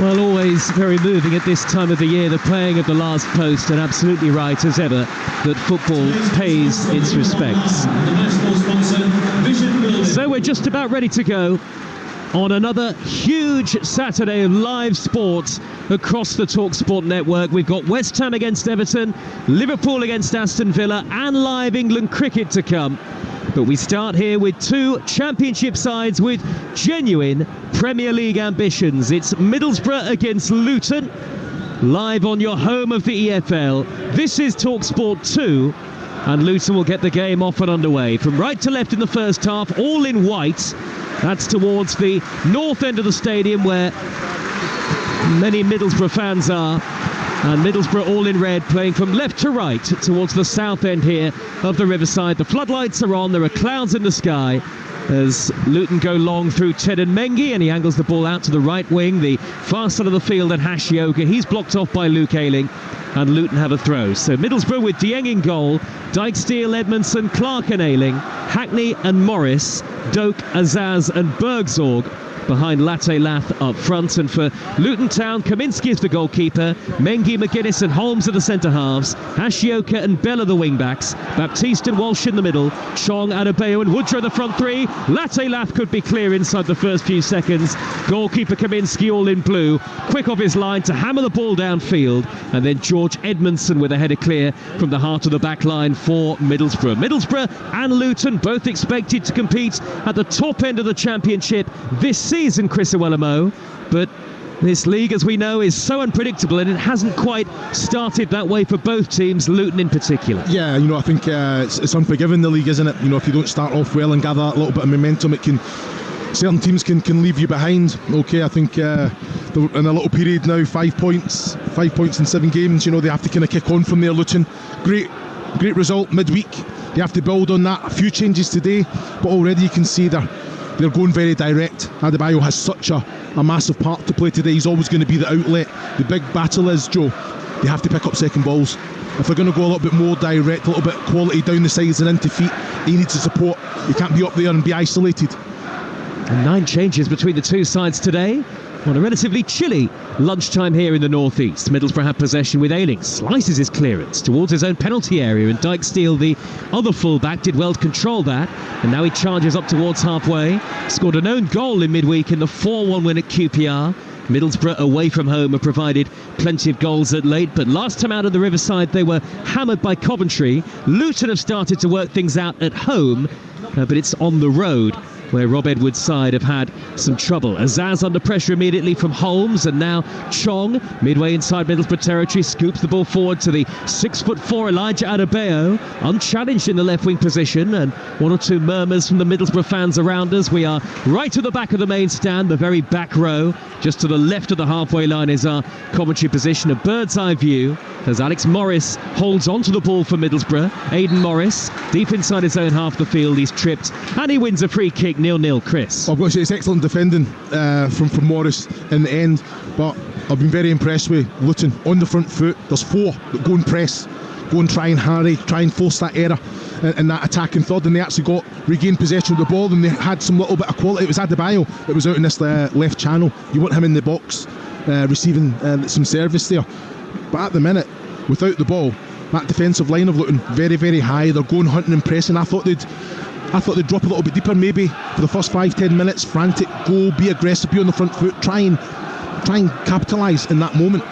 Well, always very moving at this time of the year, the playing of the last post, and absolutely right as ever that football pays its respects. So we're just about ready to go on another huge Saturday of live sport across the Talksport network. We've got West Ham against Everton, Liverpool against Aston Villa, and live England cricket to come. But we start here with two championship sides with genuine Premier League ambitions. It's Middlesbrough against Luton, live on your home of the EFL. This is Talksport 2, and Luton will get the game off and underway. From right to left in the first half, all in white. That's towards the north end of the stadium where many Middlesbrough fans are. And Middlesbrough all in red, playing from left to right towards the south end here of the Riverside. The floodlights are on, there are clouds in the sky as Luton go long through Ted and Mengi, and he angles the ball out to the right wing, the far side of the field, and Hashioka. He's blocked off by Luke Ayling, and Luton have a throw. So Middlesbrough with Dieng in goal, Dijksteel, Edmondson, Clark and Ayling, Hackney and Morris, Doak, Azaz and Bergzorg behind Latte Lath up front. And for Luton Town, Kaminski is the goalkeeper, Mengi, McGuinness and Holmes are the centre halves, Hashioka and Bell are the wing backs, Baptiste and Walsh in the middle, Chong, Adebayo and Woodrow the front three. Latte Lath could be clear inside the first few seconds. Goalkeeper Kaminski all in blue, quick off his line to hammer the ball downfield, and then George Edmondson with a header clear from the heart of the back line for Middlesbrough. Middlesbrough and Luton both expected to compete at the top end of the championship this season, Chris Iwelumo, but this league, as we know, is so unpredictable, and it hasn't quite started that way for both teams, Luton in particular. Yeah, I think it's unforgiving, the league, isn't it? If you don't start off well and gather that little bit of momentum, certain teams can leave you behind. Okay, I think they're in a little period now, 5 points in 7 games. They have to kind of kick on from there. Luton, great result midweek. They have to build on that. A few changes today, but already you can see they're going very direct. Adebayo has such a massive part to play today. He's always going to be the outlet. The big battle is, Joe, they have to pick up second balls. If they're going to go a little bit more direct, a little bit quality down the sides and into feet, he needs the support. He can't be up there and be isolated. And 9 changes between the two sides today on a relatively chilly lunchtime here in the northeast. Middlesbrough have possession with Ayling, slices his clearance towards his own penalty area, and Dijksteel, the other fullback, did well to control that, and now he charges up towards halfway. Scored an own goal in midweek in the 4-1 win at QPR. Middlesbrough away from home have provided plenty of goals at late, but last time out of the Riverside they were hammered by Coventry. Luton have started to work things out at home, but it's on the road where Rob Edwards' side have had some trouble. Azaz under pressure immediately from Holmes, and now Chong, midway inside Middlesbrough territory, scoops the ball forward to the 6'4" Elijah Adebayo, unchallenged in the left wing position, and 1 or 2 murmurs from the Middlesbrough fans around us. We are right at the back of the main stand, the very back row. Just to the left of the halfway line is our commentary position, a bird's eye view as Alex Morris holds onto the ball for Middlesbrough. Aidan Morris, deep inside his own half of the field, he's tripped, and he wins a free kick, 0-0, Chris. I've got to say it's excellent defending from Morris in the end, but I've been very impressed with Luton on the front foot. There's 4 that go and press, go and try and harry, try and force that error in that attacking third, and they actually regained possession of the ball, and they had some little bit of quality. It was Adebayo that was out in this left channel. You want him in the box receiving some service there, but at the minute, without the ball, that defensive line of Luton very, very high. They're going hunting and pressing. I thought they'd drop a little bit deeper maybe for the first 5-10 minutes. Frantic, go, be aggressive, be on the front foot, try and capitalise in that moment.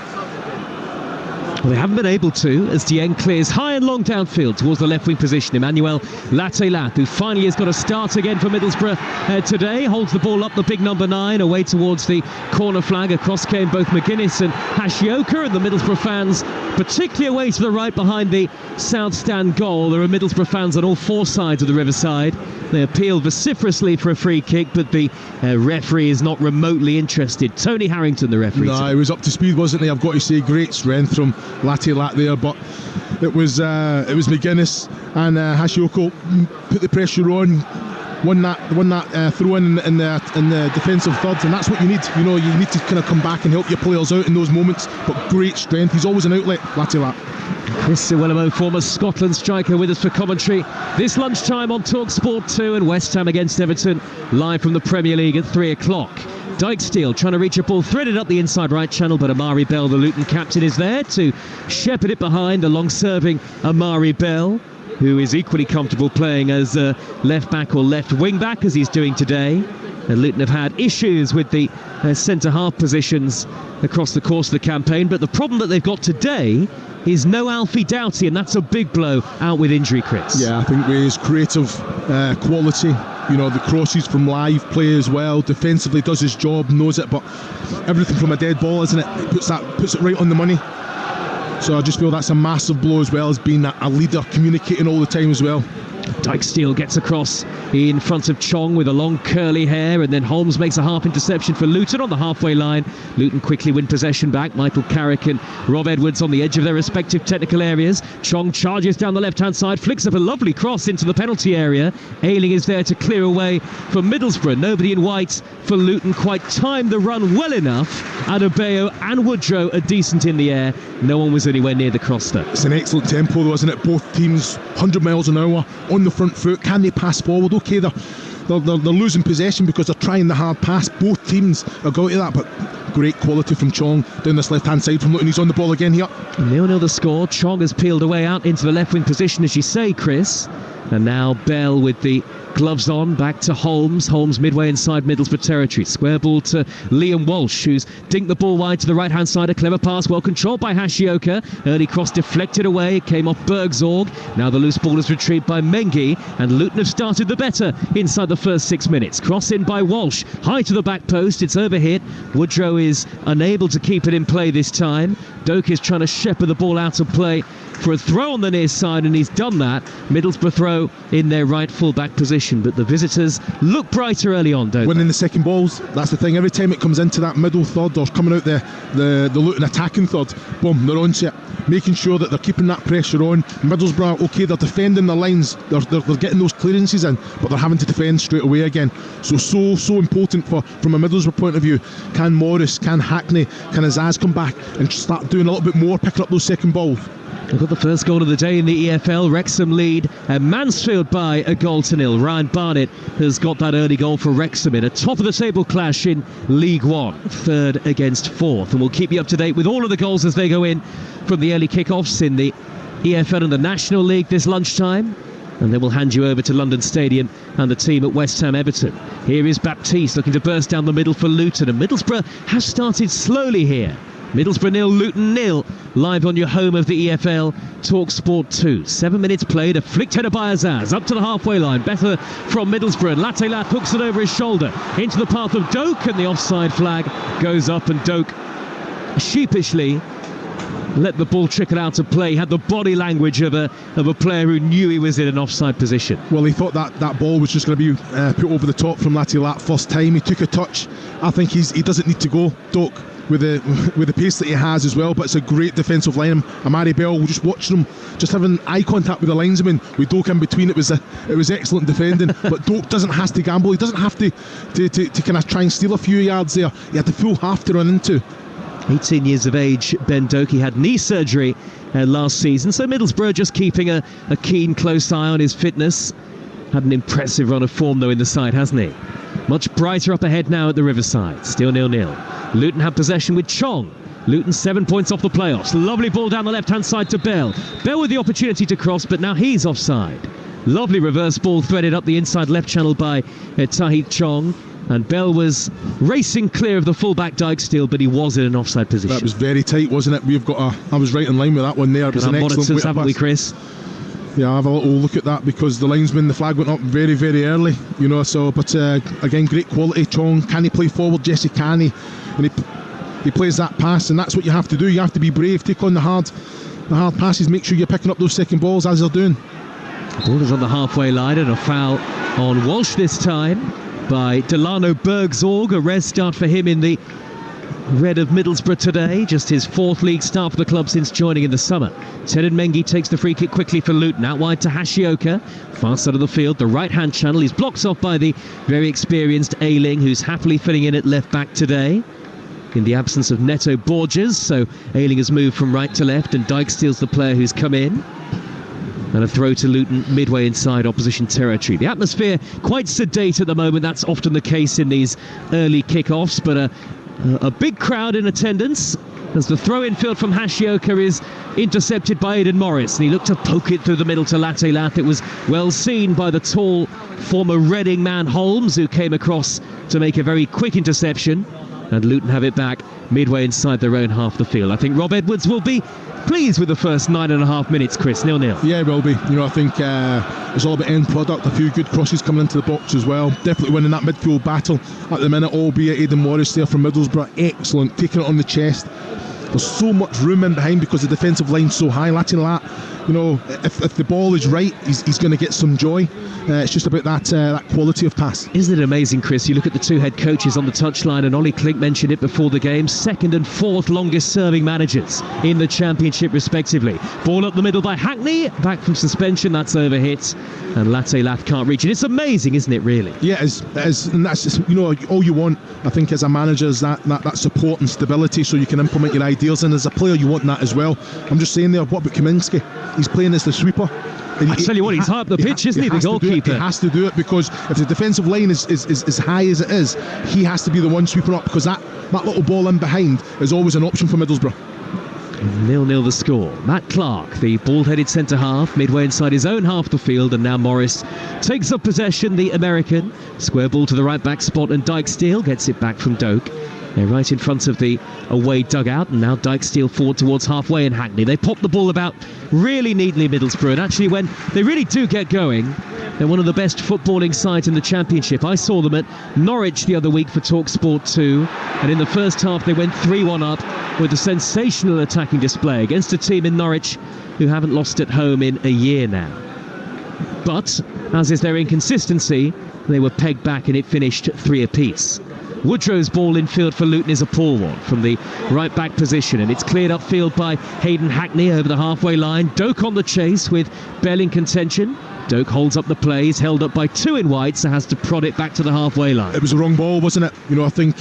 Well, they haven't been able to, as Dieng clears high and long downfield towards the left wing position. Emmanuel Latte Lath, who finally has got a start again for Middlesbrough today, holds the ball up, the big number 9, away towards the corner flag. Across came both McGuinness and Hashioka, and the Middlesbrough fans, particularly away to the right behind the south stand goal. There are Middlesbrough fans on all 4 sides of the Riverside. They appeal vociferously for a free kick, but the referee is not remotely interested. Tony Harrington, the referee. No, he was up to speed, wasn't he? I've got to say, great strength from Latte Lath there, but it was McGuinness and Hashioka put the pressure on, won that throw in the defensive third, and that's what you need. You need to kind of come back and help your players out in those moments. But great strength. He's always an outlet, Latte Lath. Chris Iwelumo, former Scotland striker, with us for commentary this lunchtime on Talksport 2, and West Ham against Everton live from the Premier League at 3 o'clock. Dijksteel trying to reach a ball, threaded up the inside right channel, but Amari Bell, the Luton captain, is there to shepherd it behind, a long-serving Amari Bell, who is equally comfortable playing as left back or left wing back, as he's doing today. And Luton have had issues with the centre-half positions across the course of the campaign, but the problem that they've got today is no Alfie Doughty, and that's a big blow out with injury, Chris. Yeah, I think with his creative quality, you know, the crosses from live play as well, defensively does his job, knows it, but everything from a dead ball, isn't it? It puts it right on the money. So I just feel that's a massive blow, as well as being a leader, communicating all the time as well. Dijksteel gets across in front of Chong with a long curly hair, and then Holmes makes a half interception for Luton on the halfway line. Luton quickly win possession back. Michael Carrick and Rob Edwards on the edge of their respective technical areas. Chong charges down the left-hand side, flicks up a lovely cross into the penalty area. Ayling is there to clear away for Middlesbrough. Nobody in white for Luton quite timed the run well enough. Adebayo and Woodrow are decent in the air. No one was anywhere near the cross though. It's an excellent tempo though, isn't it? Both teams 100 miles an hour on the front foot. Can they pass forward? Okay, they're losing possession because they're trying the hard pass. Both teams are going to that, but great quality from Chong down this left hand side from Luton. He's on the ball again here. 0-0 the score. Chong has peeled away out into the left wing position, as you say, Chris. And now Bell with the gloves on, back to Holmes. Holmes midway inside Middlesbrough territory. Square ball to Liam Walsh, who's dinked the ball wide to the right-hand side. A clever pass, well controlled by Hashioka. Early cross deflected away. It came off Bergzorg. Now the loose ball is retrieved by Mengi, and Luton have started the better inside the first 6 minutes. Cross in by Walsh, high to the back post. It's overhit. Woodrow is unable to keep it in play this time. Doak is trying to shepherd the ball out of play for a throw on the near side, and he's done that. Middlesbrough throw in their right full-back position, but the visitors look brighter early on, don't winning they? the second balls, that's the thing. Every time it comes into that middle third or coming out the Luton attacking third, boom, they're on it, making sure that they're keeping that pressure on. Middlesbrough, okay, they're defending the lines, they're getting those clearances in, but they're having to defend straight away again. So important from a Middlesbrough point of view. Can Morris, can Hackney, can Azaz come back and start doing a little bit more, picking up those second balls? We've got the first goal of the day in the EFL. Wrexham lead Mansfield by 1-0. Ryan Barnett has got that early goal for Wrexham in a top-of-the-table clash in League One, third against fourth. And we'll keep you up to date with all of the goals as they go in from the early kick-offs in the EFL and the National League this lunchtime. And then we'll hand you over to London Stadium and the team at West Ham Everton. Here is Baptiste looking to burst down the middle for Luton, and Middlesbrough has started slowly here. Middlesbrough 0, Luton 0, live on your home of the EFL, Talksport 2. 7 minutes played, a flicked header by Azaz, up to the halfway line, better from Middlesbrough, and Latelat hooks it over his shoulder, into the path of Doak, and the offside flag goes up, and Doak sheepishly let the ball trickle out of play. He had the body language of a player who knew he was in an offside position. Well, he thought that ball was just going to be put over the top from Latelat first time. He took a touch. I think he doesn't need to go, Doak, with the pace that he has as well, but it's a great defensive line. Amari Bell, just watching him, just having eye contact with the linesman, with Doak in between, it was excellent defending. But Doak doesn't have to gamble, he doesn't have to kind of try and steal a few yards there. He had the full half to run into. 18 years of age, Ben Doak. He had knee surgery last season, so Middlesbrough just keeping a keen, close eye on his fitness. Had an impressive run of form though in the side, hasn't he? Much brighter up ahead now at the Riverside. Still 0-0. Luton have possession with Chong. Luton 7 points off the playoffs. Lovely ball down the left-hand side to Bell. Bell with the opportunity to cross, but now he's offside. Lovely reverse ball threaded up the inside left channel by Tahith Chong. And Bell was racing clear of the full-back Dijksteel, but he was in an offside position. That was very tight, wasn't it? I was right in line with that one there. It was an excellent monitors, haven't we, Chris? Yeah, I'll have a little look at that because the linesman, the flag went up very, very early, you know. So, but again, great quality. Chong, can he play forward? Yes, he can. And he plays that pass, and that's what you have to do. You have to be brave, take on the hard passes, make sure you're picking up those second balls as they're doing. The ball is on the halfway line, and a foul on Walsh this time by Delano Bergzorg. A res start for him in the red of Middlesbrough today, just his fourth league start for the club since joining in the summer. Tenan Mengi takes the free kick quickly for Luton, out wide to Hashioka, far side of the field, the right hand channel. He's blocked off by the very experienced Ayling, who's happily filling in at left back today in the absence of Neto Borges. So Ayling has moved from right to left, and Dijksteel's the player who's come in. And a throw to Luton midway inside opposition territory. The atmosphere quite sedate at the moment. That's often the case in these early kick-offs, but a big crowd in attendance as the throw in field from Hashioka is intercepted by Aidan Morris, and he looked to poke it through the middle to Latte Lath. It was well seen by the tall former Reading man Holmes, who came across to make a very quick interception, and Luton have it back midway inside their own half the field. I think Rob Edwards will be pleased with the first 9.5 minutes, Chris. 0-0. Yeah, will be. I think it's all about end product. A few good crosses coming into the box as well. Definitely winning that midfield battle at the minute, albeit Aidan Morris there from Middlesbrough. Excellent, taking it on the chest. There's so much room in behind because the defensive line's so high. Latte Lath, if the ball is right, he's going to get some joy. It's just about that quality of pass. Isn't it amazing, Chris? You look at the two head coaches on the touchline, and Ollie Klink mentioned it before the game. Second and fourth longest serving managers in the Championship, respectively. Ball up the middle by Hackney, back from suspension. That's overhit, and Latte Lath can't reach it. It's amazing, isn't it? Really? Yeah, it is, and that's just, all you want, I think, as a manager is that support and stability, so you can implement your ideas. And as a player, you want that as well. I'm just saying there, what about Kaminski? He's playing as the sweeper. I tell you what, he's high up the pitch, isn't he? The goalkeeper. He has to do it because if the defensive line is as high as it is, he has to be the one sweeping up, because that little ball in behind is always an option for Middlesbrough. 0-0 the score. Matt Clark, the bald-headed centre-half, midway inside his own half the field, and now Morris takes up possession, the American. Square ball to the right-back spot, and Dijksteel gets it back from Doak. They're right in front of the away dugout, and now Dijksteel forward towards halfway in Hackney. They pop the ball about really neatly, Middlesbrough, and actually when they really do get going, they're one of the best footballing sides in the Championship. I saw them at Norwich the other week for Talksport 2, and in the first half they went 3-1 up with a sensational attacking display against a team in Norwich who haven't lost at home in a year now. But, as is their inconsistency, they were pegged back and it finished 3 apiece. Woodrow's ball in field for Luton is a poor one from the right back position, and it's cleared upfield by Hayden Hackney over the halfway line. Doak on the chase with Bell in contention. Doak holds up the play, he's held up by 2 in white, so has to prod it back to the halfway line. It was the wrong ball, wasn't it? I think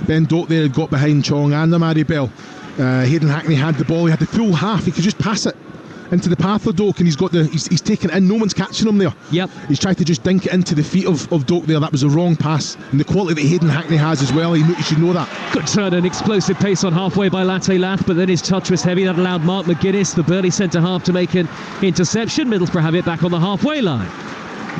Ben Doak there had got behind Chong and Amari Bell. Hayden Hackney had the ball, he had the full half, he could just pass it into the path of Doak, and he's taken it in, no one's catching him there. Yep. He's tried to just dink it into the feet of Doak there. That was a wrong pass, and the quality that Hayden Hackney has as well, you should know that. Good turn and explosive pace on halfway by Latte Lath, but then his touch was heavy. That allowed Mark McGuinness, the Burley centre-half, to make an interception. Middlesbrough have it back on the halfway line.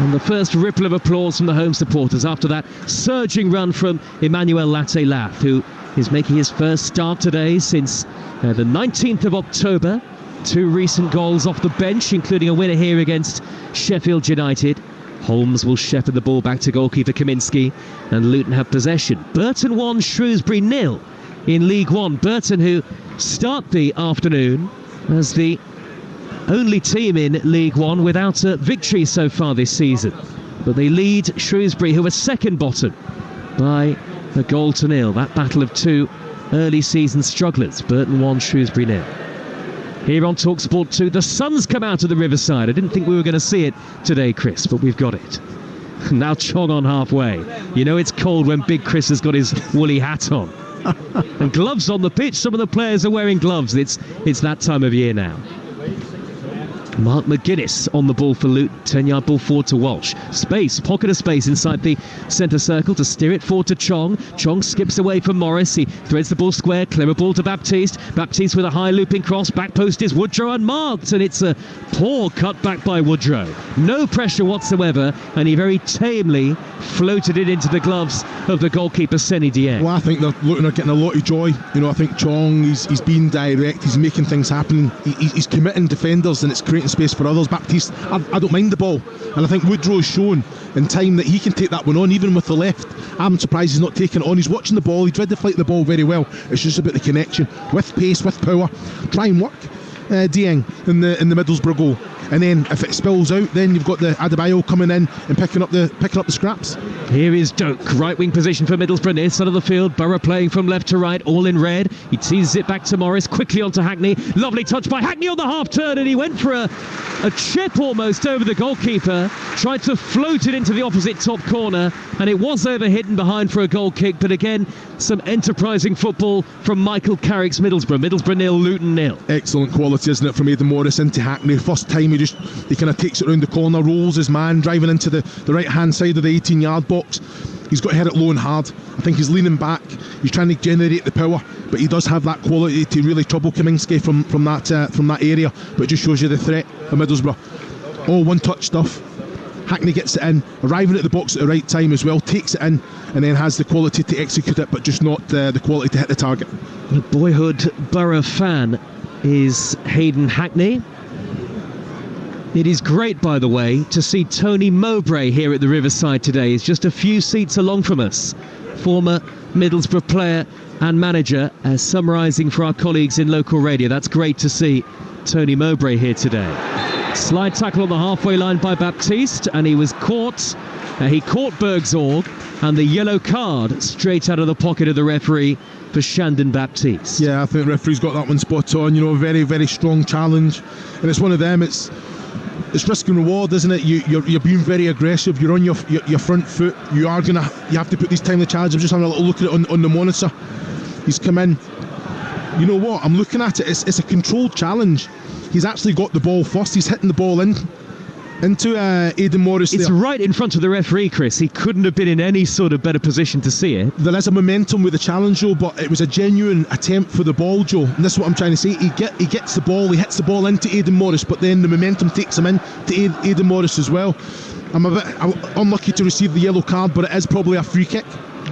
And the first ripple of applause from the home supporters after that surging run from Emmanuel Latte Lath, who is making his first start today since the 19th of October. 2 recent goals off the bench, including a winner here against Sheffield United. Holmes will shepherd the ball back to goalkeeper Kaminski, and Luton have possession. Burton 1, Shrewsbury 0 in League One. Burton, who start the afternoon as the only team in League One without a victory so far this season. But they lead Shrewsbury, who are second bottom, by a 0-0. That battle of 2 early season strugglers. Burton 1, Shrewsbury 0. Here on Talksport 2, the sun's come out of the riverside. I didn't think we were going to see it today, Chris, but we've got it. Now Chong on halfway. It's cold when Big Chris has got his woolly hat on. And gloves on the pitch. Some of the players are wearing gloves. It's that time of year now. Mark McGuinness on the ball for Luton. 10-yard ball forward to Walsh. Space, pocket of space inside the centre circle to steer it forward to Chong. Chong skips away from Morris. He threads the ball square. Clever ball to Baptiste. Baptiste with a high looping cross. Back post is Woodrow unmarked, and it's a poor cut back by Woodrow. No pressure whatsoever, and he very tamely floated it into the gloves of the goalkeeper Seny Dieng. Well, I think they're getting a lot of joy. I think Chong, he's being direct. He's making things happen. He's committing defenders, and it's creating space for others. Baptiste, I don't mind the ball, and I think Woodrow's shown in time that he can take that one on, even with the left. I'm surprised he's not taking it on. He's watching the ball, he tried to fight the ball very well. It's just about the connection with pace, with power. Try and work Dieng in the Middlesbrough goal, and then if it spills out, then you've got the Adebayo coming in and picking up the scraps. Here is Doak, right wing position for Middlesbrough, near side of the field. Borough playing from left to right, all in red. He teases it back to Morris, quickly onto Hackney. Lovely touch by Hackney on the half turn, and he went for a chip almost over the goalkeeper. Tried to float it into the opposite top corner, and it was overhidden behind for a goal kick. But again, some enterprising football from Michael Carrick's Middlesbrough. Middlesbrough 0, Luton 0. Excellent quality, isn't it, from Aidan Morris into Hackney. First time he he kind of takes it around the corner, rolls his man, driving into the right hand side of the 18-yard box. He's got to hit it low and hard. I think he's leaning back, he's trying to generate the power, but he does have that quality to really trouble Kaminski from that area. But it just shows you the threat of Middlesbrough. All one-touch stuff. Hackney gets it in, arriving at the box at the right time as well, takes it in, and then has the quality to execute it, but just not the quality to hit the target. A boyhood Borough fan is Hayden Hackney. It is great, by the way, to see Tony Mowbray here at the Riverside today. He's just a few seats along from us. Former Middlesbrough player and manager, summarising for our colleagues in local radio. That's great to see Tony Mowbray here today. Slide tackle on the halfway line by Baptiste, and he was caught. He caught Bergzorg, and the yellow card straight out of the pocket of the referee for Shandon Baptiste. Yeah, I think the referee's got that one spot on. You know, a very, very strong challenge, and it's one of them. It's risk and reward, isn't it? You're being very aggressive. You're on your front foot. You have to put these timely challenges. I'm just having a little look at it on the monitor. He's come in. You know what? I'm looking at it. It's a controlled challenge. He's actually got the ball first. He's hitting the ball into Aidan Morris. It's right in front of the referee, Chris. He couldn't have been in any sort of better position to see it. There is a momentum with the challenge, Joe, but it was a genuine attempt for the ball, Joe. And this is what I'm trying to say. He gets the ball, he hits the ball into Aidan Morris, but then the momentum takes him in to Aidan Morris as well. I'm a bit unlucky to receive the yellow card, but it is probably a free kick.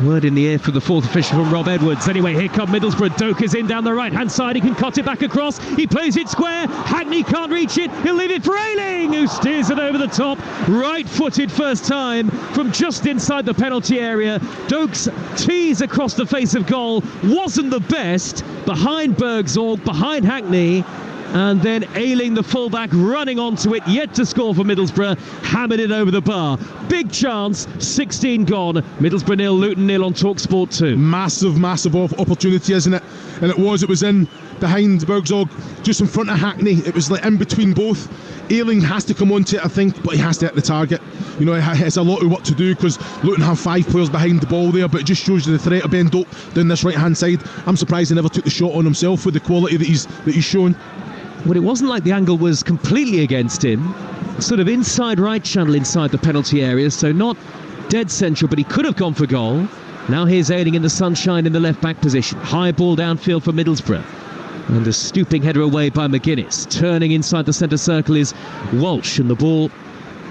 Word in the air for the fourth official from Rob Edwards. Anyway, here come Middlesbrough. Doak is in down the right-hand side. He can cut it back across. He plays it square. Hackney can't reach it. He'll leave it for Ayling, who steers it over the top. Right-footed first time from just inside the penalty area. Doak's tease across the face of goal wasn't the best. Behind Bergzorg, behind Hackney. And then Ayling, the fullback, running onto it, yet to score for Middlesbrough, hammered it over the bar. Big chance, 16 gone. Middlesbrough 0, Luton 0 on Talksport 2. Massive opportunity, isn't it? And it was in behind Bergzorg, just in front of Hackney. It was like in between both. Ayling has to come onto it, I think, but he has to hit the target. You know, it's a lot of work to do because Luton have 5 players behind the ball there, but it just shows you the threat of Ben Doak down this right-hand side. I'm surprised he never took the shot on himself with the quality that he's shown. Well, it wasn't like the angle was completely against him. Sort of inside right channel inside the penalty area, so not dead central, but he could have gone for goal. Now here's Ayling in the sunshine in the left-back position. High ball downfield for Middlesbrough. And a stooping header away by McGuinness. Turning inside the centre circle is Walsh, and the ball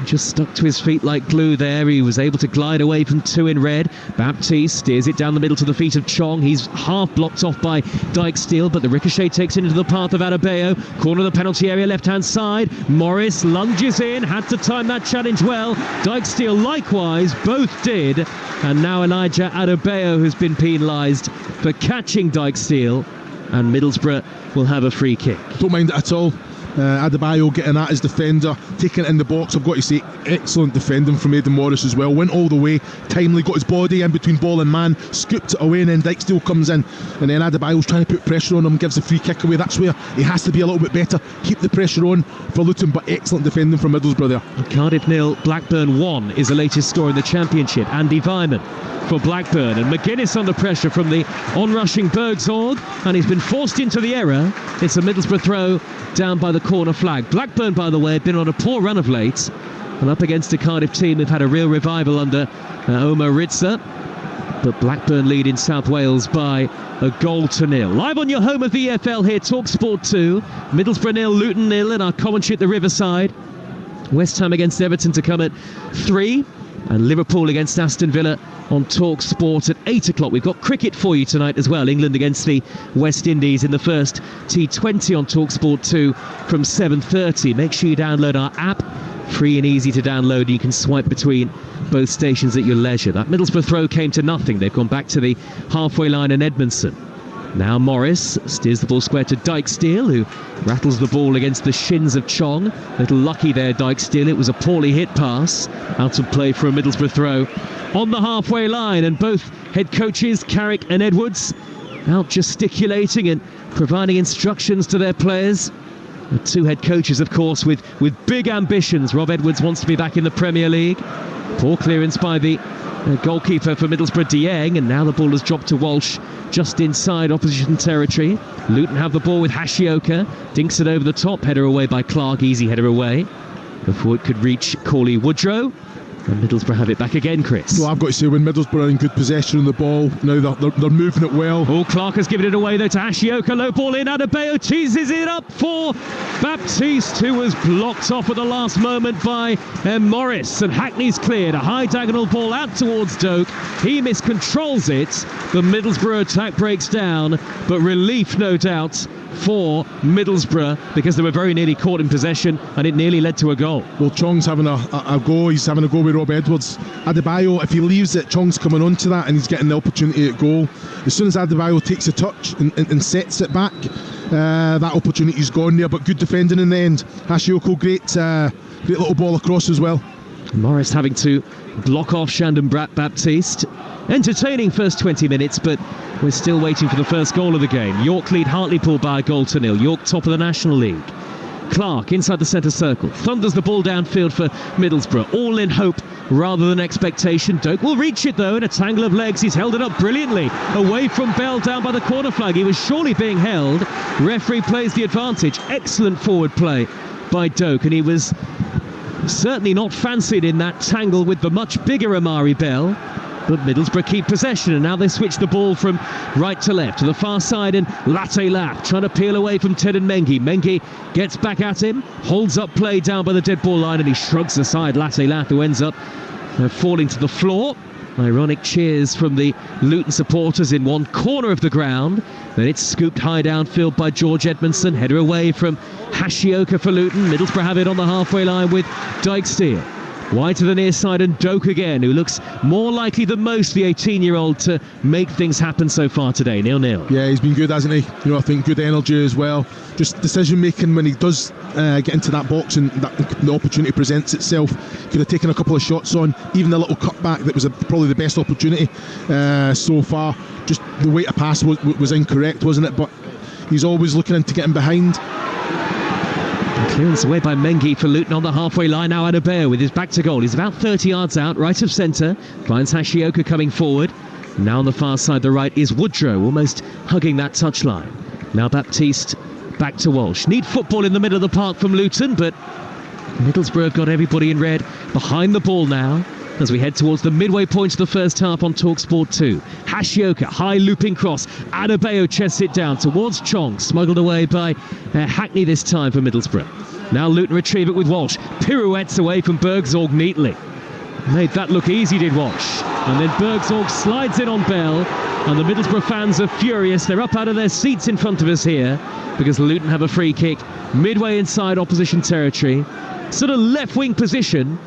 just stuck to his feet like glue there. He was able to glide away from 2 in red. Baptiste steers it down the middle to the feet of Chong. He's half blocked off by Dijksteel, but the ricochet takes it into the path of Adebayo. Corner of the penalty area, left-hand side. Morris lunges in, had to time that challenge well. Dijksteel likewise, both did. And now Elijah Adebayo has been penalised for catching Dijksteel. And Middlesbrough will have a free kick. Don't mind it at all. Adebayo getting at his defender, taking it in the box. I've got to say, excellent defending from Aidan Morris as well. Went all the way, timely, got his body in between ball and man, scooped it away, and then Dijksteel comes in, and then Adebayo's trying to put pressure on him, gives the free kick away. That's where he has to be a little bit better, keep the pressure on for Luton, but excellent defending from Middlesbrough there. Cardiff 0, Blackburn 1 is the latest score in the Championship. Andy Vyman for Blackburn, and McGuinness under pressure from the onrushing Bergzorg, and he's been forced into the error. It's a Middlesbrough throw down by the corner flag. Blackburn, by the way, have been on a poor run of late, and up against a Cardiff team who've had a real revival under Omar Ritza. But Blackburn lead in South Wales by a 1-0. Live on your home of the EFL here, Talksport 2. Middlesbrough 0, Luton 0, and our commentary at the Riverside. West Ham against Everton to come at 3. And Liverpool against Aston Villa on Talksport at 8 o'clock. We've got cricket for you tonight as well. England against the West Indies in the first T20 on Talksport 2 from 7:30. Make sure you download our app. Free and easy to download. You can swipe between both stations at your leisure. That Middlesbrough throw came to nothing. They've gone back to the halfway line in Edmondson. Now Morris steers the ball square to Dijksteel, who rattles the ball against the shins of Chong. A little lucky there, Dijksteel. It was a poorly hit pass. Out of play for a Middlesbrough throw on the halfway line. And both head coaches, Carrick and Edwards, out gesticulating and providing instructions to their players. The 2 head coaches, of course, with big ambitions. Rob Edwards wants to be back in the Premier League. Poor clearance by the goalkeeper for Middlesbrough, Dieng, and now the ball has dropped to Walsh just inside opposition territory. Luton have the ball with Hashioka, dinks it over the top, header away by Clark, easy header away before it could reach Cauley Woodrow. And Middlesbrough have it back again, Chris. Well, I've got to say, when Middlesbrough are in good possession of the ball, now they're moving it well. Oh, Clark has given it away though to Hashioka, low ball in, Adebayo teases it up for Baptiste, who was blocked off at the last moment by Morris, and Hackney's cleared, a high diagonal ball out towards Doak, he miscontrols it, the Middlesbrough attack breaks down, but relief no doubt for Middlesbrough, because they were very nearly caught in possession and it nearly led to a goal. Well, Chong's having a go, he's having a go with Rob Edwards. Adebayo, if he leaves it, Chong's coming onto that and he's getting the opportunity at goal. As soon as Adebayo takes a touch and sets it back, that opportunity's gone there, but good defending in the end. Hashioka, great little ball across as well. Morris having to block off Shandon Baptiste. Entertaining first 20 minutes, but we're still waiting for the first goal of the game. York lead Hartlepool by a goal to nil. York top of the National League. Clark inside the centre circle, thunders the ball downfield for Middlesbrough, all in hope rather than expectation. Doak will reach it though in a tangle of legs. He's held it up brilliantly away from Bell, down by the corner flag. He was surely being held. Referee plays the advantage. Excellent forward play by Doak, and he was certainly not fancied in that tangle with the much bigger Amari Bell. But Middlesbrough keep possession, and now they switch the ball from right to left to the far side, and Latte trying to peel away from Ted and Mengi. Mengi gets back at him, holds up play down by the dead ball line, and he shrugs aside Latte, who ends up falling to the floor. Ironic cheers from the Luton supporters in one corner of the ground. Then it's scooped high downfield by George Edmondson, header away from Hashioka for Luton. Middlesbrough have it on the halfway line with Dijksteer. Wide to the near side, and Doak again, who looks more likely than most, the 18-year-old, to make things happen so far today. 0-0. Yeah, he's been good, hasn't he? You know, I think good energy as well. Just decision making when he does get into that box and the opportunity presents itself. Could have taken a couple of shots on, even the little cutback that was probably the best opportunity so far. Just the way to pass was incorrect, wasn't it? But he's always looking into getting behind. Clearance away by Mengi for Luton on the halfway line. Now Adebayo with his back to goal. He's about 30 yards out, right of centre. Finds Hashioka coming forward. Now on the far side, the right is Woodrow, almost hugging that touchline. Now Baptiste back to Walsh. Need football in the middle of the park from Luton, but Middlesbrough have got everybody in red behind the ball now as we head towards the midway point of the first half on Talksport 2. Hashioka, high looping cross. Adebayo chests it down towards Chong, smuggled away by Hackney this time for Middlesbrough. Now Luton retrieve it with Walsh. Pirouettes away from Bergzorg neatly. Made that look easy, did Walsh. And then Bergzorg slides in on Bell, and the Middlesbrough fans are furious. They're up out of their seats in front of us here because Luton have a free kick midway inside opposition territory. Sort of left wing position.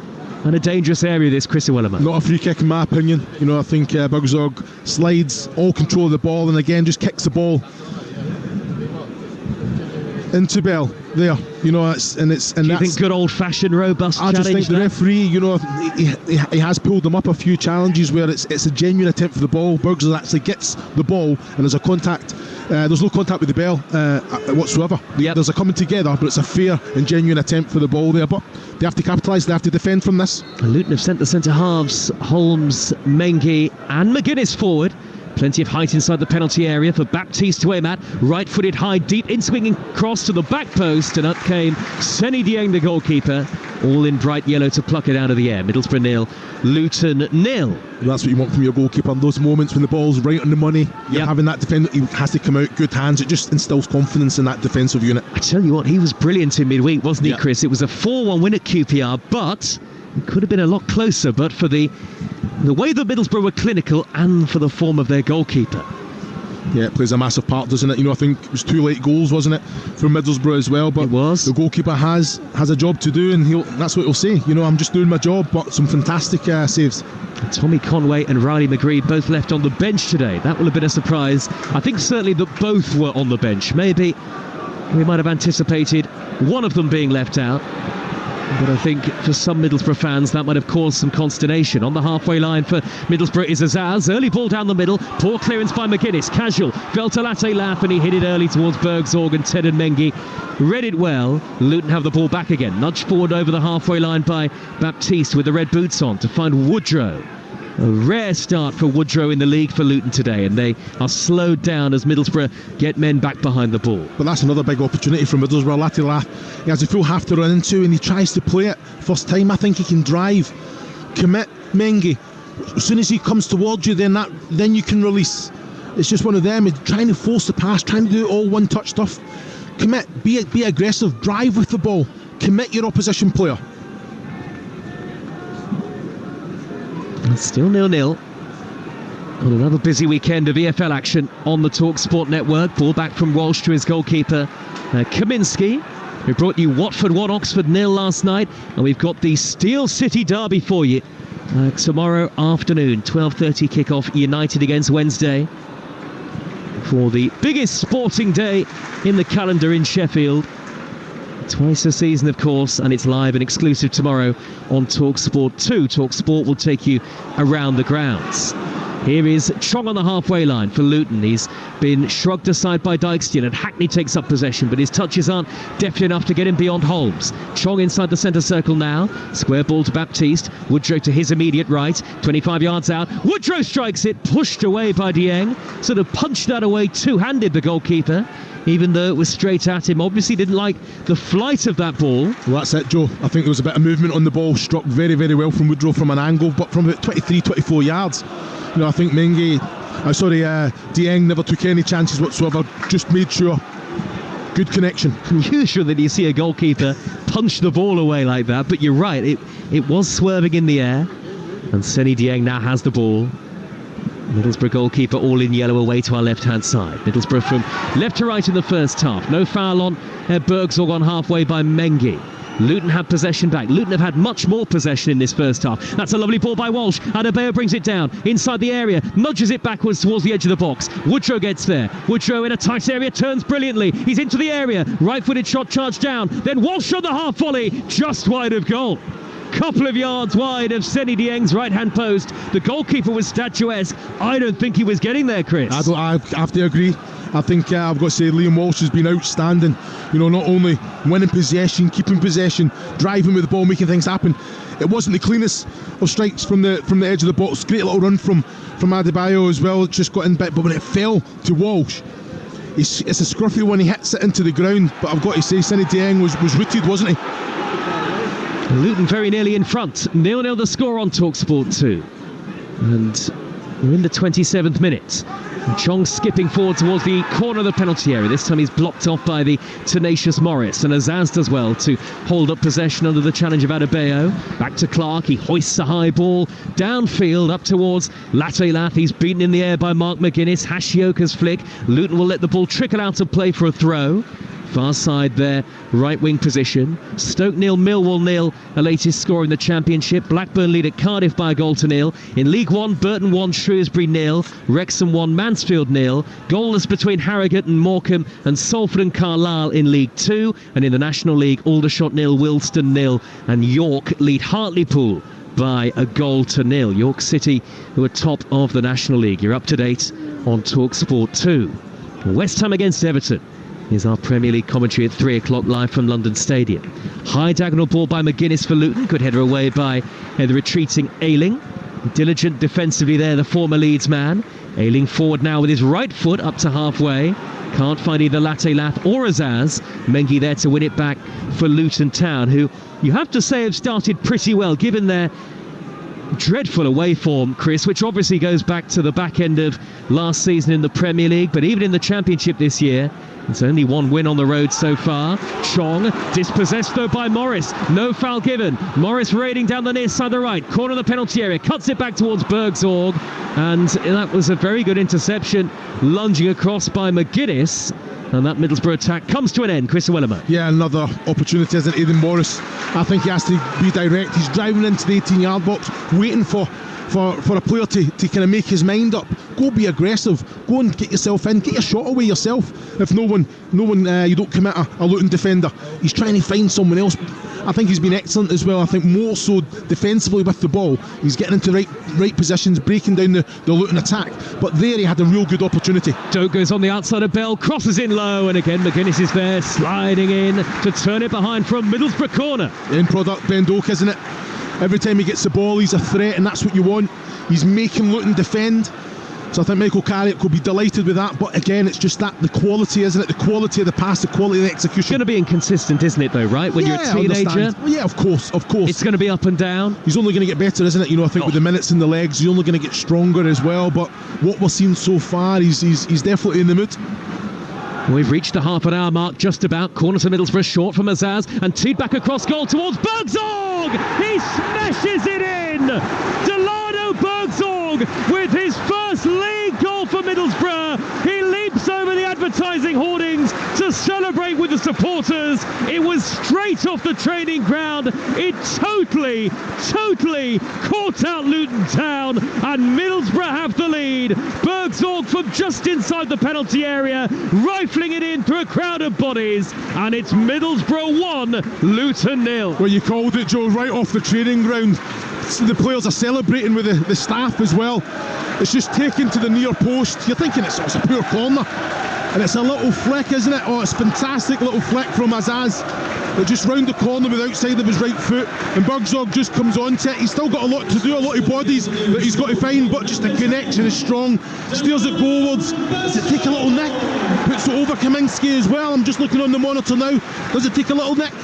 And a dangerous area, this, Chris Iwelumo. Not a free kick in my opinion. You know, I think Bergzorg slides, all control of the ball, and again just kicks the ball into Bell there. You know, Do you think good old-fashioned robust challenge? I just think the referee, you know, he has pulled them up a few challenges where it's a genuine attempt for the ball. Bergzorg actually gets the ball, and there's a contact. There's no contact with the bell whatsoever. Yep. There's a coming together, but it's a fair and genuine attempt for the ball there. But they have to capitalise, they have to defend from this. Luton have sent the centre halves, Holmes, Mengi and McGuinness forward. Plenty of height inside the penalty area for Baptiste to aim at. Right-footed high, deep in-swinging cross to the back post, and up came Seny Dieng, the goalkeeper, all in bright yellow to pluck it out of the air. Middlesbrough 0, Luton 0. That's what you want from your goalkeeper. Those moments when the ball's right on the money, you're having that defender, he has to come out good hands. It just instills confidence in that defensive unit. I tell you what, he was brilliant in midweek, wasn't he, Chris? It was a 4-1 win at QPR, but it could have been a lot closer, but for the way that Middlesbrough were clinical and for the form of their goalkeeper. Yeah, it plays a massive part, doesn't it? You know, I think it was 2 late goals, wasn't it, from Middlesbrough as well? But it was. The goalkeeper has a job to do, and that's what he'll say. You know, I'm just doing my job, but some fantastic saves. Tommy Conway and Riley McGree both left on the bench today. That will have been a surprise. I think certainly that both were on the bench. Maybe we might have anticipated one of them being left out. But I think for some Middlesbrough fans that might have caused some consternation. On the halfway line for Middlesbrough is Azaz. Early ball down the middle. Poor clearance by McGuinness. Casual. Fell to Latte Lap and he hit it early towards Bergsorg, and Ted and Mengi read it well. Luton have the ball back again. Nudged forward over the halfway line by Baptiste with the red boots on to find Woodrow. A rare start for Woodrow in the league for Luton today, and they are slowed down as Middlesbrough get men back behind the ball. But that's another big opportunity for Middlesbrough. Latte, he has a full half to run into and he tries to play it. First time I think he can drive, commit. Mengi, as soon as he comes towards you, then you can release. It's just one of them. He's trying to force the pass, trying to do all one-touch stuff. Commit, be aggressive, drive with the ball, commit your opposition player. Still 0-0 on another busy weekend of EFL action on the Talksport network. Ball back from Walsh to his goalkeeper Kaminski, who brought you Watford 1, Oxford 0 last night, and we've got the Steel City derby for you tomorrow afternoon, 12:30 kickoff, United against Wednesday, for the biggest sporting day in the calendar in Sheffield. Twice a season, of course, and it's live and exclusive tomorrow on Talksport 2. Talksport will take you around the grounds. Here is Chong on the halfway line for Luton. He's been shrugged aside by Dijksteel, and Hackney takes up possession, but his touches aren't deft enough to get him beyond Holmes. Chong inside the centre circle now. Square ball to Baptiste. Woodrow to his immediate right. 25 yards out. Woodrow strikes it, pushed away by Dieng. Sort of punched that away two-handed, the goalkeeper, even though it was straight at him. Obviously didn't like the flight of that ball. Well, that's it, Joe. I think there was a bit of movement on the ball, struck very, very well from Woodrow from an angle, but from about 23, 24 yards. You know, I think Dieng never took any chances whatsoever, just made sure. Good connection. Unusual that you see a goalkeeper punch the ball away like that, but you're right, it was swerving in the air, and Seny Dieng now has the ball. Middlesbrough goalkeeper all in yellow away to our left-hand side. Middlesbrough from left to right in the first half. No foul on Bergsorg on halfway by Mengi. Luton have possession back. Luton have had much more possession in this first half. That's a lovely ball by Walsh. Adebayo brings it down inside the area, nudges it backwards towards the edge of the box. Woodrow gets there. Woodrow in a tight area turns brilliantly. He's into the area. Right-footed shot charged down. Then Walsh on the half volley, just wide of goal. Couple of yards wide of Seny Dieng's right-hand post. The goalkeeper was statuesque. I don't think he was getting there, Chris. I have to agree. I think I've got to say Liam Walsh has been outstanding. You know, not only winning possession, keeping possession, driving with the ball, making things happen. It wasn't the cleanest of strikes from the edge of the box. Great little run from Adebayo as well. It just got in bit, but when it fell to Walsh, it's a scruffy when he hits it into the ground. But I've got to say, Seny Dieng was rooted, wasn't he? Luton very nearly in front. 0-0 the score on Talksport 2. And we're in the 27th minute. And Chong skipping forward towards the corner of the penalty area. This time he's blocked off by the tenacious Morris. And Azaz does well to hold up possession under the challenge of Adebayo. Back to Clark. He hoists a high ball downfield up towards Latte Lath. He's beaten in the air by Mark McGuinness. Hashioka's flick. Luton will let the ball trickle out of play for a throw. Far side there, right wing position. Stoke 0, Millwall 0, a latest score in the Championship. Blackburn lead at Cardiff by a goal to 0. In League 1, Burton 1, Shrewsbury 0. Wrexham 1, Mansfield 0. Goalless between Harrogate and Morecambe, and Salford and Carlisle in League 2. And in the National League, Aldershot 0, Wilston 0, and York lead Hartlepool by a goal to 0. York City, who are top of the National League. You're up to date on Talksport 2. West Ham against Everton is our Premier League commentary at 3 o'clock live from London Stadium. High diagonal ball by McGuinness for Luton. Good header away by the retreating Ayling. Diligent defensively there, the former Leeds man. Ayling forward now with his right foot up to halfway. Can't find either Latte Lath or Azaz. Mengi there to win it back for Luton Town, who you have to say have started pretty well, given their dreadful away form, Chris, which obviously goes back to the back end of last season in the Premier League, but even in the Championship this year, it's only one win on the road so far. Chong, dispossessed though by Morris. No foul given. Morris raiding down the near side of the right. Corner of the penalty area. Cuts it back towards Bergsorg. And that was a very good interception. Lunging across by McGuinness. And that Middlesbrough attack comes to an end. Chris Wellerman. Yeah, another opportunity, isn't it, Morris? I think he has to be direct. He's driving into the 18-yard box, waiting for for a player to kind of make his mind up. Go be aggressive. Go and get yourself in. Get your shot away yourself. If no one, you don't commit a Luton defender. He's trying to find someone else. I think he's been excellent as well. I think more so defensively with the ball. He's getting into right positions, breaking down the Luton attack. But there he had a real good opportunity. Doak goes on the outside of Bell, crosses in low, and again McGuinness is there, sliding in to turn it behind from Middlesbrough corner. End product, Ben Doak, isn't it? Every time he gets the ball, he's a threat, and that's what you want. He's making Luton defend. So I think Michael Carrick could be delighted with that. But again, it's just that the quality, isn't it? The quality of the pass, the quality of the execution. It's going to be inconsistent, isn't it, though, right? When you're a teenager. Well, yeah, of course. It's going to be up and down. He's only going to get better, isn't it? I think with the minutes in the legs, he's only going to get stronger as well. But what we're seeing so far, he's definitely in the mood. We've reached the half an hour mark just about. Corner to Middlesbrough, short from Azaz, and teed back across goal towards Bergzorg. He smashes it in. Delano Bergzorg with his first league goal for Middlesbrough. He leaps over the advertising hoardings to celebrate with the supporters. It was straight off the training ground. It totally caught out Luton Town, and Middlesbrough have the lead. Bergzorg from just inside the penalty area, rifling it in through a crowd of bodies, and it's Middlesbrough 1, Luton 0. Well, you called it, Joe, right off the training ground. The players are celebrating with the staff as well. It's just taken to the near post. You're thinking it's a poor corner, and it's a little flick, isn't it? Oh, it's a fantastic little flick from Azaz. But just round the corner with the outside of his right foot, and Bergzorg just comes on to it. He's still got a lot to do, a lot of bodies that he's got to find, but just the connection is strong. Steers it goalwards. Does it take a little nick? Puts it over Kaminski as well. I'm just looking on the monitor now. Does it take a little nick?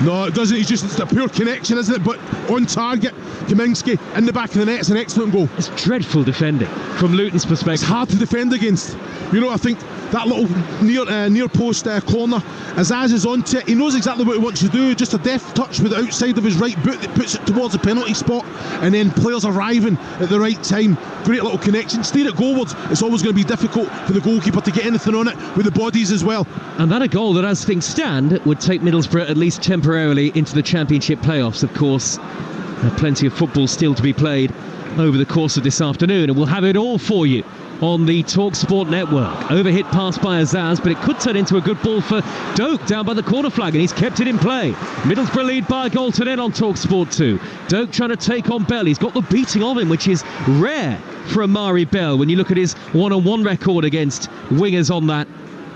No, it doesn't. It's a pure connection, isn't it? But on target. Kaminski in the back of the net. It's an excellent goal. It's dreadful defending from Luton's perspective. It's hard to defend against. I think that little near post corner, Azaz is onto it. He knows exactly what he wants to do. Just a deft touch with the outside of his right boot that puts it towards the penalty spot, and then players arriving at the right time. Great little connection. Steer it goalwards. It's always going to be difficult for the goalkeeper to get anything on it with the bodies as well. And that a goal that, as things stand, would take Middlesbrough at least temporarily into the Championship playoffs. Of course, plenty of football still to be played over the course of this afternoon, and we'll have it all for you on the Talksport network. Overhit pass by Azaz, but it could turn into a good ball for Doak down by the corner flag, and he's kept it in play. Middlesbrough lead by a goal to nil on Talksport 2. Doak trying to take on Bell. He's got the beating of him, which is rare for Amari Bell when you look at his one-on-one record against wingers on that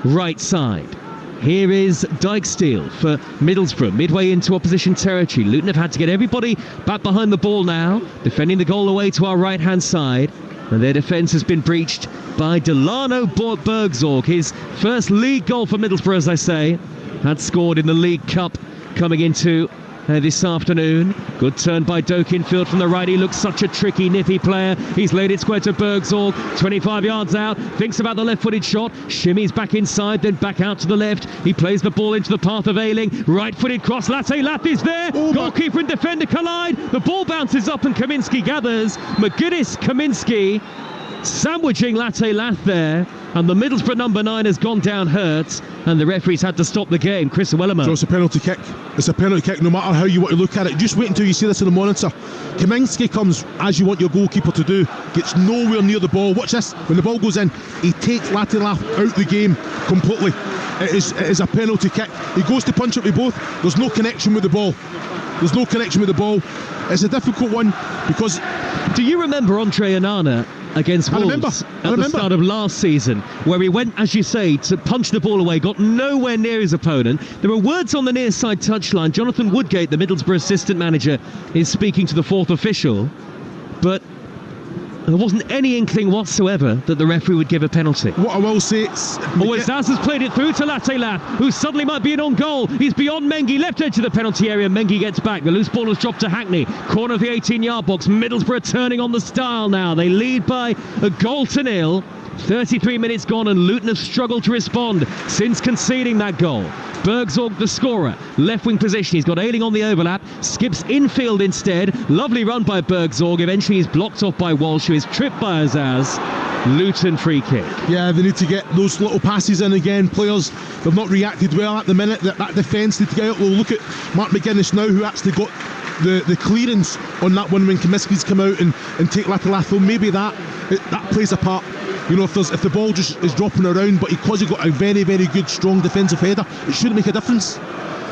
right side. Here is Dijksteel for Middlesbrough, midway into opposition territory. Luton have had to get everybody back behind the ball now, defending the goal away to our right-hand side. And their defence has been breached by Delano Bergzorg. His first league goal for Middlesbrough, as I say, had scored in the League Cup coming into this afternoon. Good turn by Doak infield from the right. He looks such a tricky, nippy player. He's laid it square to Bergzorg, 25 yards out, thinks about the left-footed shot, shimmies back inside, then back out to the left. He plays the ball into the path of Ayling, right-footed cross, Latte Lath is there, goalkeeper and defender collide, the ball bounces up and Kaminski gathers. McGuinness, Kaminski sandwiching Latte Lath there, and the Middlesbrough number 9 has gone down hurt, and the referee's had to stop the game. Chris Wellerman. So it's a penalty kick. It's a penalty kick no matter how you want to look at it. Just wait until you see this on the monitor. Kaminski comes as you want your goalkeeper to do, gets nowhere near the ball. Watch this, when the ball goes in, he takes Latte Lath out the game completely. It is a penalty kick. He goes to punch it with both. There's no connection with the ball. It's a difficult one because... Do you remember Andre Onana against Wolves at the start of last season, where he went, as you say, to punch the ball away, got nowhere near his opponent? There were words on the near side touchline. Jonathan Woodgate, the Middlesbrough assistant manager, is speaking to the fourth official, but there wasn't any inkling whatsoever that the referee would give a penalty. What I will say, Azaz has played it through to Latte Lath, who suddenly might be in on goal. He's beyond Mengi, left edge of the penalty area. Mengi gets back. The loose ball has dropped to Hackney. Corner of the 18-yard box. Middlesbrough turning on the style now. They lead by a goal to nil. 33 minutes gone, and Luton have struggled to respond since conceding that goal. Bergzorg, the scorer, left wing position. He's got Ayling on the overlap, skips infield instead. Lovely run by Bergzorg. Eventually he's blocked off by Walsh, who is tripped by Azaz. Luton free kick. Yeah, they need to get those little passes in again. Players have not reacted well at the minute. That defence need to get out. We'll look at Mark McGuinness now, who actually got the clearance on that one when Kaminski's come out and and take Latalath. Maybe that plays a part. You know, if the ball just is dropping around, but because he got a very, very good, strong defensive header, it should make a difference.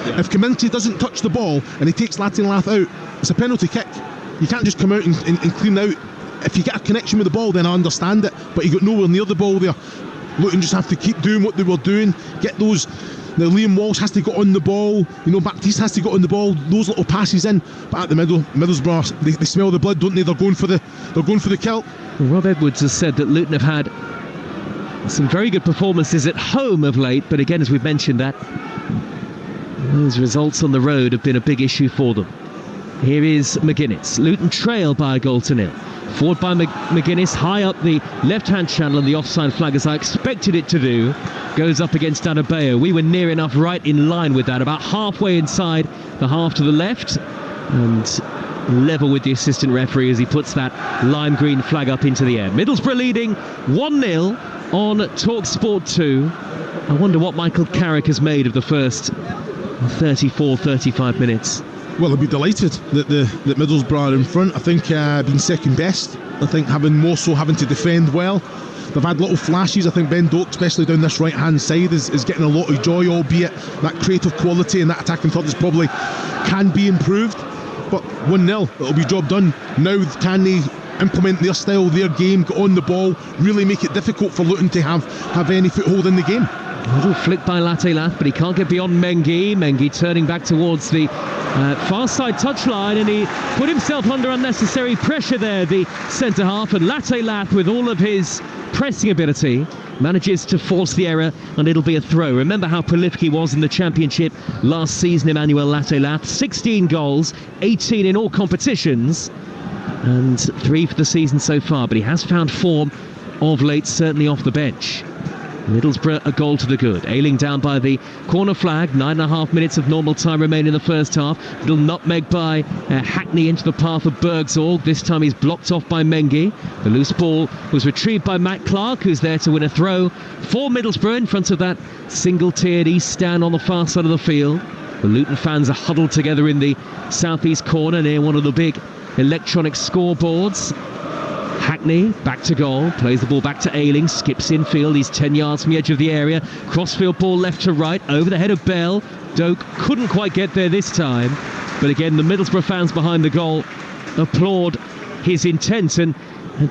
If Kaminski doesn't touch the ball and he takes Latalath out, it's a penalty kick. You can't just come out and clean out. If you get a connection with the ball, then I understand it, but you got nowhere near the ball there. Luton just have to keep doing what they were doing, get those. Now Liam Walsh has to get on the ball, you know, Baptiste has to get on the ball, those little passes in. But at the Middlesbrough, they smell the blood, don't they? They're going for the kill. Well, Rob Edwards has said that Luton have had some very good performances at home of late, but again, as we've mentioned, that those results on the road have been a big issue for them. Here is McGuinness. Luton trail by a goal to nil. Forward by McGuinness, high up the left-hand channel, and the offside flag, as I expected it to do, goes up against Adebayo. We were near enough right in line with that, about halfway inside the half to the left, and level with the assistant referee as he puts that lime green flag up into the air. Middlesbrough leading 1-0 on Talksport 2. I wonder what Michael Carrick has made of the first 35 minutes. Well, I'll be delighted that Middlesbrough are in front. I think been second best. I think having to defend well. They've had little flashes. I think Ben Doak, especially down this right hand side, is getting a lot of joy, albeit that creative quality and that attacking thought is probably can be improved. But 1-0, it'll be job done. Now can they implement their style, their game, get on the ball, really make it difficult for Luton to have any foothold in the game. A little flick by Latalath, but he can't get beyond Mengi. Mengi turning back towards the far side touchline, and he put himself under unnecessary pressure there, the centre half, and Latalath, with all of his pressing ability, manages to force the error, and it'll be a throw. Remember how prolific he was in the Championship last season, Emmanuel Latalath. 16 goals, 18 in all competitions, and 3 for the season so far, but he has found form of late, certainly off the bench. Middlesbrough a goal to the good. Ayling down by the corner flag. 9.5 minutes of normal time remain in the first half. Little nutmeg by Hackney into the path of Bergsorg. This time he's blocked off by Mengi. The loose ball was retrieved by Matt Clark, who's there to win a throw for Middlesbrough in front of that single-tiered east stand on the far side of the field. The Luton fans are huddled together in the southeast corner near one of the big electronic scoreboards. Hackney back to goal, plays the ball back to Ayling, skips infield, he's 10 yards from the edge of the area, crossfield ball left to right, over the head of Bell. Doak couldn't quite get there this time, but again the Middlesbrough fans behind the goal applaud his intent, and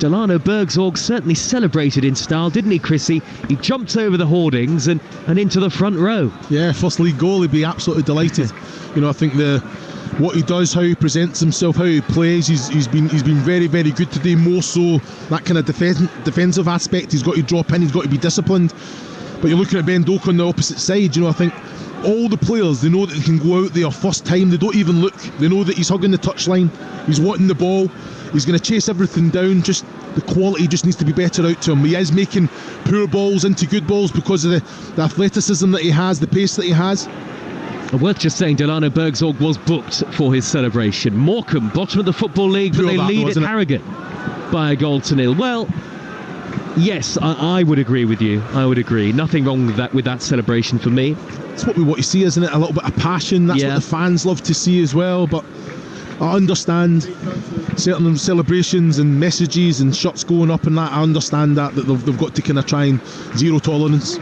Delano Bergsorg certainly celebrated in style, didn't he, Chrissy? He jumped over the hoardings and into the front row. Yeah, first league goal, he'd be absolutely delighted. You know, I think what he does, how he presents himself, how he plays, he's been very, very good today. More so that kind of defensive aspect. He's got to drop in, he's got to be disciplined. But you're looking at Ben Doak on the opposite side. You know, I think all the players, they know that they can go out there first time, they don't even look. They know that he's hugging the touchline, he's wanting the ball, he's going to chase everything down. Just the quality just needs to be better out to him. He is making poor balls into good balls because of the athleticism that he has, the pace that he has. Worth just saying, Delano Bergsorg was booked for his celebration. Morecambe, bottom of the Football League, but they lead at Harrogate by a goal to nil. Well, yes, I would agree with you. I would agree. Nothing wrong with that celebration for me. It's what we want to see, isn't it? A little bit of passion. That's what the fans love to see as well. But I understand certain celebrations and messages and shots going up and that. I understand that they've got to kind of try and zero tolerance.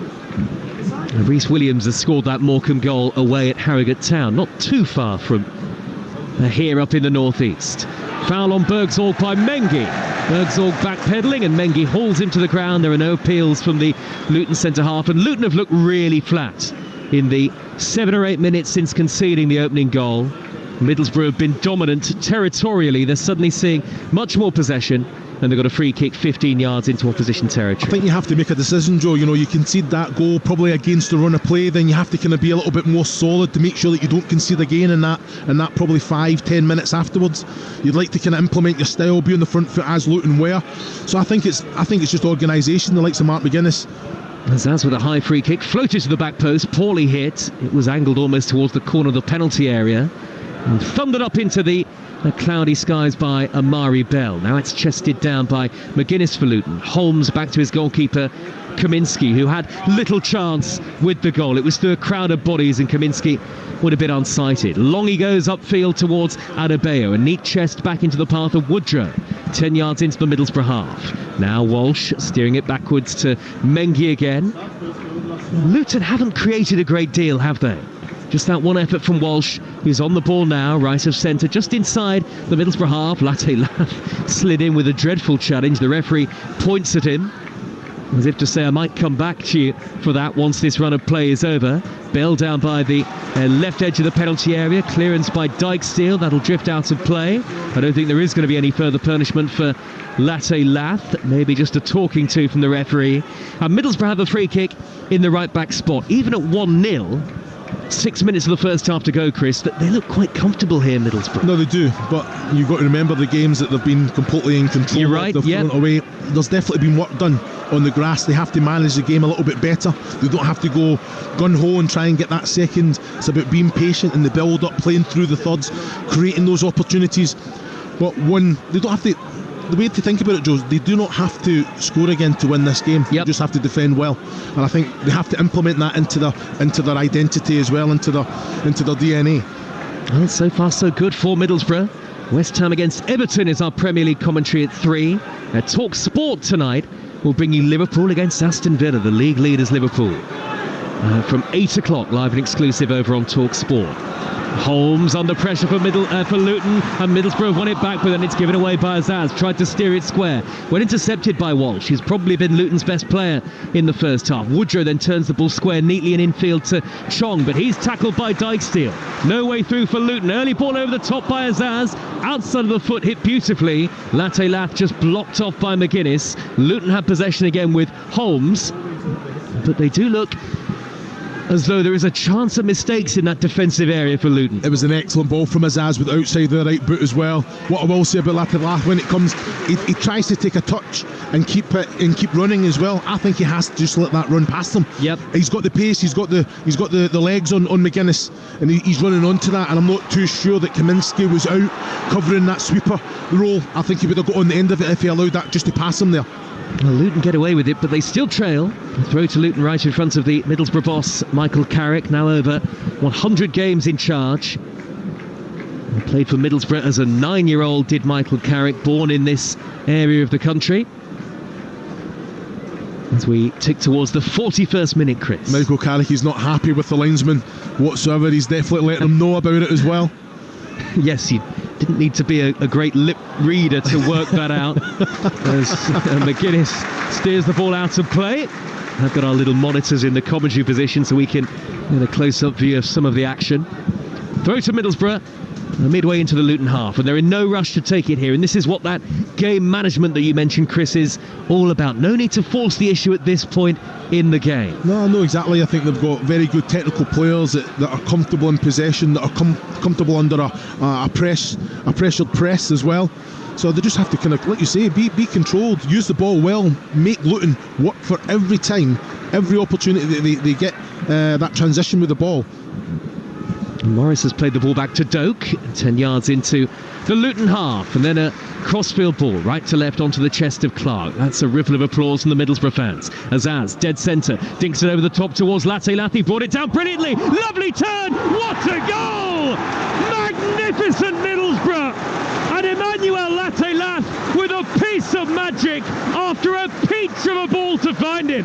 Rhys Williams has scored that Morecambe goal away at Harrogate Town, not too far from here up in the northeast. Foul on Bergsorg by Mengi. Bergsorg backpedaling and Mengi hauls him to the ground. There are no appeals from the Luton centre half, and Luton have looked really flat in the 7 or 8 minutes since conceding the opening goal. Middlesbrough have been dominant territorially. They're suddenly seeing much more possession, and they've got a free kick 15 yards into opposition territory. I think you have to make a decision, Joe. You know, you concede that goal probably against the run of play, then you have to kind of be a little bit more solid to make sure that you don't concede again in that probably 5-10 minutes afterwards. You'd like to kind of implement your style, be on the front foot as Luton were. So I think it's just organisation, the likes of Mark McGuinness. Zaz with a high free kick, floated to the back post, poorly hit. It was angled almost towards the corner of the penalty area, and thundered up into the cloudy skies by Amari Bell. Now it's chested down by McGuinness for Luton. Holmes back to his goalkeeper Kaminski, who had little chance with the goal. It was through a crowd of bodies and Kaminski would have been unsighted. Long he goes upfield towards Adebayo. A neat chest back into the path of Woodrow. 10 yards into the Middlesbrough half. Now Walsh steering it backwards to Mengi again. Luton haven't created a great deal, have they? Just that one effort from Walsh, who's on the ball now, right of centre, just inside the Middlesbrough half. Latte Lath slid in with a dreadful challenge. The referee points at him, as if to say, I might come back to you for that once this run of play is over. Bell down by the left edge of the penalty area. Clearance by Dijksteel. That'll drift out of play. I don't think there is going to be any further punishment for Latte Lath. Maybe just a talking to from the referee. And Middlesbrough have a free kick in the right back spot. Even at 1-0, 6 minutes of the first half to go, Chris, that they look quite comfortable here, Middlesbrough. No, they do, but you've got to remember the games that they've been completely in control. You're right, yeah. Away. There's definitely been work done on the grass. They have to manage the game a little bit better. They don't have to go gun-ho and try and get that second. It's about being patient in the build-up, playing through the thirds, creating those opportunities. But when they don't have to, the way to think about it, Joe, they do not have to score again to win this game. They just have to defend well, and I think they have to implement that into their identity as well, into their DNA. Well, so far so good for Middlesbrough. West Ham against Everton is our Premier League commentary at 3. Talksport tonight will bring you Liverpool against Aston Villa, the league leaders Liverpool, from 8 o'clock, live and exclusive over on Talksport. Holmes under pressure for Luton, and Middlesbrough won it back, but then it's given away by Azaz. Tried to steer it square, when intercepted by Walsh, who's probably been Luton's best player in the first half. Woodrow then turns the ball square neatly and infield to Chong, but he's tackled by Dijksteel. No way through for Luton. Early ball over the top by Azaz, outside of the foot, hit beautifully. Latte Lath just blocked off by McGuinness. Luton have possession again with Holmes, but they do look as though there is a chance of mistakes in that defensive area for Luton. It was an excellent ball from Azaz with the outside of the right boot as well. What I will say about Latte Lath, when it comes, he tries to take a touch and keep running as well. I think he has to just let that run past him. Yep. He's got the pace, he's got the legs on McGuinness, and he's running onto that, and I'm not too sure that Kaminski was out covering that sweeper role. I think he would have got on the end of it if he allowed that just to pass him there. Well, Luton get away with it, but they still trail. Throw to Luton right in front of the Middlesbrough boss, Michael Carrick, now over 100 games in charge. He played for Middlesbrough as a 9-year-old, did Michael Carrick, born in this area of the country. As we tick towards the 41st minute, Chris. Michael Carrick is not happy with the linesman whatsoever. He's definitely letting him know about it as well. Yes, he didn't need to be a great lip reader to work that out. As McGuinness steers the ball out of play. I've got our little monitors in the commentary position so we can get a close-up view of some of the action. Throw to Middlesbrough, midway into the Luton half, and they're in no rush to take it here, and this is what that game management that you mentioned, Chris, is all about. No need to force the issue at this point in the game. No, exactly. I think they've got very good technical players that are comfortable in possession, that are comfortable under a pressured press as well. So they just have to kind of, like you say, be controlled, use the ball well, make Luton work for every time, every opportunity that they get that transition with the ball. Morris has played the ball back to Doak, 10 yards into the Luton half, and then a crossfield ball right to left onto the chest of Clark. That's a ripple of applause from the Middlesbrough fans. Azaz, dead centre, dinks it over the top towards Latte Lath. He brought it down brilliantly. Lovely turn. What a goal! Magnificent Middlesbrough. And Emmanuel Latte Lath with a piece of magic after a peach of a ball to find him.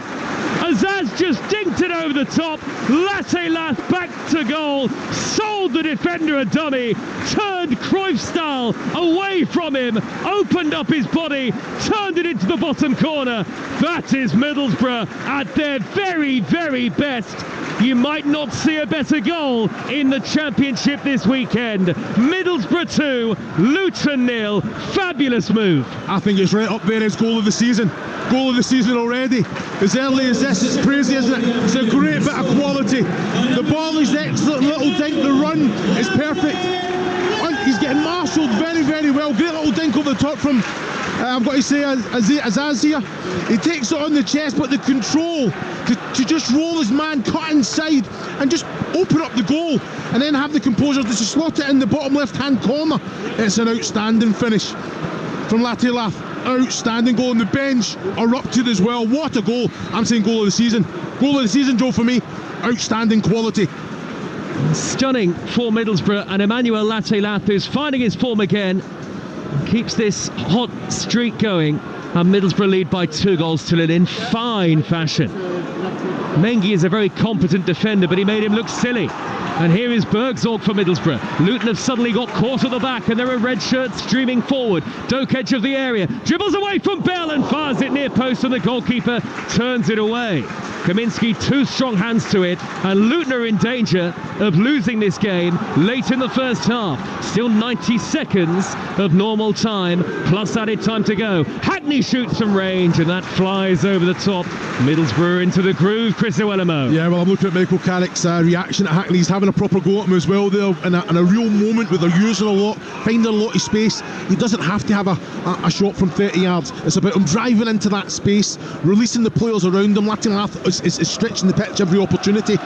Azaz just dinked it over the top. Latte Lath back to goal, sold the defender a dummy, turned Cruyff style away from him, opened up his body, turned it into the bottom corner. That is Middlesbrough at their very, very best. You might not see a better goal in the Championship this weekend. Middlesbrough 2, Luton 0. Fabulous move. I think it's right up there as goal of the season. Goal of the season already. As early as this, it's crazy, isn't it? It's a great bit of quality. The ball is excellent, little dink, the run is perfect. He's getting marshalled very, very well. Great little dink over the top from, I've got to say, Azaz here. He takes it on the chest, but the control to just roll his man, cut inside, and just open up the goal, and then have the composure to slot it in the bottom left-hand corner. It's an outstanding finish from Latte Lath. Outstanding goal, on the bench erupted as well. What a goal. I'm saying goal of the season. Goal of the season, Joe, for me. Outstanding quality. Stunning for Middlesbrough, and Emmanuel Latte Lath, who's finding his form again. keeps this hot streak going, and Middlesbrough lead by 2-0 in fine fashion. Mengi is a very competent defender, but he made him look silly. And here is Bergzorg for Middlesbrough. Luton have suddenly got caught at the back, and there are red shirts streaming forward. Doak edge of the area, dribbles away from Bell and fires it near post, and the goalkeeper turns it away. Kaminski, 2 strong hands to it, and Luton are in danger of losing this game late in the first half. Still 90 seconds of normal time, plus added time to go. Hackney shoots from range, and that flies over the top. Middlesbrough into the groove, Chris Iwelumo. Yeah, well, I'm looking at Michael Carrick's reaction at Hackney. He's having a proper go at him as well there, in a real moment where they're using a lot, finding a lot of space. He doesn't have to have a shot from 30 yards. It's about him driving into that space, releasing the players around him. Latin is stretching the pitch every opportunity.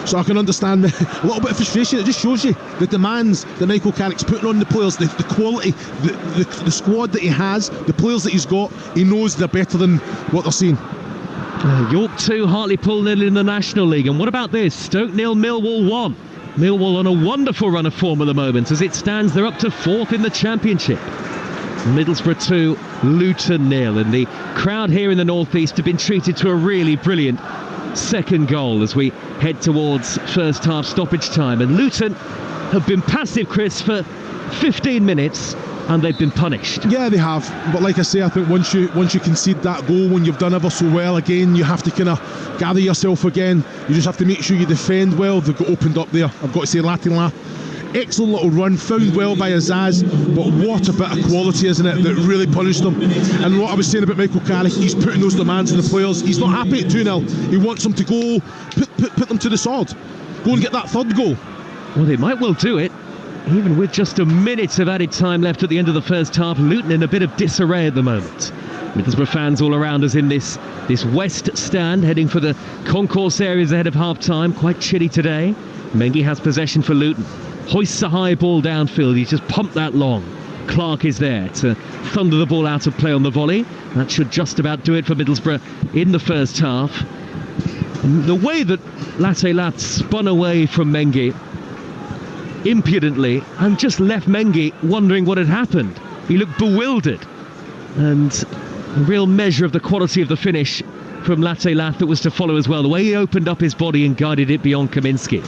So I can understand a little bit of frustration. It just shows you the demands that Michael Carrick's putting on the players, the quality, the squad that he has, the players that he's got. He knows they're better than what they're seeing. York 2, Hartlepool 0 in the National League. And what about this? Stoke 0, Millwall 1. Millwall on a wonderful run of form at the moment. As it stands, they're up to 4th in the Championship. Middlesbrough 2, Luton 0. And the crowd here in the North East have been treated to a really brilliant second goal as we head towards first half stoppage time. And Luton have been passive, Chris, for 15 minutes, and they've been punished. Yeah, they have. But like I say, I think once you concede that goal, when you've done ever so well again, you have to kind of gather yourself again. You just have to make sure you defend well. They've got opened up there. I've got to say, Latin, excellent little run, found well by Azaz, but what a bit of quality, isn't it, that really punished them. And what I was saying about Michael Carrick, he's putting those demands on the players. He's not happy at 2-0. He wants them to go, put them to the sword. Go and get that third goal. Well, they might well do it, even with just a minute of added time left at the end of the first half. Luton in a bit of disarray at the moment. Middlesbrough fans all around us in this west stand, heading for the concourse areas ahead of half-time. Quite chilly today. Mengi has possession for Luton. Hoists a high ball downfield. He's just pumped that long. Clark is there to thunder the ball out of play on the volley. That should just about do it for Middlesbrough in the first half. And the way that Latte spun away from Mengi impudently and just left Mengi wondering what had happened. He looked bewildered, and a real measure of the quality of the finish from Latte that was to follow as well. The way he opened up his body and guided it beyond Kaminski.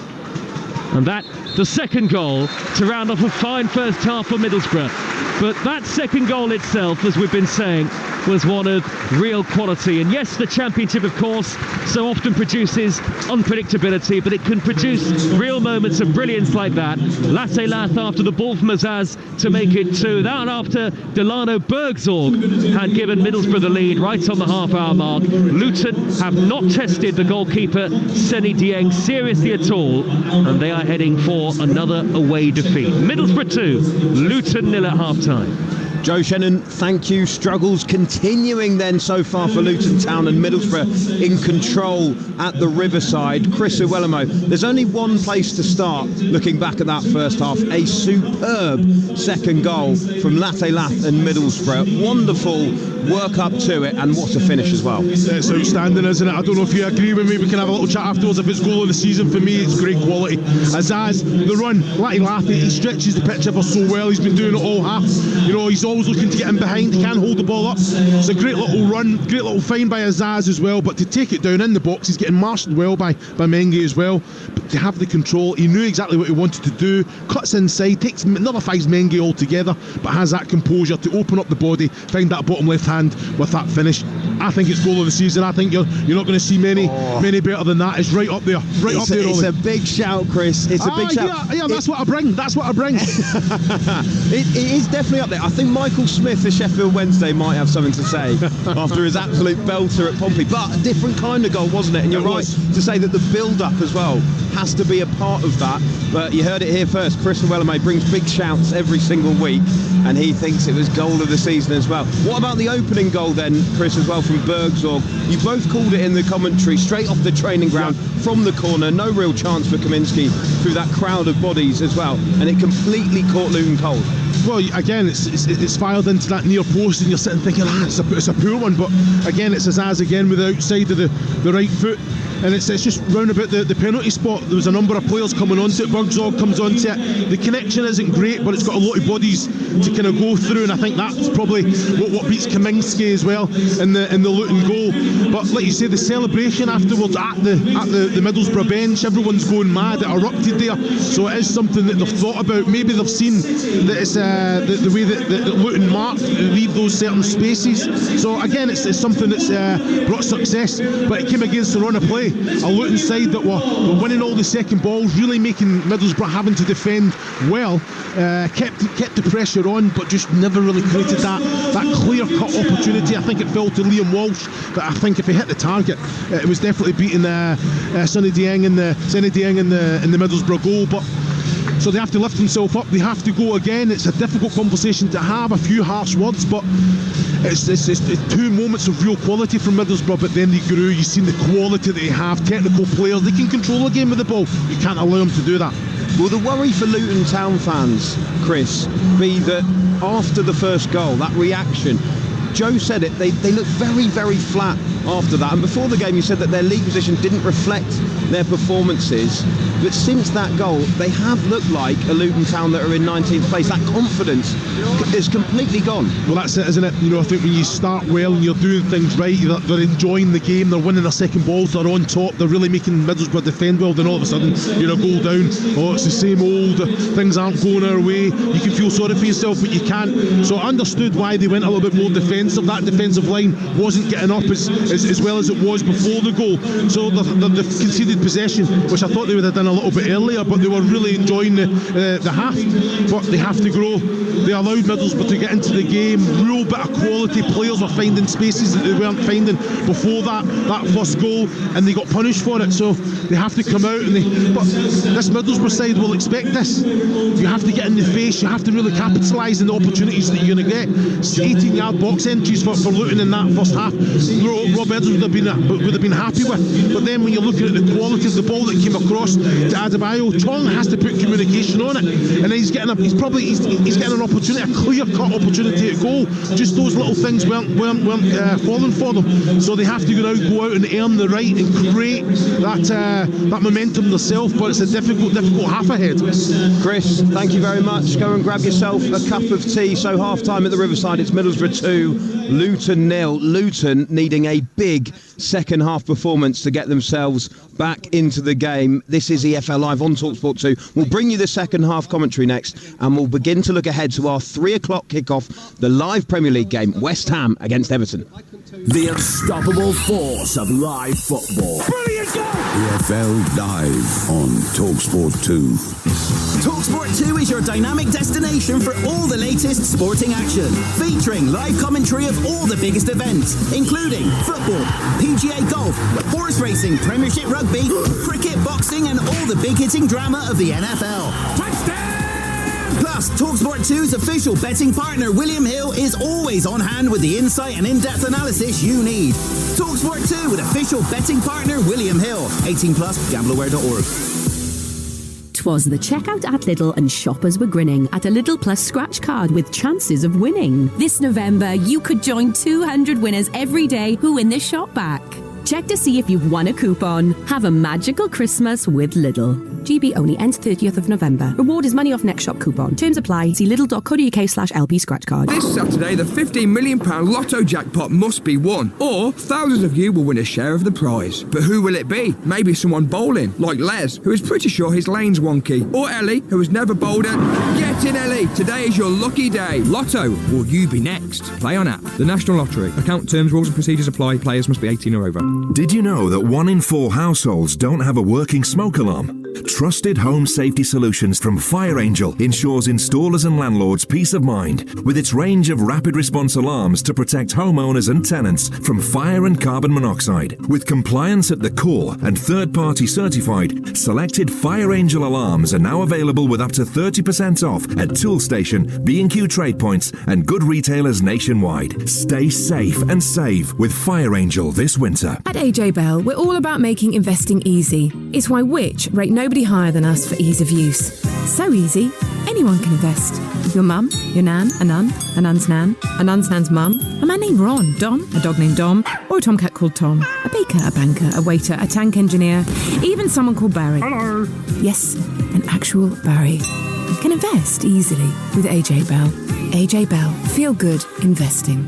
And that, the second goal to round off a fine first half for Middlesbrough. But that second goal itself, as we've been saying, was one of real quality. And yes, the Championship, of course, so often produces unpredictability, but it can produce real moments of brilliance like that. Latte after the ball from Azaz to make it 2. That after Delano Bergzorg had given Middlesbrough the lead right on the half-hour mark. Luton have not tested the goalkeeper, Seni Dieng, seriously at all, and they are heading for another away defeat. Middlesbrough 2, Luton 0 at half-time. Joe Shannon, thank you. Struggles continuing then so far for Luton Town, and Middlesbrough in control at the Riverside. Chris Iwelumo, there's only one place to start looking back at that first half. A superb second goal from Latte and Middlesbrough. Wonderful work up to it, and what a finish as well. It's outstanding, isn't it? I don't know if you agree with me. We can have a little chat afterwards. If it's goal of the season, for me it's great quality. Azaz, the run, Latte, he stretches the pitch ever so well. He's been doing it all half. You know, he's always looking to get in behind. He can hold the ball up. It's a great little run, great little find by Azaz as well, but to take it down in the box, he's getting marshalled well by Mengi as well. But to have the control, he knew exactly what he wanted to do, cuts inside, takes nullifies Mengi altogether, but has that composure to open up the body, find that bottom left hand with that finish. I think it's goal of the season. I think you're not going to see many better than that. It's right up there, It's a big shout, Chris. It's a big shout. Yeah, that's what I bring. It is definitely up there. I think Michael Smith of Sheffield Wednesday might have something to say after his absolute belter at Pompey, but a different kind of goal, wasn't it? And you're right to say that the build-up as well has to be a part of that. But you heard it here first. Chris Iwelumo brings big shouts every single week, and he thinks it was goal of the season as well. What about the opening goal then, Chris, as well, from Bergzorg? You both called it in the commentary, straight off the training ground, from the corner, no real chance for Kaminski through that crowd of bodies as well, and it completely caught Luton cold. Well, again, it's fired into that near post, and you're sitting thinking, it's a poor one. But again, it's Azaz again with the outside of the right foot. and it's just round about the penalty spot. There was a number of players coming onto it. Bergzog comes onto it. The connection isn't great, but it's got a lot of bodies to kind of go through, and I think that's probably what beats Kaminski as well in the Luton goal. But like you say, the celebration afterwards at the Middlesbrough bench, everyone's going mad. It erupted there, so it is something that they've thought about. Maybe they've seen that it's the way that Luton leave those certain spaces. So again, it's something that's brought success, but it came against the run of play. A Luton side that were winning all the second balls, really making Middlesbrough having to defend well, kept the pressure on, but just never really created that clear-cut opportunity. I think it fell to Liam Walsh, but I think if he hit the target, it was definitely beating Sonny Dieng in the Middlesbrough goal. But so they have to lift themselves up, they have to go again. It's a difficult conversation to have, a few harsh words, but it's two moments of real quality from Middlesbrough, but then they grew. You've seen the quality that they have, technical players, they can control a game with the ball. You can't allow them to do that. Will the worry for Luton Town fans, Chris, be that after the first goal, that reaction, Joe said it, they looked very, very flat after that, and before the game you said that their league position didn't reflect their performances, but since that goal they have looked like a Luton Town that are in 19th place. That confidence is completely gone. Well, that's it, isn't it? You know, I think when you start well and you're doing things right, they're enjoying the game, they're winning their second balls, they're on top, they're really making Middlesbrough defend well, then all of a sudden you're a goal down, it's the same old, things aren't going our way, you can feel sorry for yourself but you can't. So I understood why they went a little bit more defensive. That defensive line wasn't getting up as well as it was before the goal, so they've conceded possession, which I thought they would have done a little bit earlier, but they were really enjoying the half. But they have to grow. They allowed Middlesbrough to get into the game. Real bit of quality players were finding spaces that they weren't finding before that first goal, and they got punished for it. So they have to come out, but this Middlesbrough side will expect this. You have to get in the face, you have to really capitalise on the opportunities that you're going to get. 18-yard box entries for Luton in that first half, Rob Edwards would have been happy with. But then when you're looking at the quality of the ball that came across to Adebayo, Chong has to put communication on it, and then he's getting an opportunity, a clear-cut opportunity at goal. Just those little things weren't falling for them. So they have to go out and earn the right and create that momentum themselves. But it's a difficult half ahead. Chris, thank you very much. Go and grab yourself a cup of tea. So half-time at the Riverside, it's Middlesbrough 2, Luton 0. Luton needing a big second half performance to get themselves back into the game. This is EFL Live on Talksport 2. We'll bring you the second half commentary next, and we'll begin to look ahead to our 3 o'clock kickoff, the live Premier League game, West Ham against Everton. The unstoppable force of live football. Brilliant goal! EFL Live on Talksport 2. Talksport 2 is your dynamic destination for all the latest sporting action, featuring live commentary of all the biggest events, including football, PGA golf, horse racing, Premiership rugby, cricket, boxing, and all the big-hitting drama of the NFL. Touchdown! Plus, Talksport 2's official betting partner, William Hill, is always on hand with the insight and in-depth analysis you need. Talksport 2 with official betting partner, William Hill. 18+, gambleaware.org. 'Twas the checkout at Lidl and shoppers were grinning at a Lidl Plus scratch card with chances of winning. This November, you could join 200 winners every day who win this shop back. Check to see if you've won a coupon. Have a magical Christmas with Lidl. GB only, ends 30th of November. Reward is money off next shop coupon. Terms apply. See lidl.co.uk/LP scratch card. This Saturday, the £15 million Lotto jackpot must be won, or thousands of you will win a share of the prize. But who will it be? Maybe someone bowling, like Les, who is pretty sure his lane's wonky, or Ellie, who has never bowled it. Get in, Ellie! Today is your lucky day. Lotto, will you be next? Play on app. The National Lottery. Account terms, rules and procedures apply. Players must be 18 or over. Did you know that 1 in 4 households don't have a working smoke alarm? Trusted home safety solutions from Fire Angel ensures installers and landlords peace of mind with its range of rapid response alarms to protect homeowners and tenants from fire and carbon monoxide. With compliance at the core and third-party certified, selected Fire Angel alarms are now available with up to 30% off at Toolstation, B&Q Trade Points and good retailers nationwide. Stay safe and save with Fire Angel this winter. At AJ Bell, we're all about making investing easy. It's why Which rate nobody higher than us for ease of use. So easy, anyone can invest. Your mum, your nan, a nun's nan, a nun's nan's mum, a man named Ron, Don, a dog named Dom, or a tomcat called Tom, a baker, a banker, a waiter, a tank engineer, even someone called Barry. Hello. Yes, an actual Barry. Can invest easily with AJ Bell. AJ Bell. Feel good investing.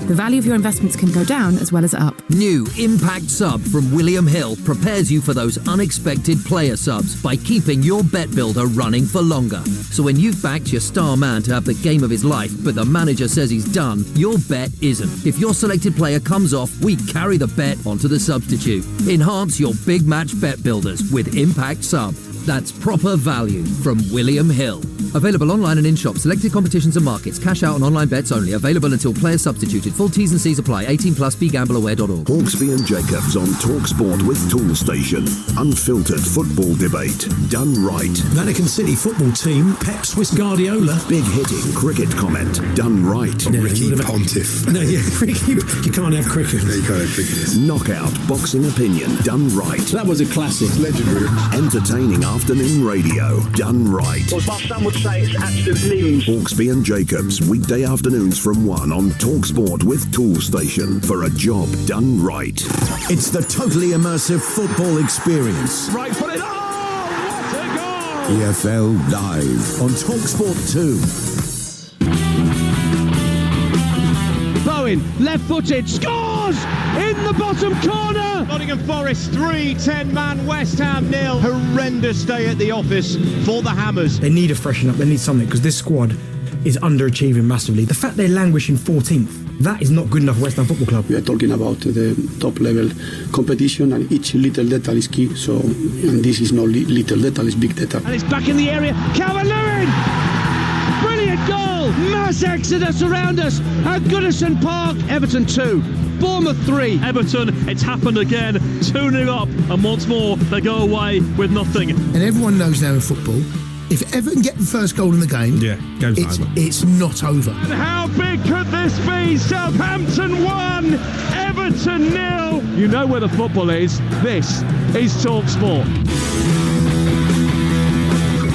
The value of your investments can go down as well as up. New Impact Sub from William Hill prepares you for those unexpected player subs by keeping your bet builder running for longer. So when you've backed your star man to have the game of his life, but the manager says he's done, your bet isn't. If your selected player comes off, we carry the bet onto the substitute. Enhance your big match bet builders with Impact Sub. That's proper value from William Hill. Available online and in shops. Selected competitions and markets. Cash out on online bets only. Available until players substituted. Full T's and C's apply. 18 plus. BeGambleAware.org. Hawksby and Jacobs on Talksport with Toolstation. Unfiltered football debate done right. Vatican City football team, Pep Swiss Guardiola. Big hitting cricket comment done right. Ricky Pontiff. No, yeah, Ricky. You can't have cricket. No, you can't have cricket. Knockout boxing opinion done right. That was a classic. Legendary. Entertaining afternoon radio done right. Well, some would say it's absolute news. Hawksby and Jacobs, weekday afternoons from 1 on Talksport with Toolstation for a job done right. It's the totally immersive football experience. Right foot it. Oh, what a goal! EFL Live on Talksport 2. Bowen, left-footed, scores! In the bottom corner! Nottingham Forest 3, 10-man West Ham 0. Horrendous day at the office for the Hammers. They need a freshen up, they need something, because this squad is underachieving massively. The fact they languish in 14th, that is not good enough for West Ham Football Club. We are talking about the top level competition, and each little detail is key. So, and this is not little detail, it's big detail. And it's back in the area. Calvert-Lewin! Brilliant goal! Mass exodus around us at Goodison Park. Everton 2, Bournemouth 3. Everton, it's happened again. 2-0 up, and once more they go away with nothing. And everyone knows now in football, if Everton get the first goal in the game, it's not over. And how big could this be? Southampton 1, Everton 0. You know where the football is. This is Talksport.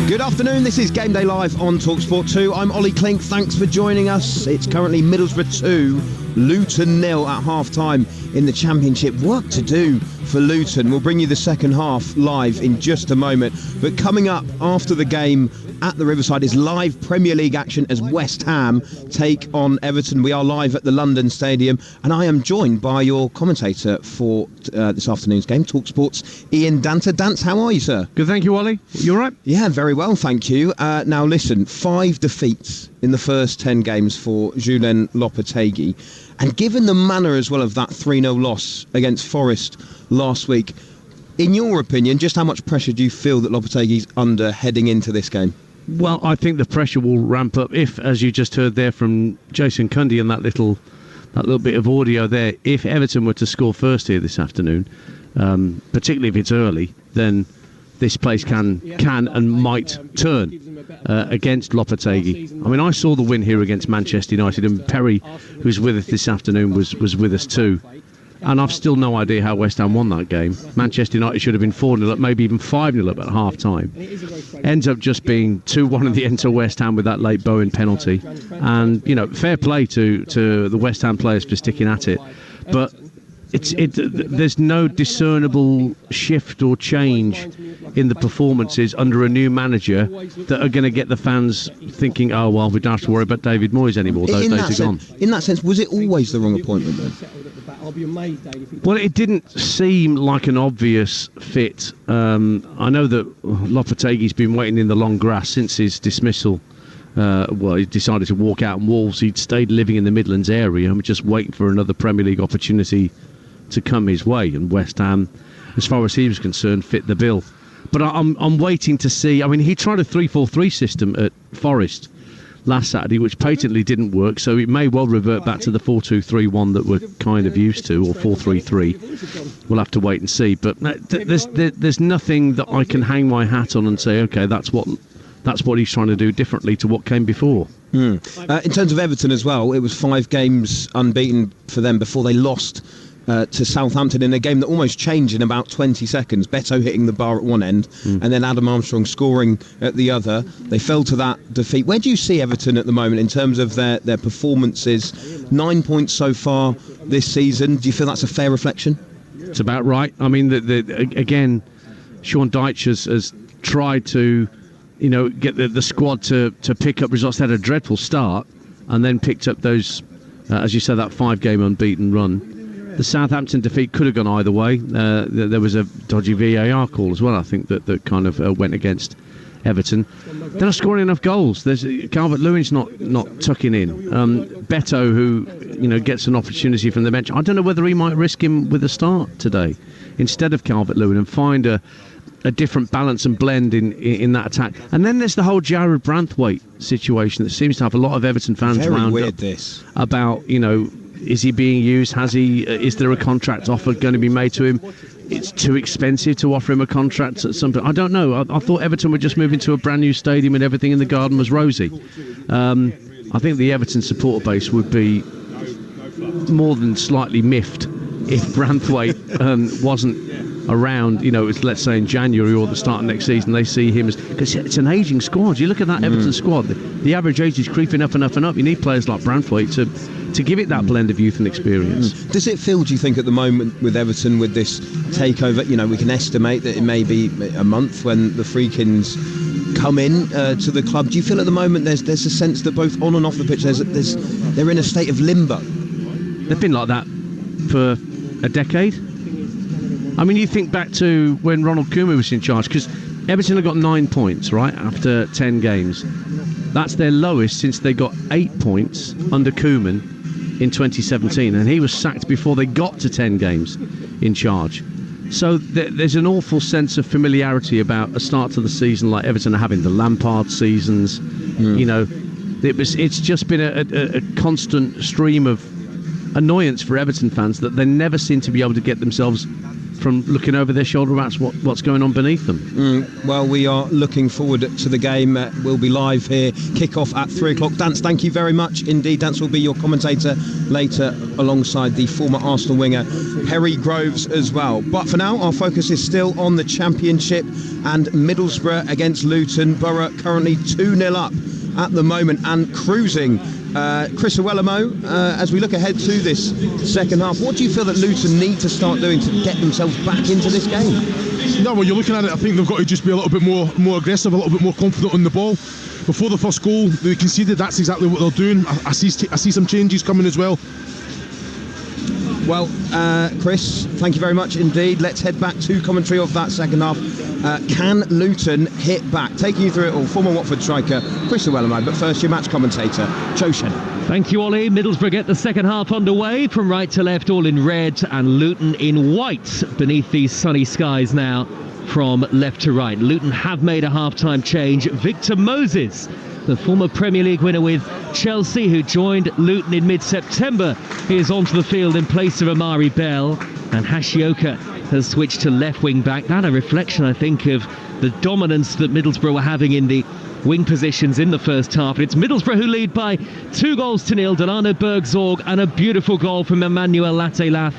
Good afternoon, this is Game Day Live on Talksport 2. I'm Ollie Klink, thanks for joining us. It's currently Middlesbrough 2, Luton 0 at half-time in the Championship. Work to do for Luton. We'll bring you the second half live in just a moment. But coming up after the game at the Riverside is live Premier League action as West Ham take on Everton. We are live at the London Stadium, and I am joined by your commentator for this afternoon's game, Talksport's Ian Danter. Dance, how are you, sir? Good, thank you, Ollie. You all right? Yeah, very well, thank you. Now listen, 5 defeats in the first 10 games for Julen Lopetegui, and given the manner as well of that 3-0 loss against Forest last week, in your opinion, just how much pressure do you feel that Lopetegui's under heading into this game? Well, I think the pressure will ramp up if, as you just heard there from Jason Cundy and that little bit of audio there, if Everton were to score first here this afternoon, particularly if it's early, then this place can and might turn against Lopetegui. I mean, I saw the win here against Manchester United, and Perry, who's with us this afternoon, was with us too. And I've still no idea how West Ham won that game. Manchester United should have been 4-0 up, maybe even 5-0 up at half-time. Ends up just being 2-1 in the end to West Ham with that late Bowen penalty. And, you know, fair play to the West Ham players for sticking at it. But there's no discernible shift or change in the performances under a new manager that are going to get the fans thinking, oh, well, we don't have to worry about David Moyes anymore. Those days are gone. In that sense, was it always the wrong appointment then? Well, it didn't seem like an obvious fit. I know that Lopetegui's been waiting in the long grass since his dismissal. He decided to walk out on Wolves. He'd stayed living in the Midlands area and was just waiting for another Premier League opportunity to come his way. And West Ham, as far as he was concerned, fit the bill. But I'm waiting to see. I mean, he tried a 3-4-3 system at Forest last Saturday, which patently didn't work, so it may well revert back to the 4-2-3-1 that we're kind of used to, or 4-3-3. We'll have to wait and see. But there's nothing that I can hang my hat on and say, okay, that's what he's trying to do differently to what came before. In terms of Everton as well, it was 5 games unbeaten for them before they lost to Southampton in a game that almost changed in about 20 seconds. Beto hitting the bar at one end and then Adam Armstrong scoring at the other. They fell to that defeat. Where do you see Everton at the moment in terms of their performances? 9 points so far this season. Do you feel that's a fair reflection? It's about right. I mean, again, Sean Dyche has tried to, get the squad to pick up results. They had a dreadful start and then picked up those, as you said, that 5-game unbeaten run. The Southampton defeat could have gone either way. There was a dodgy VAR call as well, I think, that kind of went against Everton. They're not scoring enough goals. There's Calvert-Lewin's not tucking in. Beto, who gets an opportunity from the bench. I don't know whether he might risk him with a start today instead of Calvert-Lewin and find a different balance and blend in that attack. And then there's the whole Jared Branthwaite situation that seems to have a lot of Everton fans Very wound weird, up this. about, is he being used? Is there a contract offer going to be made to him? It's too expensive to offer him a contract at some point. I don't know. I thought Everton were just moving to a brand new stadium and everything in the garden was rosy. I think the Everton supporter base would be more than slightly miffed if Branthwaite wasn't around, let's say in January or the start of next season. They see him as, because it's an ageing squad. You look at that Everton squad, the average age is creeping up and up and up. You need players like Branthwaite to give it that blend of youth and experience. Does it feel, do you think, at the moment with Everton, with this takeover, we can estimate that it may be a month when the Freakins come in to the club. Do you feel at the moment there's a sense that both on and off the pitch they're in a state of limbo? They've been like that for a decade. I mean, you think back to when Ronald Koeman was in charge, because Everton have got 9 points, right, after 10 games. That's their lowest since they got 8 points under Koeman in 2017, and he was sacked before they got to 10 games in charge. So there's an awful sense of familiarity about a start to the season like Everton are having, the Lampard seasons. It's just been a constant stream of annoyance for Everton fans that they never seem to be able to get themselves from looking over their shoulder at what's going on beneath them. Well, we are looking forward to the game. We'll be live here, kick-off at 3 o'clock. Dance, thank you very much indeed. Dance will be your commentator later alongside the former Arsenal winger Perry Groves as well. But for now, our focus is still on the Championship and Middlesbrough against Luton. Borough currently 2-0 up at the moment and cruising. Chris Iwelumo, as we look ahead to this second half, what do you feel that Luton need to start doing to get themselves back into this game? No, well, you're looking at it, I think they've got to just be a little bit more aggressive, a little bit more confident on the ball. Before the first goal, they conceded. That's exactly what they're doing. I see some changes coming as well. Well, Chris, thank you very much indeed. Let's head back to commentary of that second half. Can Luton hit back? Taking you through it all, former Watford striker Chris Iwelumo, but first your match commentator, Joe Shen. Thank you, Ollie. Middlesbrough get the second half underway from right to left, all in red, and Luton in white beneath these sunny skies now from left to right. Luton have made a half-time change. Victor Moses, the former Premier League winner with Chelsea, who joined Luton in mid-September, is onto the field in place of Amari Bell, and Hashioka has switched to left wing back. That a reflection, I think, of the dominance that Middlesbrough were having in the wing positions in the first half. It's Middlesbrough who lead by 2-0. Delano Bergzorg, and a beautiful goal from Emmanuel Latelath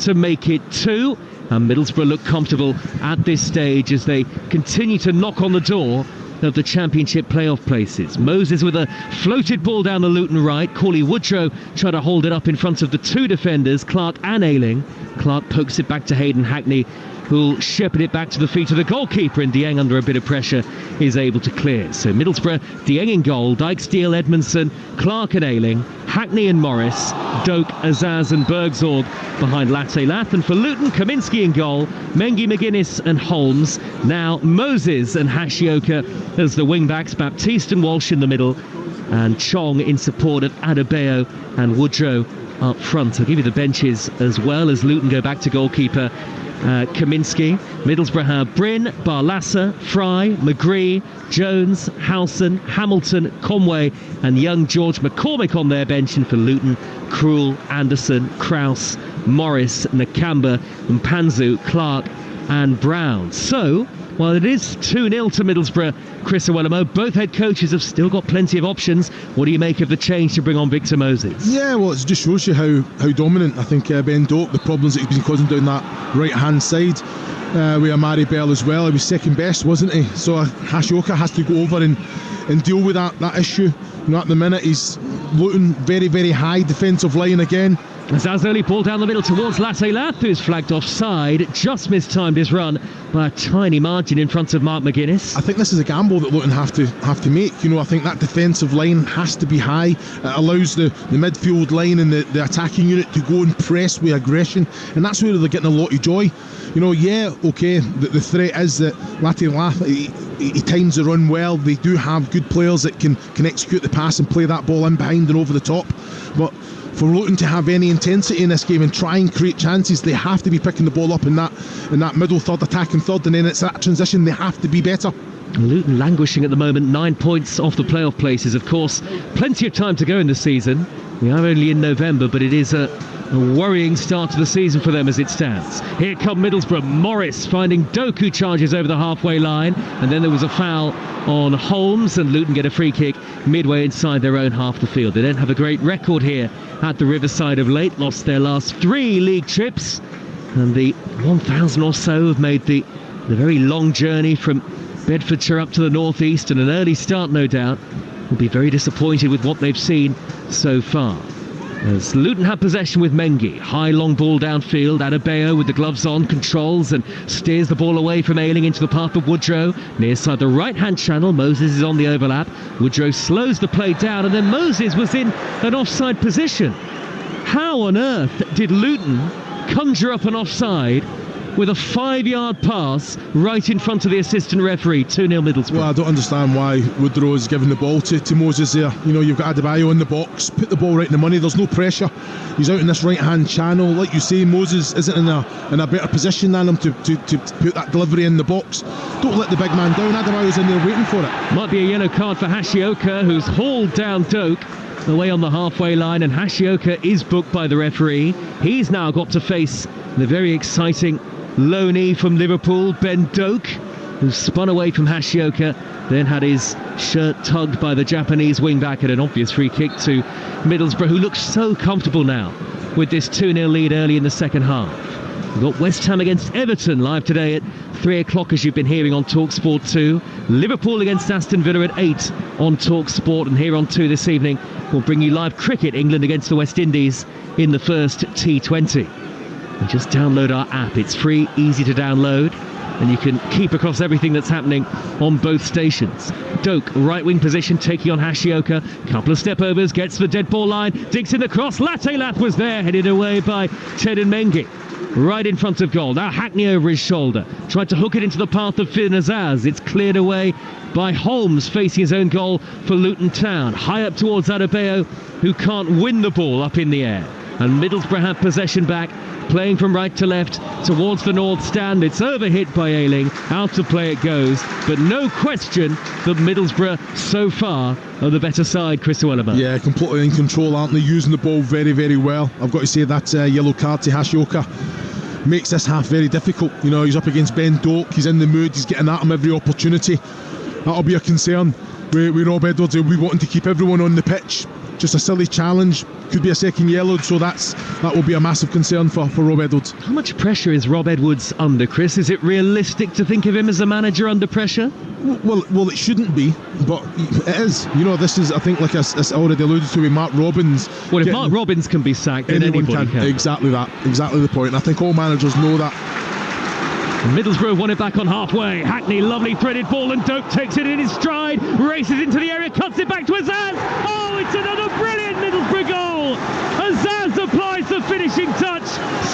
to make it 2. And Middlesbrough look comfortable at this stage as they continue to knock on the door of the Championship playoff places. Moses with a floated ball down the Luton right. Cauley Woodrow tried to hold it up in front of the two defenders, Clark and Ayling. Clark pokes it back to Hayden Hackney, who'll shepherd it back to the feet of the goalkeeper, and Dieng, under a bit of pressure, is able to clear. So Middlesbrough, Dieng in goal, Dijksteel, Edmondson, Clark and Ayling, Hackney and Morris, Doak, Azaz and Bergzorg behind Latelath, and for Luton, Kaminski in goal, Mengi, McGuinness and Holmes. Now Moses and Hashioka as the wing-backs, Baptiste and Walsh in the middle, and Chong in support of Adebayo and Woodrow up front. I'll give you the benches as well as Luton go back to goalkeeper Kaminski. Middlesbrough have Bryn, Barlassa, Fry, McGree, Jones, Howson, Hamilton, Conway and young George McCormick on their bench. And for Luton, Krul, Anderson, Kraus, Morris, Nakamba and Panzu, Clark and Brown. So, while it is 2-0 to Middlesbrough, Chris Iwelumo, both head coaches have still got plenty of options. What do you make of the change to bring on Victor Moses? Yeah, well, it just shows you how dominant I think Ben Doak, the problems that he's been causing down that right-hand side. We have Mari Bell as well. He was second best, wasn't he? So Hashioka has to go over and deal with that issue. At the minute, he's Luton very, very high defensive line again. Zaz early ball down the middle towards Latte Lath, who's flagged offside. Just mistimed his run by a tiny margin in front of Mark McGuinness. I think this is a gamble that Luton have to make. I think that defensive line has to be high. It allows the midfield line and the attacking unit to go and press with aggression, and that's where they're getting a lot of joy. The threat is that Latte Lath, he times the run well. They do have good players that can execute the pass and play that ball in behind and over the top, but for Luton to have any intensity in this game and try and create chances, they have to be picking the ball up in that middle third, attacking third, and then it's that transition, they have to be better. Luton languishing at the moment, 9 points off the playoff places. Of course, plenty of time to go in the season. We are only in November, but it is a worrying start to the season for them as it stands. Here come Middlesbrough. Morris finding Doku charges over the halfway line, and then there was a foul on Holmes, and Luton get a free kick midway inside their own half the field. They don't have a great record here at the Riverside of late, lost their last 3 league trips, and the 1,000 or so have made the very long journey from Bedfordshire up to the northeast, and an early start no doubt. Will be very disappointed with what they've seen so far. As Luton have possession with Mengi, high long ball downfield. Adebayo with the gloves on controls and steers the ball away from Ayling into the path of Woodrow. Near side the right hand channel, Moses is on the overlap. Woodrow slows the play down, and then Moses was in an offside position. How on earth did Luton conjure up an offside with a 5-yard pass right in front of the assistant referee? 2-0 Middlesbrough. Well, I don't understand why Woodrow is giving the ball to Moses there. You've got Adebayo in the box, put the ball right in the money, there's no pressure. He's out in this right hand channel. Like you say, Moses isn't in a better position than him to put that delivery in the box. Don't let the big man down. Adebayo's in there waiting for it. Might be a yellow card for Hashioka, who's hauled down Doak away on the halfway line, and Hashioka is booked by the referee. He's now got to face the very exciting loanee from Liverpool, Ben Doak, who spun away from Hashioka, then had his shirt tugged by the Japanese wing-back, at an obvious free kick to Middlesbrough, who looks so comfortable now with this 2-0 lead early in the second half. We've got West Ham against Everton live today at 3 o'clock, as you've been hearing on Talksport 2. Liverpool against Aston Villa at 8 on Talksport, and here on 2 this evening we'll bring you live cricket, England against the West Indies in the first T20. And just download our app. It's free, easy to download, and you can keep across everything that's happening on both stations. Doak, right wing position, taking on Hashioka. Couple of step overs, gets the dead ball line, digs in the cross. Latte Lath was there, headed away by Teden Mengi. Right in front of goal. Now Hackney over his shoulder. Tried to hook it into the path of Finn Azaz. It's cleared away by Holmes, facing his own goal for Luton Town. High up towards Adebayo, who can't win the ball up in the air. And Middlesbrough have possession back, playing from right to left towards the north stand. It's overhit by Ayling, out of play it goes, but no question that Middlesbrough so far are the better side. Chris Iwelumo. Yeah, completely in control, aren't they? Using the ball very, very well. I've got to say that yellow card to Hashioka makes this half very difficult. He's up against Ben Doak, he's in the mood, he's getting at him every opportunity. That'll be a concern with Rob Edwards. He'll be wanting to keep everyone on the pitch. Just a silly challenge, could be a second yellow, so that will be a massive concern for Rob Edwards. How much pressure is Rob Edwards under, Chris? Is it realistic to think of him as a manager under pressure? Well, it shouldn't be, but it is. This is, I think, like I already alluded to with Mark Robbins. Well, if Mark Robbins can be sacked, then anybody can. Exactly the point, and I think all managers know that. Middlesbrough won it back on halfway. Hackney, lovely threaded ball, and Doak takes it in his stride, races into the area, cuts it back to Azaz. Oh, it's another brilliant Middlesbrough goal. Azaz applies the finishing touch,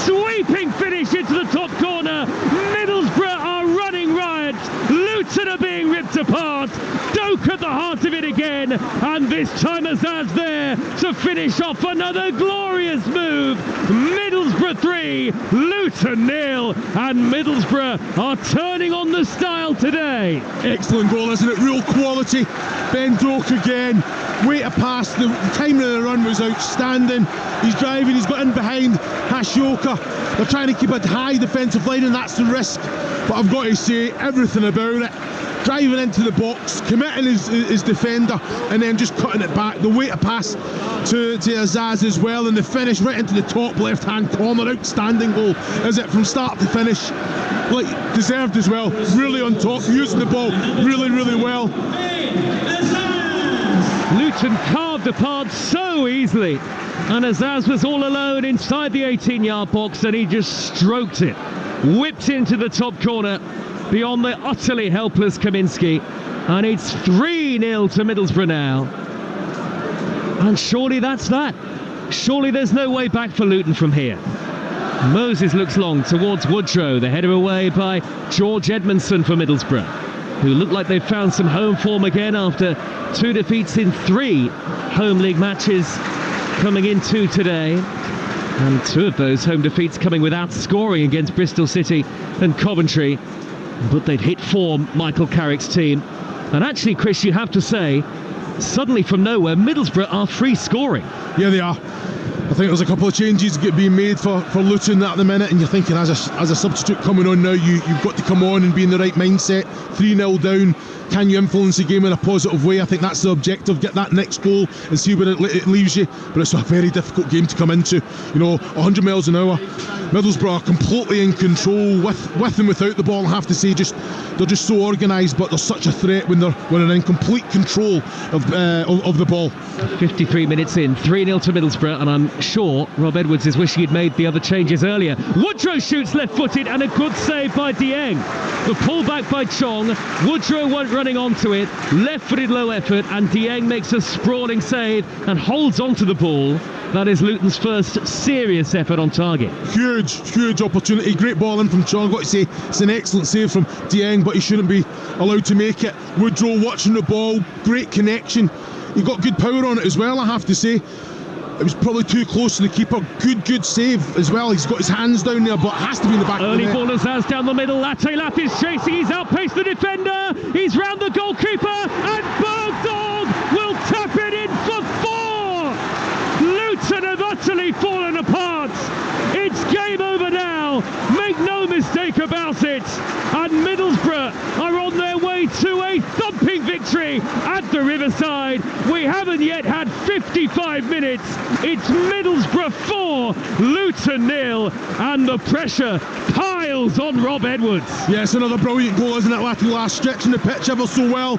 sweeping finish into the top corner. Middlesbrough are running riot. Luton are being ripped apart. Doak at the heart of it again, and this time Azaz there to finish off another glorious move. Middlesbrough 3, Luton 0, and Middlesbrough are turning on the style today. Excellent goal, isn't it? Real quality. Ben Doak again. Way to pass. The timing of the run was outstanding. He's driving, he's got in behind. Nashioka. They're trying to keep a high defensive line, and that's the risk. But I've got to say, everything about it. Driving into the box, committing his defender, and then just cutting it back. The way to pass to Azaz as well, and the finish right into the top left-hand corner. Outstanding goal, is it, from start to finish. Like, deserved as well. Really on top, using the ball really, really well. Luton carved apart so easily, and Azaz was all alone inside the 18-yard box, and he just stroked it. Whipped into the top corner beyond the utterly helpless Kaminski, and it's 3-0 to Middlesbrough now. And surely that's that. Surely there's no way back for Luton from here. Moses looks long towards Woodrow, the header away by George Edmondson for Middlesbrough, who look like they've found some home form again after 2 defeats in 3 home league matches coming into today. And 2 of those home defeats coming without scoring against Bristol City and Coventry. But they'd hit form, Michael Carrick's team. And actually, Chris, you have to say, suddenly from nowhere, Middlesbrough are free scoring. Yeah, they are. I think there's a couple of changes being made for Luton at the minute, and you're thinking as a substitute coming on now, you've got to come on and be in the right mindset. 3-0 down. Can you influence the game in a positive way? I think that's the objective. Get that next goal and see where it leaves you. But it's a very difficult game to come into. 100 miles an hour. Middlesbrough are completely in control with and without the ball. I have to say, they're just so organised, but they're such a threat when they're in complete control of the ball. 53 minutes in, 3-0 to Middlesbrough, and I'm sure Rob Edwards is wishing he'd made the other changes earlier. Woodrow shoots left-footed, and a good save by Dieng. The pullback by Chong. Woodrow won't running onto it, left-footed low effort, and Dieng makes a sprawling save and holds onto the ball. That is Luton's first serious effort on target. Huge opportunity. Great ball in from Chong. I've got to say, it's an excellent save from Dieng, but he shouldn't be allowed to make it. Woodrow watching the ball, great connection. He got good power on it as well, I have to say. It was probably too close to the keeper. Good save as well. He's got his hands down there, but it has to be in the back Early of the net. ball Azaz down the middle. Latte is chasing. He's outpaced the defender. He's round the goalkeeper, and Bergdorf will tap it in for 4. Luton have utterly fallen apart. It's game over now. Make no mistake about it. And Middlesbrough are on their way to a thumping victory at the Riverside. We haven't yet had 55 minutes. It's Middlesbrough 4, Luton 0, and the pressure piles on Rob Edwards. Yeah, it's another brilliant goal, isn't it? Last stretching the pitch ever so well.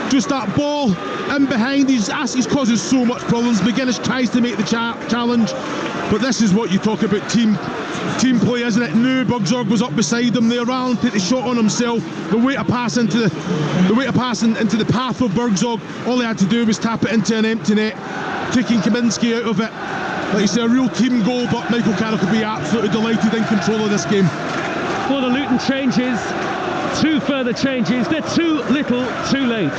Just that ball in behind, he's causing so much problems. McGuinness tries to make the challenge, but this is what you talk about, team play, isn't it? No, Bergdorf was up beside him there. Rather than take the shot on himself, the way to pass into the path of Bergdorf, all he had to do was tap it into an empty net, taking Kaminski out of it. Like you say, a real team goal, but Michael Carrick will be absolutely delighted in control of this game. For the Luton changes, 2 further changes. They're too little, too late.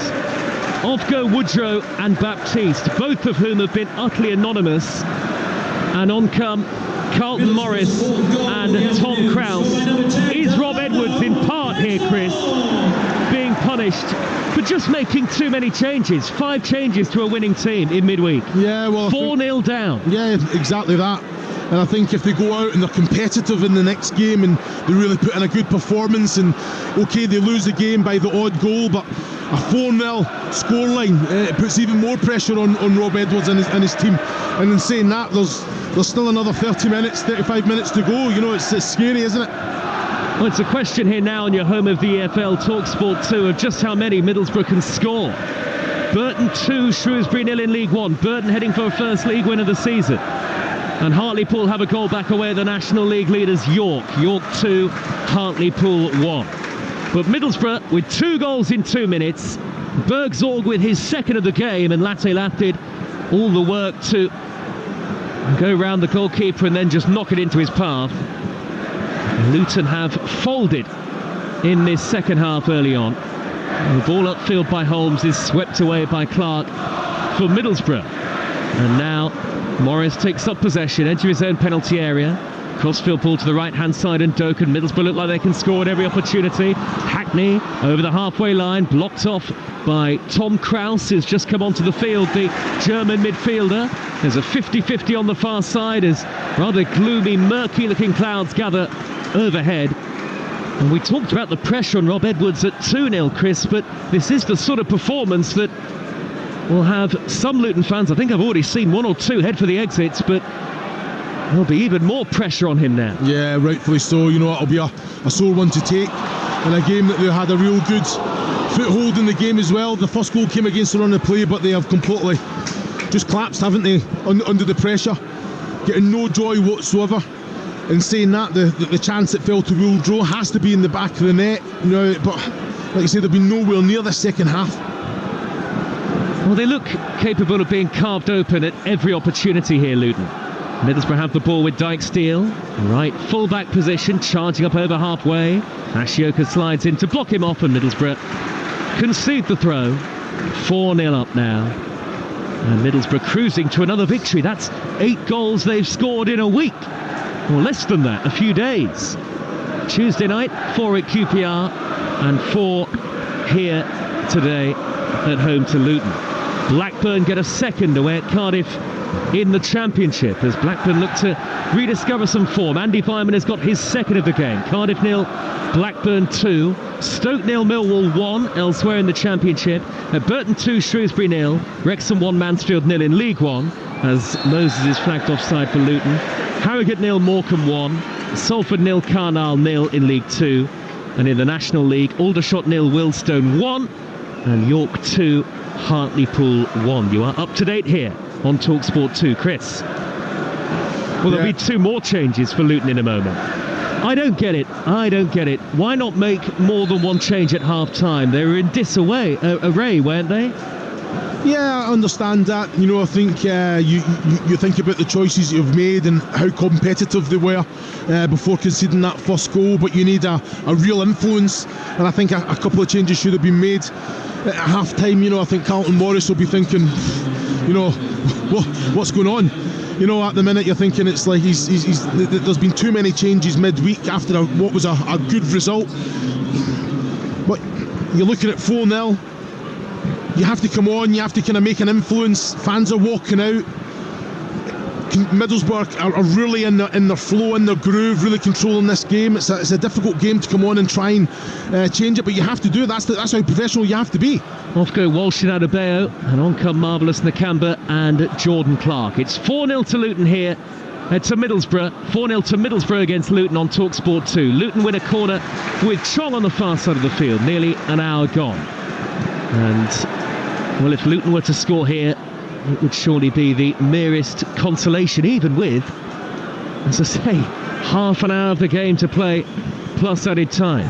Off go Woodrow and Baptiste, both of whom have been utterly anonymous. And on come Carlton Morris and Tom Krause. Is Rob Edwards in part here, Chris, being punished for just making too many changes? 5 changes to a winning team in midweek. Yeah, well, 4-0 down. Yeah, exactly that. And I think if they go out and they're competitive in the next game and they really put in a good performance, and okay, they lose the game by the odd goal, but a 4-0 scoreline, it puts even more pressure on Rob Edwards and his team. And in saying that, there's still another 35 minutes to go. It's scary, isn't it? Well, it's a question here now on your home of the EFL, Talksport 2, of just how many Middlesbrough can score. Burton 2, Shrewsbury 0 in League 1. Burton heading for a first league win of the season. And Hartlepool have a goal back away at the National League leaders York. York 2, Hartlepool 1. But Middlesbrough with 2 goals in 2 minutes. Bergzorg with his second of the game, and Latte did all the work to go round the goalkeeper and then just knock it into his path. Luton have folded in this second half early on. And the ball upfield by Holmes is swept away by Clark for Middlesbrough. And now Morris takes up possession, edge of his own penalty area. Crossfield ball to the right-hand side, and Doak and Middlesbrough look like they can score at every opportunity. Hackney over the halfway line, blocked off by Tom Krause, who's just come onto the field, the German midfielder. There's a 50-50 on the far side as rather gloomy, murky-looking clouds gather overhead. And we talked about the pressure on Rob Edwards at 2-0, Chris, but this is the sort of performance that will have some Luton fans, I think I've already seen one or two head for the exits, but there'll be even more pressure on him now. Yeah, rightfully so. You know, it'll be a sore one to take in a game that they had a real good foothold in the game as well. The first goal came against the run of play, but they have completely just collapsed, haven't they, under the pressure, getting no joy whatsoever. And saying that, the chance that fell to Wooldrow has to be in the back of the net, you know, but like you say, they'll be nowhere near the second half. Well, they look capable of being carved open at every opportunity here, Luton. Middlesbrough have the ball with Dyke-Steele, right full-back position, charging up over halfway. Ashioka slides in to block him off, and Middlesbrough concede the throw. 4-0 up now. And Middlesbrough cruising to another victory. That's 8 goals they've scored in a week. Or less than that, a few days. Tuesday night, 4 at QPR, and 4 here today at home to Luton. Blackburn get a second away at Cardiff in the Championship as Blackburn look to rediscover some form. Andy Fireman has got his second of the game. Cardiff 0, Blackburn 2, Stoke 0, Millwall 1 elsewhere in the Championship. At Burton 2, Shrewsbury 0, Wrexham 1, Mansfield 0 in League 1 as Moses is flagged offside for Luton. Harrogate 0, Morecambe 1, Salford 0, Carlisle 0 in League 2, and in the National League, Aldershot 0, Willstone 1, and York 2, Hartlepool 1. You are up to date here on Talksport 2, Chris. Well, there'll be 2 more changes for Luton in a moment. I don't get it. Why not make more than one change at half-time? They were in disarray, weren't they? Yeah, I understand that. You know, I think you think about the choices you've made and how competitive they were before conceding that first goal, but you need a real influence, and I think a couple of changes should have been made at half-time. You know, I think Carlton Morris will be thinking, you know, what's going on? You know, at the minute you're thinking it's like there's been too many changes midweek after what was a good result. But you're looking at 4-0. You have to come on, you have to kind of make an influence. Fans are walking out. Middlesbrough are really in their flow, in their groove, really controlling this game. It's a difficult game to come on and try and change it, but you have to do it. That's how professional you have to be. Off go Walsh and Adebayo, and on come Marvellous Nakamba and Jordan Clark. It's 4-0 to Luton here. To Middlesbrough, 4-0 to Middlesbrough against Luton on Talksport 2. Luton win a corner with Chong on the far side of the field, nearly an hour gone. And, well, if Luton were to score here, it would surely be the merest consolation, even with, as I say, half an hour of the game to play, plus added time.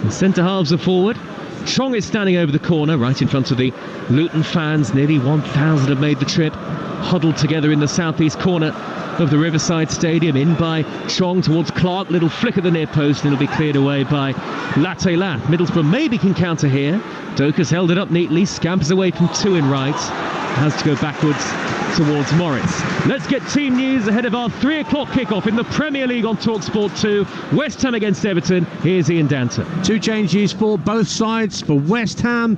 The centre-halves are forward. Chong is standing over the corner, right in front of the Luton fans. Nearly 1,000 have made the trip, huddled together in the southeast corner of the Riverside Stadium. In by Chong towards Clark, little flick at the near post, and it'll be cleared away by Latte Lath. Middlesbrough maybe can counter here. Doak has held it up neatly, scampers away from 2 in right, has to go backwards towards Morris. Let's get team news ahead of our 3 o'clock kickoff in the Premier League on Talksport 2. West Ham against Everton. Here's Ian Danton. 2 changes for both sides. For West Ham,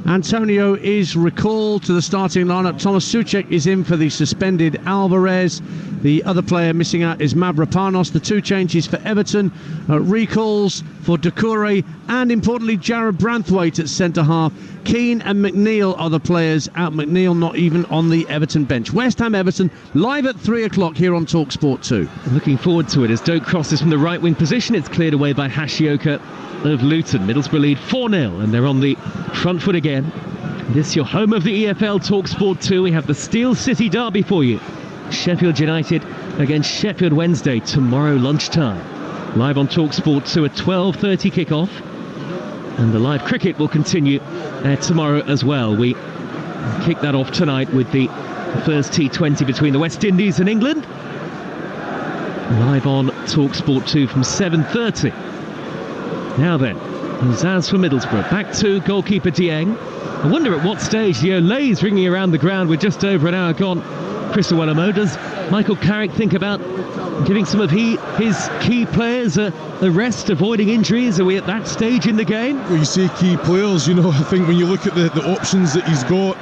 Antonio is recalled to the starting lineup. Thomas Souček is in for the suspended Alvarez. The other player missing out is Mavropanos. The 2 changes for Everton, recalls for Doucouré and, importantly, Jared Branthwaite at centre-half. Keane and McNeil are the players out. McNeil not even on the Everton bench. West Ham Everton live at 3 o'clock here on Talksport 2. Looking forward to it as Doak crosses from the right wing position. It's cleared away by Hashioka of Luton. Middlesbrough lead 4-0 and they're on the front foot again. This your home of the EFL Talksport 2. We have the Steel City derby for you. Sheffield United against Sheffield Wednesday tomorrow lunchtime. Live on Talksport 2 at 12:30 kickoff. And the live cricket will continue tomorrow as well. We kick that off tonight with the first T20 between the West Indies and England. Live on Talksport 2 from 7:30. Now then, Zaz for Middlesbrough. Back to goalkeeper Dieng. I wonder at what stage the Olay's ringing around the ground with just over an hour gone Chris Owelamo, does Michael Carrick think about giving some of his key players a rest, avoiding injuries? Are we at that stage in the game? Well, you say key players, I think when you look at the options that he's got,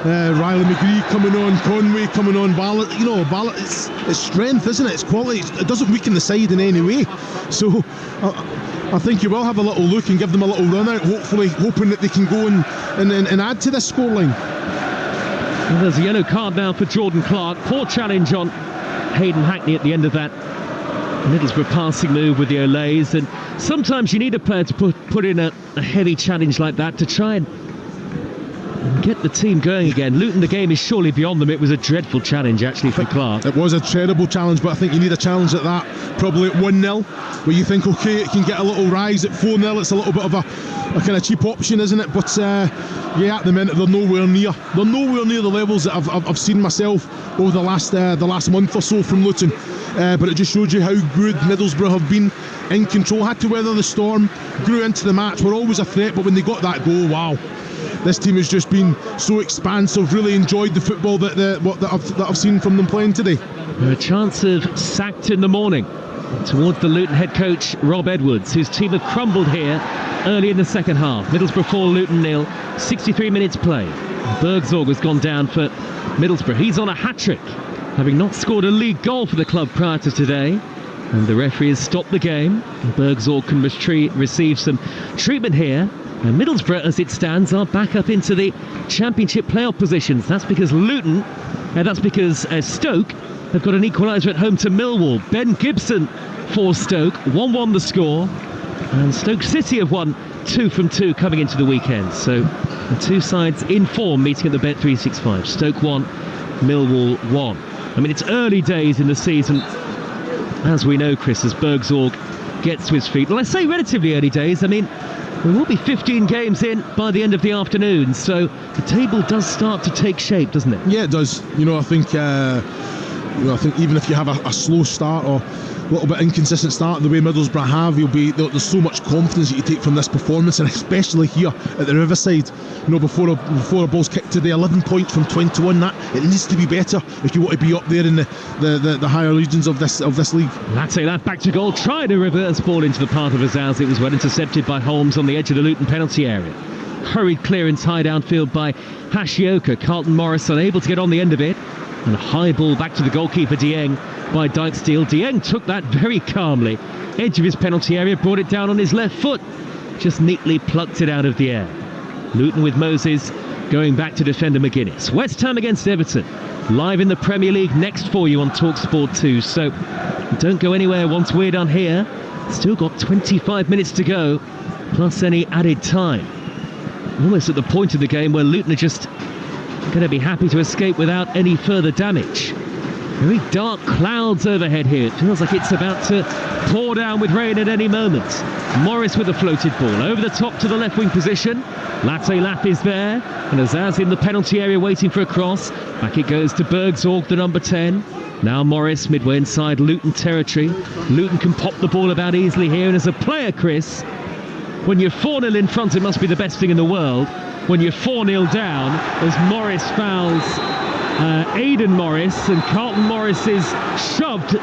Riley McGree coming on, Conway coming on, Ballard, it's strength, isn't it? It's quality. It doesn't weaken the side in any way. So I think you will have a little look and give them a little run out, hopefully hoping that they can go and add to this scoreline. Well, there's a yellow card now for Jordan Clark. Poor challenge on Hayden Hackney at the end of that Middlesbrough passing move with the Olays, and sometimes you need a player to put in a heavy challenge like that to try and get the team going again. Luton, the game is surely beyond them. It was a dreadful challenge actually for Clark. It was a terrible challenge, but I think you need a challenge at that, probably at 1-0, where you think, okay, it can get a little rise. At 4-0, it's a little bit of a kind of cheap option, isn't it? But at the minute they're nowhere near the levels that I've seen myself over the last month or so from Luton. But it just showed you how good Middlesbrough have been in control. Had to weather the storm, grew into the match, were always a threat, but when they got that goal, wow. This team has just been so expansive. Really enjoyed the football that I've seen from them playing today. A chance of sacked in the morning towards the Luton head coach Rob Edwards, whose team have crumbled here early in the second half. Middlesbrough 4, Luton 0, 63 minutes played. Bergzorg has gone down for Middlesbrough. He's on a hat-trick, having not scored a league goal for the club prior to today. And the referee has stopped the game. Bergzorg can receive some treatment here. And Middlesbrough, as it stands, are back up into the Championship playoff positions. That's because Stoke have got an equaliser at home to Millwall. Ben Gibson for Stoke, 1-1 the score. And Stoke City have won 2 from 2 coming into the weekend. So the two sides in form meeting at the Bet365. Stoke 1, Millwall 1. I mean, it's early days in the season, as we know, Chris, as Bergzorg gets to his feet. Well, I say relatively early days. I mean, we will be 15 games in by the end of the afternoon, so the table does start to take shape, doesn't it? Yeah, it does. I think even if you have a slow start or a little bit inconsistent start the way Middlesbrough have, there's so much confidence that you take from this performance, and especially here at the Riverside. Before a ball's kicked today, 11 points from 21. That it needs to be better if you want to be up there in the higher regions of this league. Latte back to goal, tried a reverse ball into the path of Azaz. It was well intercepted by Holmes on the edge of the Luton penalty area. Hurried clearance high downfield by Hashioka. Carlton Morris unable to get on the end of it, and a high ball back to the goalkeeper Dieng by Dijksteel. Dieng took that very calmly, edge of his penalty area, brought it down on his left foot, just neatly plucked it out of the air. Luton with Moses going back to defender McGuinness. West Ham against Everton, live in the Premier League next for you on Talksport 2. So don't go anywhere once we're done here. Still got 25 minutes to go, plus any added time. Almost at the point of the game where Luton are just going to be happy to escape without any further damage. Very dark clouds overhead here. It feels like it's about to pour down with rain at any moment. Morris with a floated ball over the top to the left wing position. Latte Lap is there, and Azaz in the penalty area waiting for a cross. Back it goes to Bergzorg, the number 10. Now Morris midway inside Luton territory. Luton can pop the ball about easily here, and as a player, Chris, when you're 4-0 in front, it must be the best thing in the world. When you're 4-0 down, as Morris fouls Aidan Morris, and Carlton Morris is shoved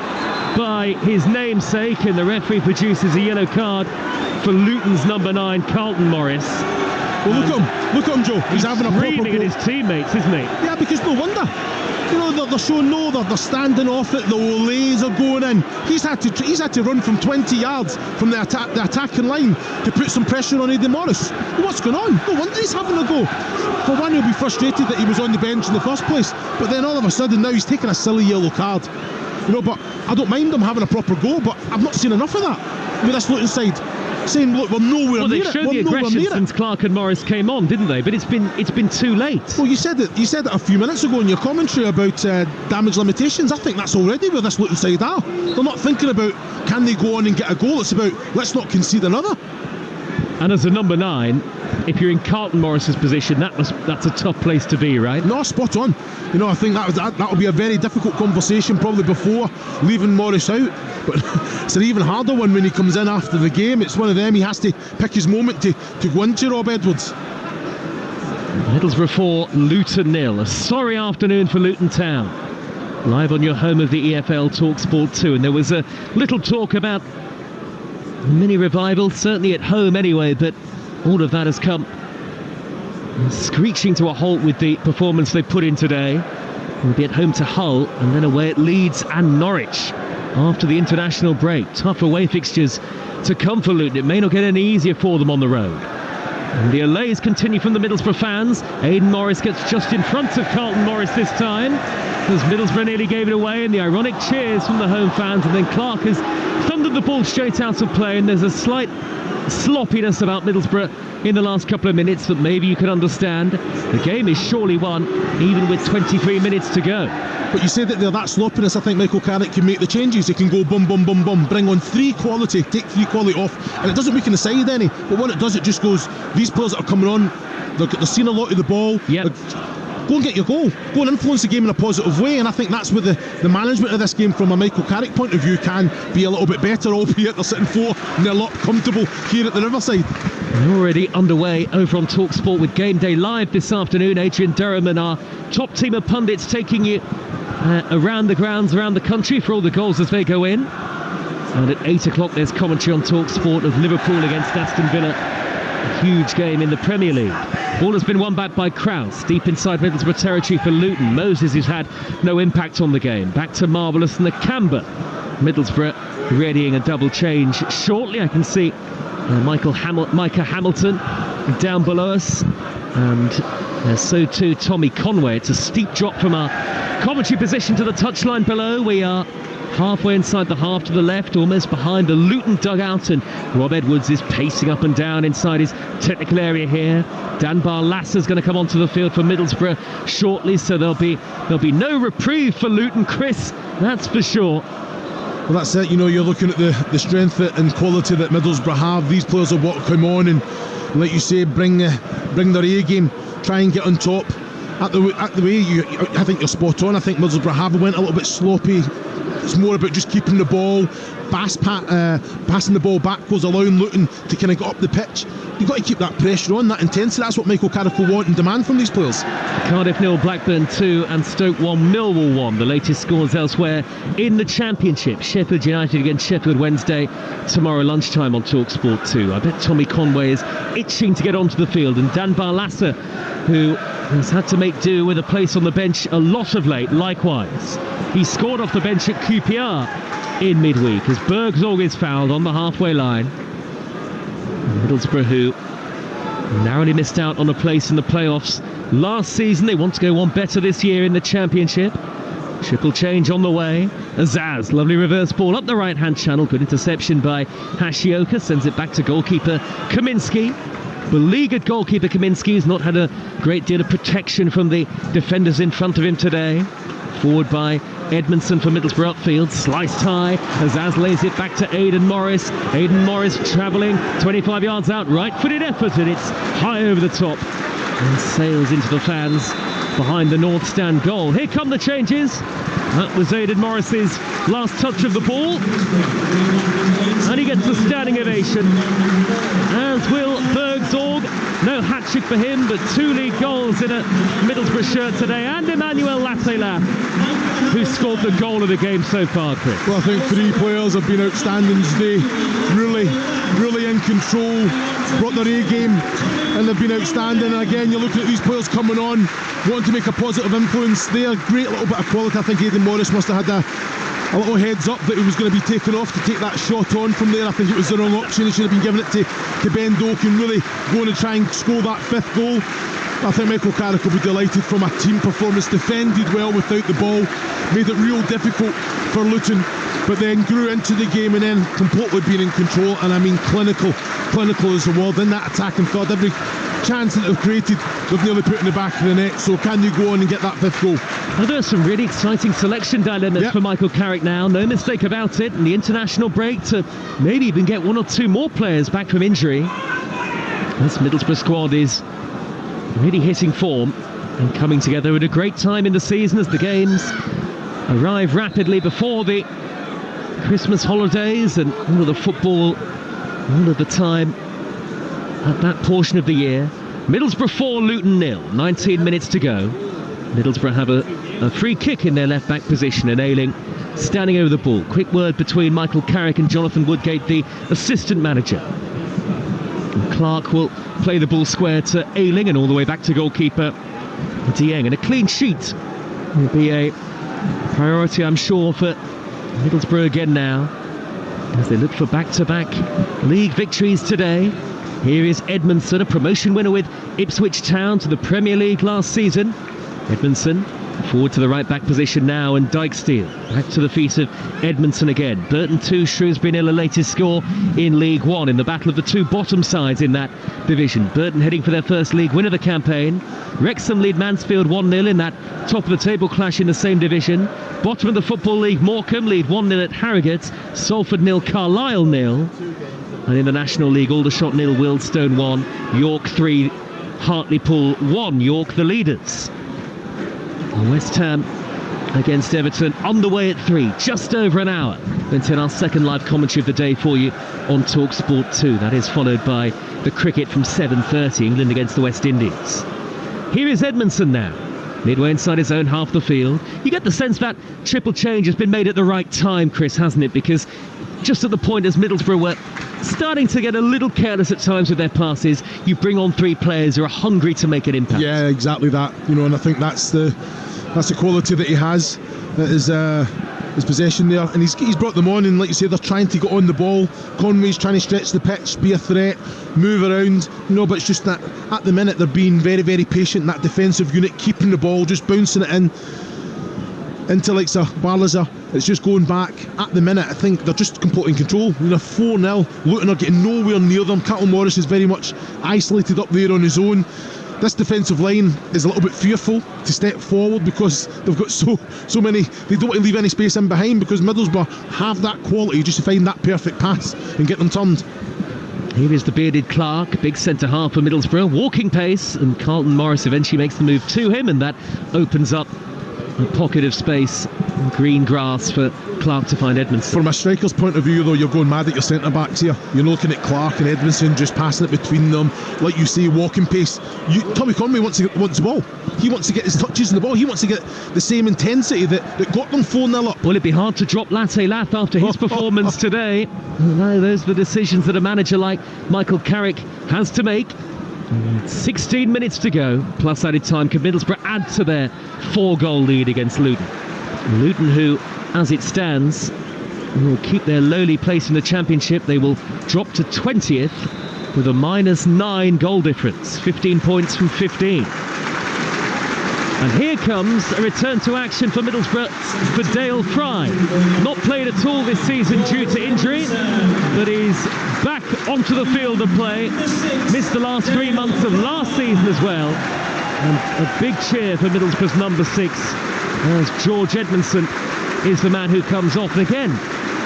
by his namesake, and the referee produces a yellow card for Luton's number 9, Carlton Morris. Well, look at him, Joe. He's having a proper breathing at his teammates, isn't he? Yeah, because no wonder. They're showing they're standing off it. The Olays are going in. He's had to run from 20 yards from the attacking line to put some pressure on Aidan Morris. What's going on? No wonder he's having a go. For one, he'll be frustrated that he was on the bench in the first place, but then all of a sudden now he's taking a silly yellow card. But I don't mind them having a proper go, but I've not seen enough of that with this Luton side. Saying, look, we're nowhere near it. Well, they showed the aggression since Clark and Morris came on, didn't they? But it's been too late. Well, you said it a few minutes ago in your commentary about damage limitations. I think that's already where this Luton side are. They're not thinking about can they go on and get a goal. It's about let's not concede another. And as a number 9, if you're in Carlton Morris's position, that's a tough place to be, right? No, spot on. I think that'll be a very difficult conversation probably before leaving Morris out. But it's an even harder one when he comes in after the game. It's one of them. He has to pick his moment to go into Rob Edwards. Middlesbrough 4, Luton 0. A sorry afternoon for Luton Town. live on your home of the EFL Talksport 2. And there was a little talk about mini revival, certainly at home anyway, but all of that has come screeching to a halt with the performance they put in today. We'll be at home to Hull and then away at Leeds and Norwich after the international break. Tough away fixtures to come for Luton. It may not get any easier for them on the road. And the allays continue from the Middlesbrough fans. Aidan Morris gets just in front of Carlton Morris this time, as Middlesbrough nearly gave it away, and the ironic cheers from the home fans. And then Clark has thundered the ball straight out of play, and there's a slight sloppiness about Middlesbrough in the last couple of minutes that maybe you can understand. The game is surely won, even with 23 minutes to go. But you said that they're that sloppiness. I think Michael Carrick can make the changes. He can go bum, bum, bum, bum, bring on 3 quality, take 3 quality off, and it doesn't weaken the side any. But what it does, it just goes, these players that are coming on, they're seeing a lot of the ball. Yep. Go and get your goal. Go and influence the game in a positive way. And I think that's where the management of this game, from a Michael Carrick point of view, can be a little bit better, albeit they're sitting 4 and they're a lot comfortable here at the Riverside. We're already underway over on Talksport with Game Day Live this afternoon. Adrian Durham and our top team of pundits taking you around the grounds, around the country for all the goals as they go in. And at 8 o'clock there's commentary on Talksport of Liverpool against Aston Villa. A huge game in the Premier League. Ball has been won back by Kraus, deep inside Middlesbrough territory for Luton. Moses, who's had no impact on the game. Back to Marvellous and the Camber. Middlesbrough readying a double change shortly. I can see Micah Hamilton down below us, and so too Tommy Conway. It's a steep drop from our commentary position to the touchline below. We are halfway inside the half to the left, almost behind the Luton dugout, and Rob Edwards is pacing up and down inside his technical area here. Dan Barlasser's going to come onto the field for Middlesbrough shortly, so there'll be no reprieve for Luton, Chris, that's for sure. Well, that's it. You know, you're looking at the strength and quality that Middlesbrough have. These players are what come on and, like you say, bring their A game, try and get on top. At the way I think you're spot on. I think Middlesbrough have went a little bit sloppy. It's more about just keeping the ball, passing the ball backwards, allowing Luton to kind of get up the pitch. You've got to keep that pressure on, that intensity. That's what Michael Carrick will want and demand from these players. Cardiff 0, Blackburn 2 and Stoke 1, Millwall 1. The latest scores elsewhere in the Championship. Sheffield United against Sheffield Wednesday tomorrow lunchtime on Talksport 2. I bet Tommy Conway is itching to get onto the field, and Dan Barlasser, who has had to make do with a place on the bench a lot of late, likewise. He scored off the bench at QPR in midweek as Bergzorg is fouled on the halfway line. Middlesbrough, who narrowly missed out on a place in the playoffs last season, they want to go on better this year in the Championship. Triple change on the way. Azaz, lovely reverse ball up the right-hand channel. Good interception by Hashioka, sends it back to goalkeeper Kaminski. Beleaguered goalkeeper Kaminski has not had a great deal of protection from the defenders in front of him today. Forward by Edmondson for Middlesbrough upfield, sliced high. Azaz lays it back to Aidan Morris. Aidan Morris travelling 25 yards out, right-footed effort, and it's high over the top and sails into the fans behind the North Stand goal. Here come the changes. That was Aidan Morris's last touch of the ball, and he gets the standing ovation, as will Bergzorg. No hat-trick for him, but 2 league goals in a Middlesbrough shirt today, and Emmanuel Latela, who scored the goal of the game so far, Chris. Well, I think 3 players have been outstanding today, really in control, brought their A game, and they've been outstanding. And again, you're looking at these players coming on, wanting to make a positive influence. They're a great little bit of quality. I think Aidan Morris must have had a little heads up that he was going to be taken off to take that shot on from there. I think it was the wrong option. He should have been giving it to Ben Doak and really going to try and score that 5th goal. I think Michael Carrick will be delighted from a team performance. Defended well without the ball, made it real difficult for Luton, but then grew into the game and then completely being in control. And I mean clinical is the word in that attacking third. Every chance that they've created, they've nearly put in the back of the net. So can you go on and get that 5th goal? Well, there are some really exciting selection dilemmas for Michael Carrick now, no mistake about it. And the international break to maybe even get 1 or 2 more players back from injury. This Middlesbrough squad is really hitting form and coming together at a great time in the season as the games arrive rapidly before the Christmas holidays and all of the football all of the time at that portion of the year. Middlesbrough 4, Luton 0, 19 minutes to go. Middlesbrough have a free kick in their left-back position, and Ayling standing over the ball. Quick word between Michael Carrick and Jonathan Woodgate, the assistant manager. And Clark will play the ball square to Ayling and all the way back to goalkeeper Dieng. And a clean sheet will be a priority, I'm sure, for Middlesbrough again now, as they look for back-to-back league victories today. Here is Edmondson, a promotion winner with Ipswich Town to the Premier League last season. Edmondson forward to the right-back position now, and Dijksteel back to the feet of Edmondson again. Burton 2, Shrewsbury 0, the latest score in League One in the battle of the two bottom sides in that division. Burton heading for their first league win of the campaign. Wrexham lead Mansfield 1-0 in that top-of-the-table clash in the same division. Bottom of the Football League, Morecambe lead 1-0 at Harrogate. Salford 0, Carlisle 0. And in the National League, Aldershot 0, Wealdstone 1, York 3, Hartlepool 1. York the leaders. West Ham against Everton underway at 3, just over an hour until our second live commentary of the day for you on Talksport 2. That is followed by the cricket from 7:30, England against the West Indies. Here is Edmondson now, midway inside his own half the field. You get the sense that triple change has been made at the right time, Chris, hasn't it? Because just at the point as Middlesbrough were starting to get a little careless at times with their passes, you bring on 3 players who are hungry to make an impact. Yeah, exactly that. And I think that's the quality that he has, his possession there, and he's brought them on, and like you say, they're trying to get on the ball. Conway's trying to stretch the pitch, be a threat, move around, but it's just that at the minute they're being very, very patient. That defensive unit keeping the ball, just bouncing it into like Barlaser. It's just going back. At the minute, I think they're just completely in control. 4-0. Luton are getting nowhere near them. Carlton Morris is very much isolated up there on his own. This defensive line is a little bit fearful to step forward because they've got so many. They don't want to leave any space in behind, because Middlesbrough have that quality just to find that perfect pass and get them turned. Here is the bearded Clark, big centre half for Middlesbrough, walking pace, and Carlton Morris eventually makes the move to him, and that opens up a pocket of space, green grass for Clark to find Edmondson. From a striker's point of view, though, you're going mad at your centre backs here. You're looking at Clark and Edmondson just passing it between them, like you say, walking pace. Tommy Conway wants the ball. He wants to get his touches in the ball. He wants to get the same intensity that got them 4-0 up. Will it be hard to drop Latte Lath after his performance today? No, those are the decisions that a manager like Michael Carrick has to make. 16 minutes to go, plus added time. Can Middlesbrough add to their 4-goal lead against Luton? Luton, who, as it stands, will keep their lowly place in the Championship. They will drop to 20th with a -9 goal difference, 15 points from 15. And here comes a return to action for Middlesbrough for Dale Fry. Not played at all this season due to injury, but he's back onto the field of play. Missed the last 3 months of last season as well. And a big cheer for Middlesbrough's number 6, as George Edmondson is the man who comes off. And again,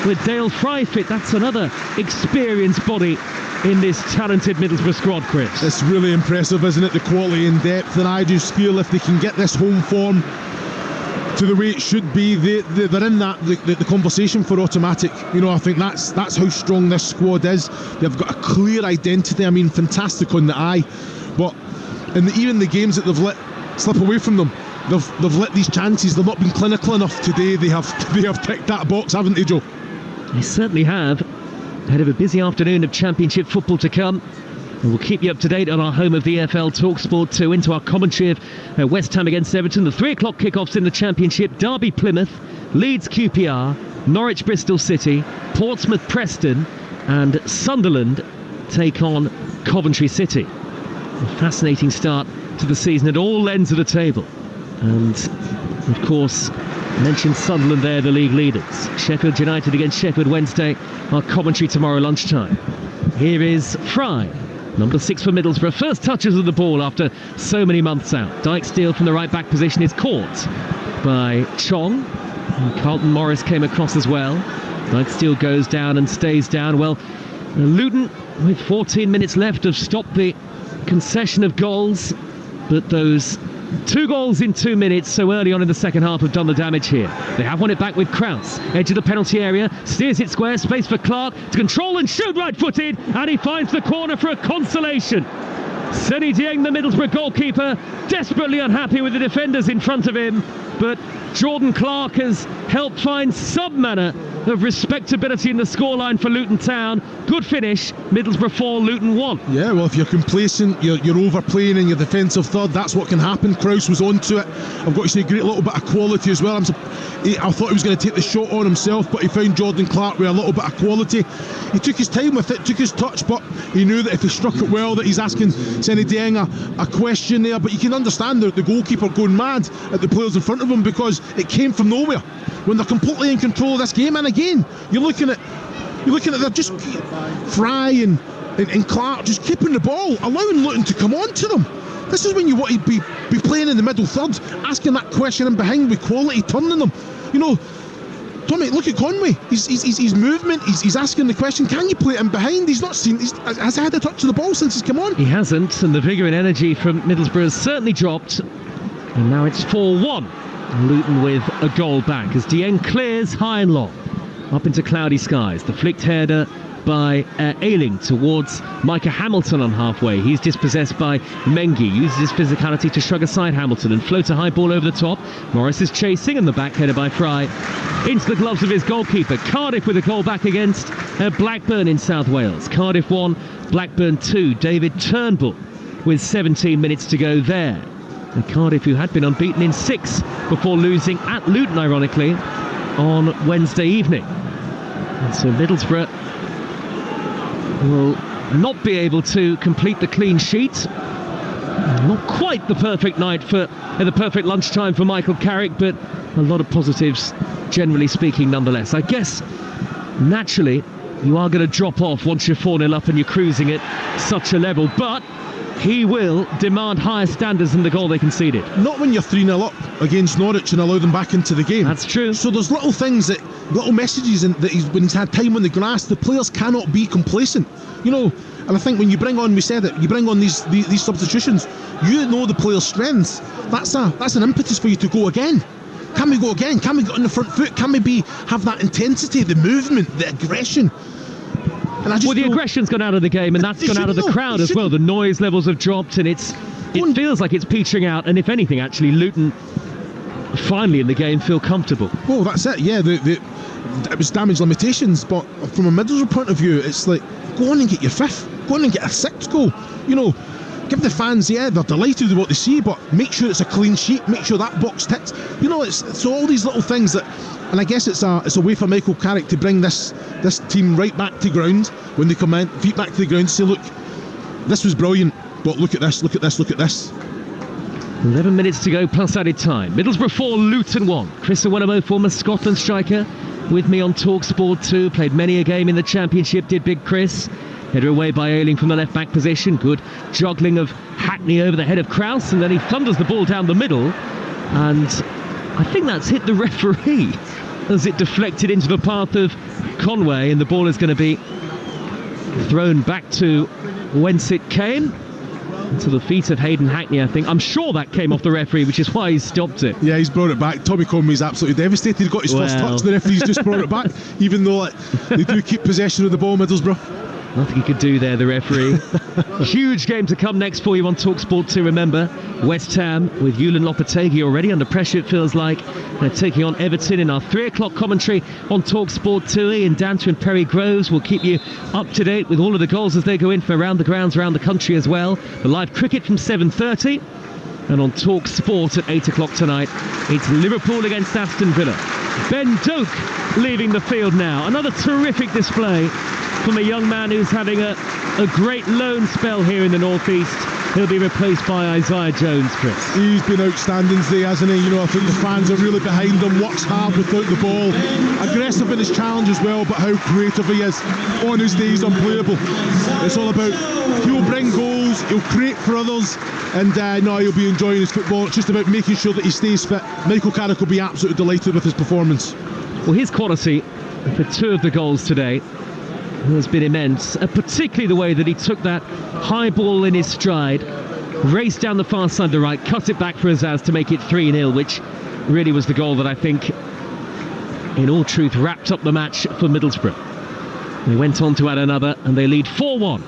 with Dale Fry fit, that's another experienced body in this talented Middlesbrough squad, Chris. It's really impressive, isn't it, the quality and depth, and I just feel if they can get this home form to the way it should be, they're in the conversation for automatic. I think that's how strong this squad is. They've got a clear identity. I mean, fantastic on the eye, but even the games that they've let slip away from them, they've let these chances. They've not been clinical enough today. They have ticked that box, haven't they, Joe? They certainly have. Ahead of a busy afternoon of Championship football to come. And we'll keep you up to date on our home of the EFL, Talksport 2, into our commentary of West Ham against Everton. The 3 o'clock kickoffs in the Championship: Derby Plymouth, Leeds QPR, Norwich Bristol City, Portsmouth Preston, and Sunderland take on Coventry City. A fascinating start to the season at all ends of the table. And of course, I mentioned Sunderland there, the league leaders. Sheffield United against Sheffield Wednesday, our commentary tomorrow lunchtime. Here is Fry, number 6 for Middlesbrough. First touches of the ball after so many months out. Dijksteel from the right back position is caught by Chong. And Carlton Morris came across as well. Dijksteel goes down and stays down. Well, Luton, with 14 minutes left, have stopped the concession of goals, but those 2 goals in 2 minutes so early on in the second half have done the damage here. They have won it back with Kraus, edge of the penalty area, steers it square, space for Clark to control and shoot, right-footed, and he finds the corner for a consolation. Seny Dieng, the Middlesbrough goalkeeper, desperately unhappy with the defenders in front of him, but Jordan Clark has helped find some manner of respectability in the scoreline for Luton Town. Good finish, Middlesbrough 4, Luton 1. Yeah, well, if you're complacent, you're overplaying in your defensive third, that's what can happen. Krause was onto it. I've got to say, great little bit of quality as well. I thought he was going to take the shot on himself, but he found Jordan Clark with a little bit of quality. He took his time with it, took his touch, but he knew that if he struck it well, that he's asking Seny Dieng a question there. But you can understand the goalkeeper going mad at the players in front of him, because it came from nowhere when they're completely in control of this game. And again, you're looking at they're just Fry and Clark just keeping the ball, allowing Luton to come on to them. This is when you want to be playing in the middle third, asking that question in behind with quality, turning them. You know, Tommy, look at Conway. His movement. He's asking the question: can you play it in behind? He's not seen. Has he had a touch of the ball since he's come on? He hasn't, and the vigour and energy from Middlesbrough has certainly dropped. And now it's 4-1. Luton with a goal back as Dieng clears high and long up into cloudy skies. The flicked header by Ayling towards Micah Hamilton on halfway. He's dispossessed by Mengi, uses his physicality to shrug aside Hamilton and float a high ball over the top. Morris is chasing, and the back header by Fry into the gloves of his goalkeeper. Cardiff with a goal back against Blackburn in South Wales. Cardiff 1, Blackburn 2. David Turnbull with 17 minutes to go there. And Cardiff, who had been unbeaten in 6 before losing at Luton, ironically, on Wednesday evening. And so Middlesbrough will not be able to complete the clean sheet. Not quite the perfect night for the perfect lunchtime for Michael Carrick, but a lot of positives, generally speaking, nonetheless. I guess, naturally, you are going to drop off once you're 4-0 up and you're cruising at such a level, but he will demand higher standards than the goal they conceded. Not when you're 3-0 up against Norwich and allow them back into the game. That's true. So there's little things, little messages that when he's had time on the grass, the players cannot be complacent. You know, and I think when you bring on, we said it, you bring on these substitutions, you know the players' strengths. That's an impetus for you to go again. Can we go again? Can we get on the front foot? Can we have that intensity, the movement, the aggression? Well, the aggression's gone out of the game, and that's gone out of the crowd as well. The noise levels have dropped, and it feels like it's petering out. And if anything, actually, Luton finally in the game feel comfortable. Well, that's it. Yeah, it was damage limitations, but from a Middlesbrough point of view, it's like, go on and get your 5th, go on and get a 6th goal. You know, give the fans, they're delighted with what they see, but make sure it's a clean sheet, make sure that box ticks. You know, it's all these little things that. And I guess it's a way for Michael Carrick to bring this team right back to ground when they come in, feet back to the ground, say, look, this was brilliant, but look at this, look at this, look at this. 11 minutes to go plus added time. Middlesbrough 4, Luton 1. Chris Iwelumo, former Scotland striker, with me on Talksport 2. Played many a game in the Championship, did Big Chris. Header away by Ayling from the left back position. Good juggling of Hackney over the head of Krause, and then he thunders the ball down the middle. And I think that's hit the referee as it deflected into the path of Conway, and the ball is going to be thrown back to whence it came, to the feet of Hayden Hackney, I think. I'm sure that came off the referee, which is why he stopped it. Yeah, he's brought it back. Tommy Conway's absolutely devastated. He got his first touch. The referee's just brought it back, even though they do keep possession of the ball, Middlesbrough. Nothing he could do there, the referee. Huge game to come next for you on Talksport 2. Remember, West Ham with Julian Lopetegui already under pressure, it feels like. They're taking on Everton in our 3 o'clock commentary on Talksport 2. Ian Danter and Perry Groves will keep you up to date with all of the goals as they go in from around the grounds around the country as well. The live cricket from 7:30. And on Talksport at 8 o'clock tonight, it's Liverpool against Aston Villa. Ben Doak leaving the field now. Another terrific display from a young man who's having a great loan spell here in the northeast. He'll be replaced by Isaiah Jones, Chris. He's been outstanding today, hasn't he? You know, I think the fans are really behind him, works hard without the ball, aggressive in his challenge as well, but how creative he is on his day, he's unplayable. It's all about, he'll bring goals, he'll create for others, and no, he'll be enjoying his football. It's just about making sure that he stays fit. Michael Carrick will be absolutely delighted with his performance. Well, his quality for 2 of the goals today has been immense, particularly the way that he took that high ball in his stride, raced down the far side to right, cut it back for Azaz to make it 3-0, which really was the goal that I think, in all truth, wrapped up the match for Middlesbrough. They went on to add another, and they lead 4-1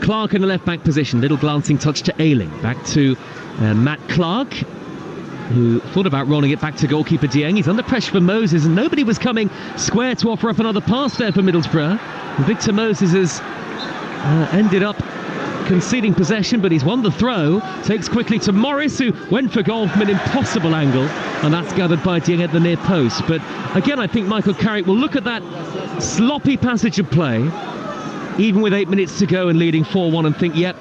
Clark in the left-back position. Little glancing touch to Ayling. Back to Matt Clark, who thought about rolling it back to goalkeeper Dieng. He's under pressure from Moses, and nobody was coming square to offer up another pass there for Middlesbrough. Victor Moses has ended up conceding possession, but he's won the throw. Takes quickly to Morris, who went for goal from an impossible angle, and that's gathered by Dieng at the near post. But again, I think Michael Carrick will look at that sloppy passage of play, even with 8 minutes to go and leading 4-1, and think, yep,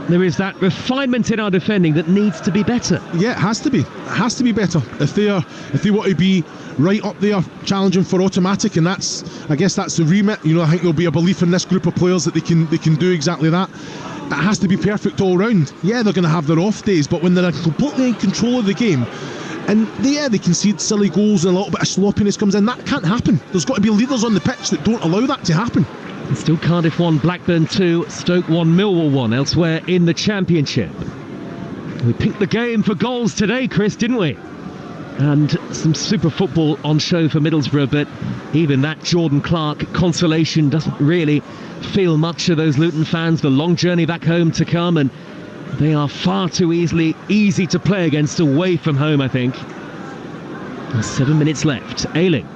there is that refinement in our defending that needs to be better. Yeah, it has to be. It has to be better if they want to be right up there challenging for automatic, and I guess that's the remit. I think there'll be a belief in this group of players that they can do exactly that. It has to be perfect all round. Yeah, they're going to have their off days, but when they're completely in control of the game, and they concede silly goals and a little bit of sloppiness comes in, that can't happen. There's got to be leaders on the pitch that don't allow that to happen. It's still Cardiff 1, Blackburn 2, Stoke 1, Millwall 1 elsewhere in the Championship. We picked the game for goals today, Chris, didn't we? And some super football on show for Middlesbrough, but even that Jordan Clark consolation doesn't really feel much of those Luton fans. The long journey back home to come, and they are far too easy to play against away from home, I think. 7 minutes left. Ayling.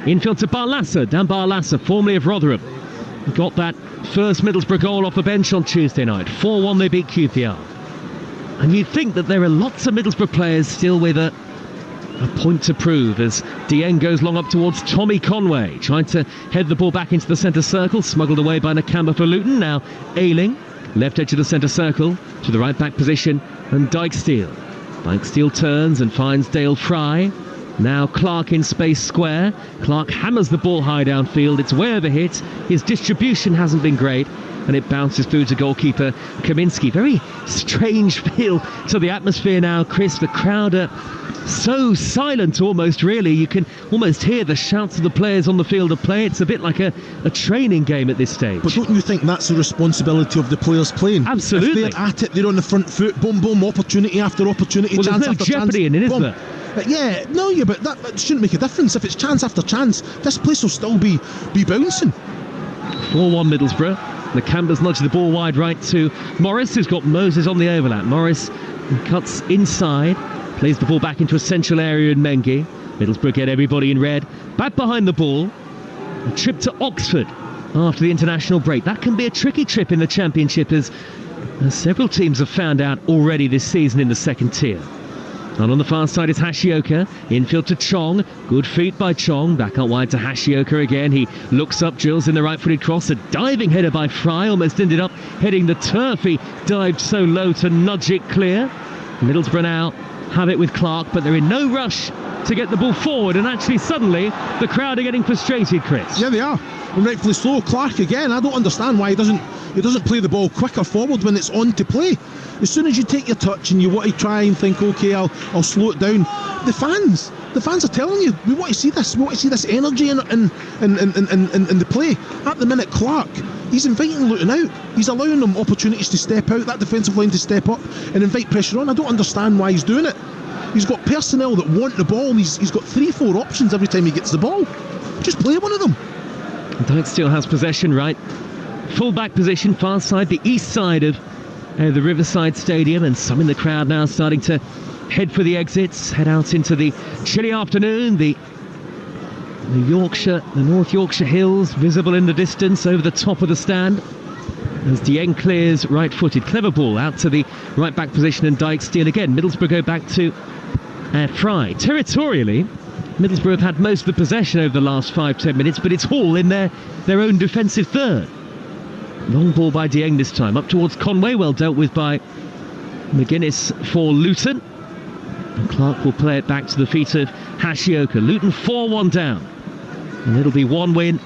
Infield to Barlaser. Dan Barlaser, formerly of Rotherham. Got that first Middlesbrough goal off the bench on Tuesday night. 4-1 they beat QPR. And you'd think that there are lots of Middlesbrough players still with a point to prove as Dieng goes long up towards Tommy Conway, trying to head the ball back into the centre circle, smuggled away by Nakamba for Luton. Now Ayling, left edge of the centre circle, to the right back position, and Dijksteel. Dijksteel turns and finds Dale Fry. Now Clark in space square. Clark hammers the ball high downfield. It's way over hit. His distribution hasn't been great, and it bounces through to goalkeeper Kaminski. Very strange feel to the atmosphere now, Chris. The crowd are so silent almost, really. You can almost hear the shouts of the players on the field of play. It's a bit like a training game at this stage. But don't you think that's the responsibility of the players playing? Absolutely. If they're at it, they're on the front foot, boom, boom, opportunity after opportunity, well, chance there's no after jeopardy chance. in it, is there? But that shouldn't make a difference. If it's chance after chance, this place will still be bouncing. 4-1 Middlesbrough. Nakamba's nudged the ball wide right to Morris, who's got Moses on the overlap. Morris cuts inside, plays the ball back into a central area in Mengi. Middlesbrough get everybody in red. Back behind the ball. A trip to Oxford after the international break. That can be a tricky trip in the Championship, as several teams have found out already this season in the second tier. And on the far side is Hashioka. Infield to Chong. Good feet by Chong. Back out wide to Hashioka again. He looks up, drills in the right-footed cross. A diving header by Fry. Almost ended up heading the turf. He dived so low to nudge it clear. Middlesbrough now have it with Clark, but they're in no rush to get the ball forward. And actually, suddenly, the crowd are getting frustrated, Chris. Yeah, they are. And rightfully so. Clark again. I don't understand why he doesn't play the ball quicker forward when it's on to play. As soon as you take your touch and you want to try and think, okay, I'll slow it down. The fans are telling you, we want to see this. We want to see this energy in the play. At the minute, Clark, he's inviting Luton out. He's allowing them opportunities to step out, that defensive line to step up and invite pressure on. I don't understand why he's doing it. He's got personnel that want the ball. He's got 3-4 options every time he gets the ball. Just play one of them. Dijksteel has possession, right? Full-back position, far side, the east side of the Riverside Stadium, and some in the crowd now starting to head for the exits, head out into the chilly afternoon. The North Yorkshire hills visible in the distance over the top of the stand as Dieng clears right-footed. Clever ball out to the right-back position, and Dijksteel again. Middlesbrough go back to Fry. Territorially, Middlesbrough have had most of the possession over the last 5-10 minutes, but it's all in their own defensive third. Long ball by Dieng this time, up towards Conway, well dealt with by McGuinness for Luton. And Clark will play it back to the feet of Hashioka. Luton 4-1 down. And it'll be one win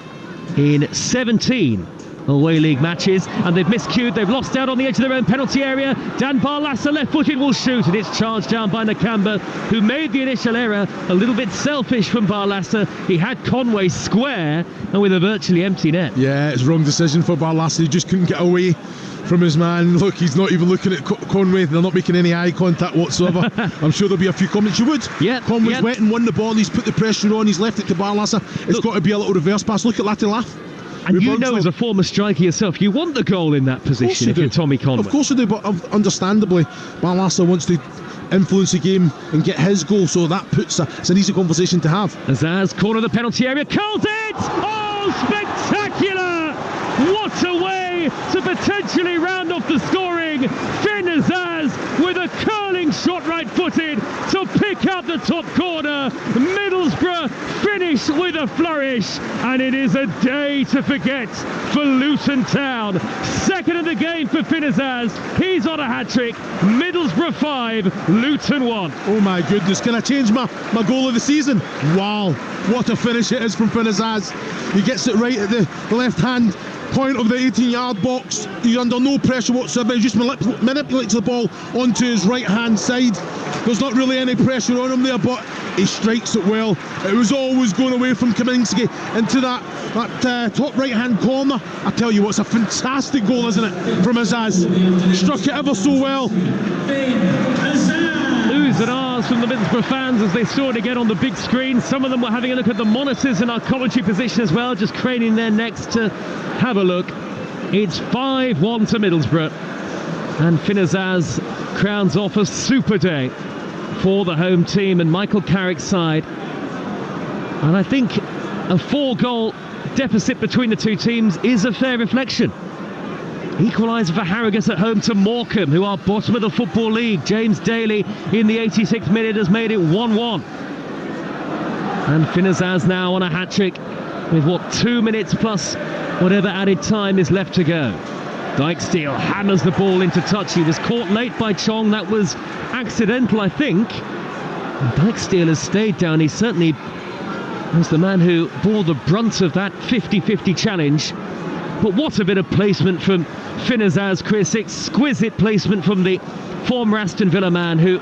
in 17 away league matches, and they've miscued. They've lost out on the edge of their own penalty area. Dan Barlaser left-footed will shoot, and it's charged down by Nakamba, who made the initial error. A little bit selfish from Barlaser. He had Conway square and with a virtually empty net. Yeah, it's wrong decision for Barlaser. He just couldn't get away from his man. Look, he's not even looking at Conway. They're not making any eye contact whatsoever. I'm sure there'll be a few comments. You would. Yeah. Conway's wet and won the ball. He's put the pressure on. He's left it to Barlaser. It's got to be a little reverse pass. Look at Latin laugh. And you know, as a former striker yourself, you want the goal in that position if you're Tommy Conlon. Of course I do, but understandably, Barlaser wants to influence the game and get his goal, so that it's an easy conversation to have. Azaz, corner of the penalty area, curls it! Oh, spectacular! What a way to potentially round off the scoring. Finn Azaz with a curling shot right-footed to pick out the top corner. Middlesbrough finish with a flourish, and it is a day to forget for Luton Town. Second of the game for Finn Azaz. He's on a hat-trick. Middlesbrough 5, Luton 1. Oh my goodness, can I change my goal of the season? Wow, what a finish it is from Finn Azaz. He gets it right at the left-hand point of the 18-yard box. He's under no pressure whatsoever. He just manipulates the ball onto his right-hand side. There's not really any pressure on him there, but he strikes it well. It was always going away from Kaminsky into that top right-hand corner. I tell you what, it's a fantastic goal, isn't it, from Azaz? Struck it ever so well. Oohs and ahs from the Middlesbrough fans as they saw it again on the big screen. Some of them were having a look at the monitors in our commentary position as well, just craning their necks to have a look. It's 5-1 to Middlesbrough, and Finn Azaz crowns off a super day for the home team and Michael Carrick's side. And I think a 4-goal deficit between the two teams is a fair reflection. Equaliser for Harrogate at home to Morecambe, who are bottom of the Football League. James Daly in the 86th minute has made it 1-1. And Finn Azaz now on a hat-trick with 2 minutes plus whatever added time is left to go. Dijksteel hammers the ball into touch. He was caught late by Chong. That was accidental, I think. And Dijksteel has stayed down. He certainly was the man who bore the brunt of that 50-50 challenge. But what a bit of placement from Finn Azaz, Chris. Exquisite placement from the former Aston Villa man, who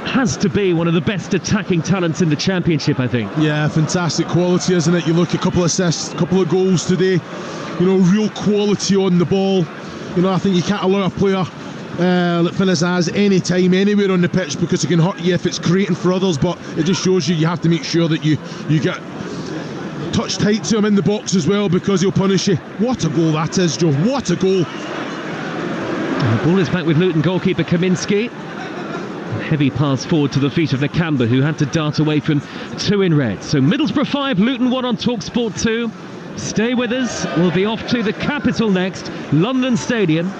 has to be one of the best attacking talents in the Championship, I think. Yeah, fantastic quality, isn't it? You look, a couple of assists, a couple of goals today. You know, real quality on the ball. You know, I think you can't allow a player like Finn Azaz any time, anywhere on the pitch, because it can hurt you if it's creating for others. But it just shows you have to make sure that you get touch tight to him in the box as well, because he'll punish you. What a goal that is, Joe. What a goal. And the ball is back with Luton goalkeeper Kaminsky. A heavy pass forward to the feet of Nakamba, who had to dart away from 2 in red. So Middlesbrough 5, Luton 1 on Talksport 2. Stay with us. We'll be off to the capital next, London Stadium,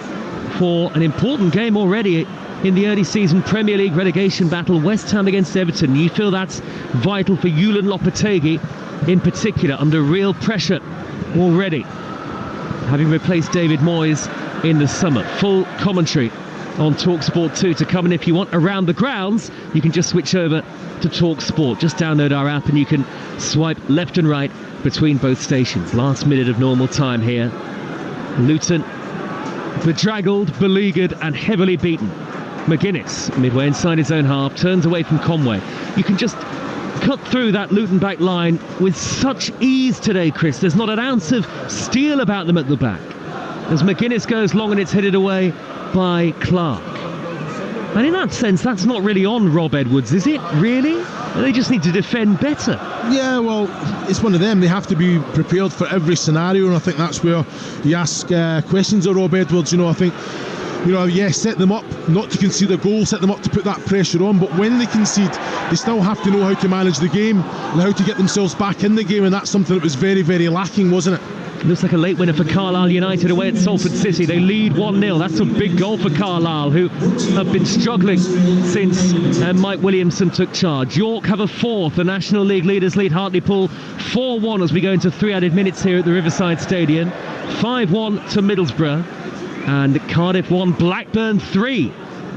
for an important game already in the early season Premier League relegation battle. West Ham against Everton. You feel that's vital for Julian Lopetegui in particular, under real pressure already, having replaced David Moyes in the summer. Full commentary on Talksport 2 to come, and if you want around the grounds, you can just switch over to Talksport. Just download our app and you can swipe left and right between both stations. Last minute of normal time here. Luton bedraggled, beleaguered and heavily beaten. McGuinness, midway inside his own half, turns away from Conway. You can just cut through that Luton back line with such ease today, Chris. There's not an ounce of steel about them at the back, as McGuinness goes long and it's headed away by Clark. And in that sense, that's not really on Rob Edwards, is it? Really? They just need to defend better. Yeah, well, it's one of them. They have to be prepared for every scenario, and I think that's where you ask questions of Rob Edwards. You know, I think, you know, yes, set them up not to concede a goal, set them up to put that pressure on, but when they concede, they still have to know how to manage the game and how to get themselves back in the game, and that's something that was very, very lacking, wasn't it? Looks like a late winner for Carlisle United away at Salford City. They lead 1-0. That's a big goal for Carlisle, who have been struggling since Mike Williamson took charge. York have a fourth. The National League leaders lead Hartlepool 4-1 as we go into 3 added minutes here at the Riverside Stadium. 5-1 to Middlesbrough. And Cardiff 1, Blackburn 3.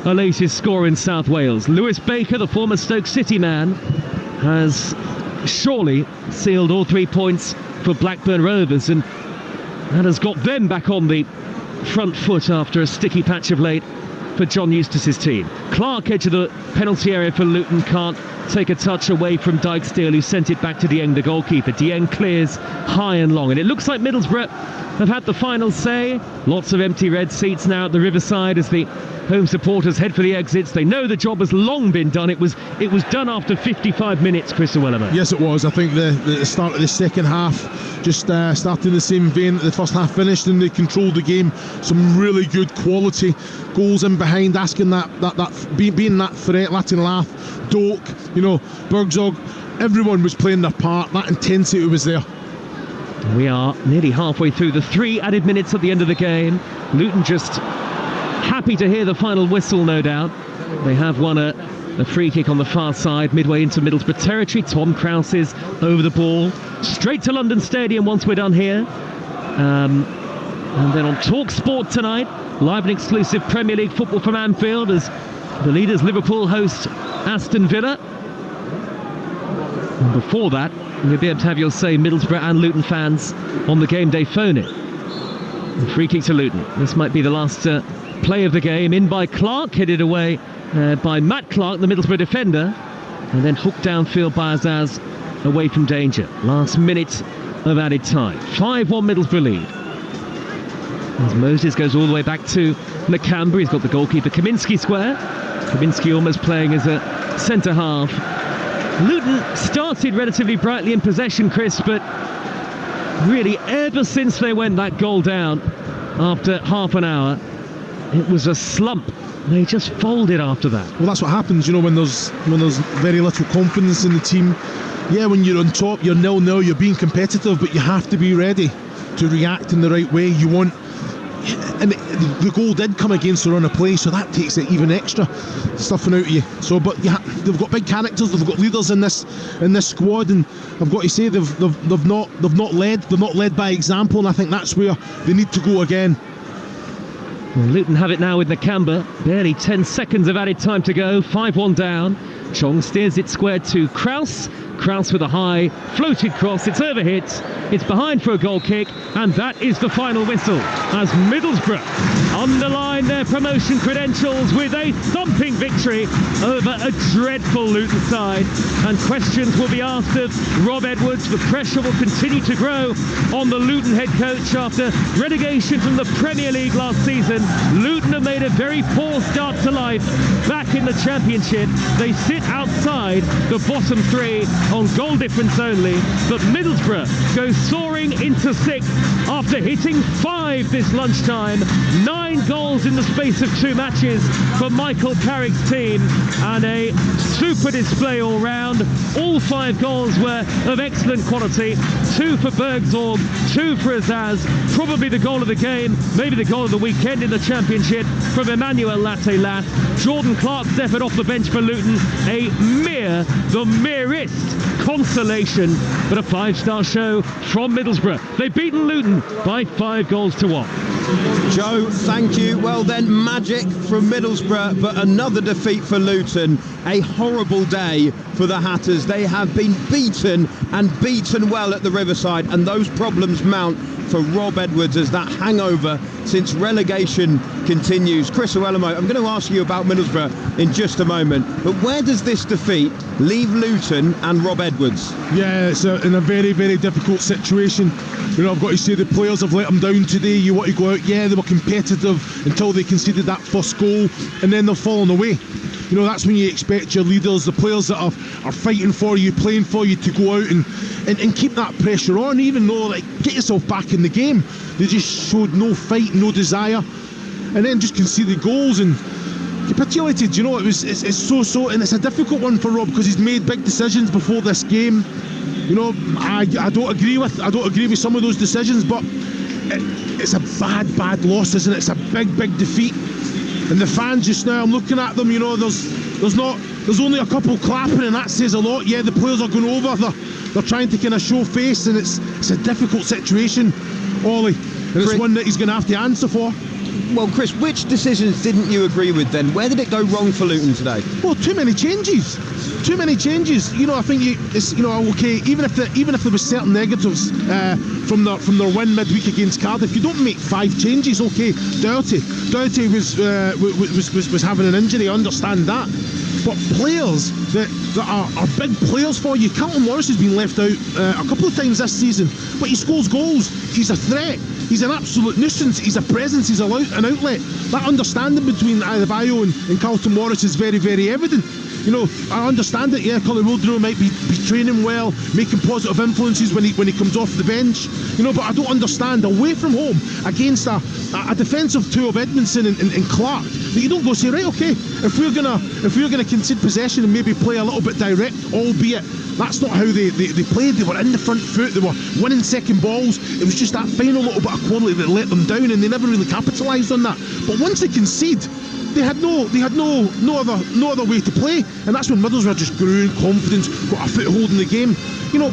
A latest score in South Wales. Lewis Baker, the former Stoke City man, has surely sealed all 3 points for Blackburn Rovers, and that has got them back on the front foot after a sticky patch of late for John Eustace's team. Clark, edge of the penalty area for Luton, can't take a touch away from Dijksteel, who sent it back to Dieng, the goalkeeper. Dieng clears high and long, and it looks like Middlesbrough have had the final say. Lots of empty red seats now at the Riverside as the home supporters head for the exits. They know the job has long been done. It was done after 55 minutes, Chris Llewellyn. Yes, it was. I think the start of the second half just started in the same vein that the first half finished, and they controlled the game. Some really good quality goals in behind, asking being that threat. Latin Lath, Doak, Bergzog, everyone was playing their part. That intensity was there. We are nearly halfway through the 3 added minutes at the end of the game. Luton just happy to hear the final whistle, no doubt. They have won a free kick on the far side, midway into Middlesbrough territory. Tom Krause is over the ball. Straight to London Stadium once we're done here. And then on Talksport tonight, live and exclusive Premier League football from Anfield as the leaders Liverpool host Aston Villa. And before that, you'll be able to have your say, Middlesbrough and Luton fans, on the game day phone in. The free kick to Luton. This might be the last play of the game. In by Clark, headed away by Matt Clark, the Middlesbrough defender, and then hooked downfield by Azaz, away from danger. Last minute of added time. 5-1 Middlesbrough lead. As Moses goes all the way back to Nakamba, he's got the goalkeeper Kaminsky square. Kaminsky almost playing as a centre half. Luton started relatively brightly in possession, Chris, but really ever since they went that goal down after half an hour, it was a slump. They just folded after that. Well, that's what happens, when there's very little confidence in the team. Yeah, when you're on top, you're 0-0, you're being competitive, but you have to be ready to react in the right way. And the goal did come against the run of play, so that takes it even extra stuffing out of you. So, but they've got big characters, they've got leaders in this squad, and I've got to say they've not led by example, and I think that's where they need to go again. Well, Luton have it now with Nakamba. Barely 10 seconds of added time to go. 5-1 down. Chong steers it square to Krause. Krause with a high floated cross. It's overhit. It's behind for a goal kick, and that is the final whistle as Middlesbrough underline their promotion credentials with a thumping victory over a dreadful Luton side. And questions will be asked of Rob Edwards. The pressure will continue to grow on the Luton head coach after relegation from the Premier League last season. Luton have made a very poor start to life back in the Championship. They sit outside the bottom 3 on goal difference only, but Middlesbrough go soaring into 6th after hitting 5 this lunchtime. 9 goals in the space of 2 matches for Michael Carrick's team, and a super display all round. All 5 goals were of excellent quality. 2 for Bergzorg, 2 for Azaz. Probably the goal of the game, maybe the goal of the weekend in the Championship from Emmanuel Latte-Lath. Jordan Clark's effort off the bench for Luton, the merest consolation, but a 5-star show from Middlesbrough. They've beaten Luton by 5 goals to 1. Joe, thank you. Well then, magic from Middlesbrough, but another defeat for Luton. A horrible day for the Hatters. They have been beaten, and beaten well, at the Riverside, and those problems mount for Rob Edwards as that hangover since relegation continues. Chris Llewellyn, I'm going to ask you about Middlesbrough in just a moment, but where does this defeat leave Luton and Rob Edwards? Yeah, it's in a very, very difficult situation. I've got to say the players have let them down today. You want to go out, yeah, they were competitive until they conceded that first goal, and then they've fallen away. That's when you expect your leaders, the players that are fighting for you, playing for you, to go out and keep that pressure on, even though, get yourself back in the game. They just showed no fight, no desire, and then just conceded goals and capitulated. It's so, and it's a difficult one for Rob because he's made big decisions before this game. I don't agree with some of those decisions, but it's a bad loss, isn't it? It's a big defeat. And the fans just now, I'm looking at them, there's only a couple clapping, and that says a lot. Yeah, the players are going over, they're trying to kind of show face, and it's a difficult situation, Ollie, and it's one that he's going to have to answer for. Well, Chris, which decisions didn't you agree with then? Where did it go wrong for Luton today? Well, too many changes. I think okay. Even if there was certain negatives from their win midweek against Cardiff, you don't make 5 changes. Okay, Doughty was having an injury. I understand that, but players that are big players for you. Carlton Morris has been left out a couple of times this season, but he scores goals. He's a threat. he's an absolute nuisance. He's a presence, he's an outlet. That understanding between Adebayo and Carlton Morris is very, very evident. You know, I understand it, yeah, Colin Wildrow might be training well, making positive influences when he comes off the bench, you know, but I don't understand away from home against a defensive two of Edmondson and Clark, that you don't go say, right, okay, if we're gonna concede possession and maybe play a little bit direct, albeit that's not how they played. They were in the front foot, they were winning second balls. It was just that final little bit of quality that let them down, and they never really capitalised on that. But once they concede, they had no other way to play, and that's when Middlesbrough just grew in confidence, got a foothold in the game. You know,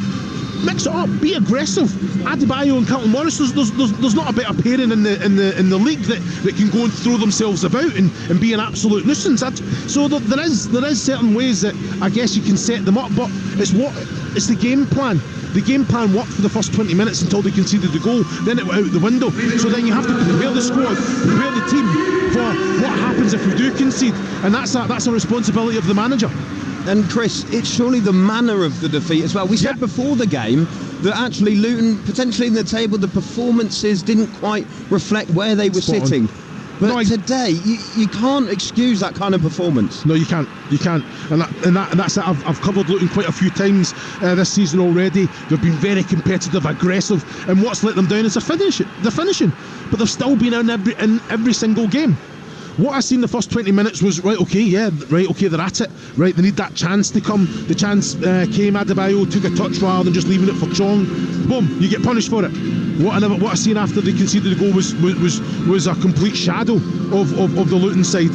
mix it up, be aggressive. Adebayo and Carlton Morris, there's not a better pairing in the league that can go and throw themselves about and be an absolute nuisance. So there is certain ways that I guess you can set them up, but it's the game plan. The game plan worked for the first 20 minutes until they conceded the goal, then it went out the window. So then you have to prepare the squad, prepare the team for what happens if we do concede, and that's a responsibility of the manager. And Chris, it's surely the manner of the defeat as well. We said before the game that actually Luton, potentially in the table, the performances didn't quite reflect where they were sitting. But today, you can't excuse that kind of performance. No, you can't. And that's it. I've covered Luton quite a few times this season already. They've been very competitive, aggressive, and what's let them down is the finishing. But they've still been in every single game. What I seen the first 20 minutes was, right, okay, they're at it. Right, they need that chance to come. The chance came, Adebayo took a touch rather than just leaving it for Chong. Boom, you get punished for it. What I seen after they conceded the goal was a complete shadow of the Luton side.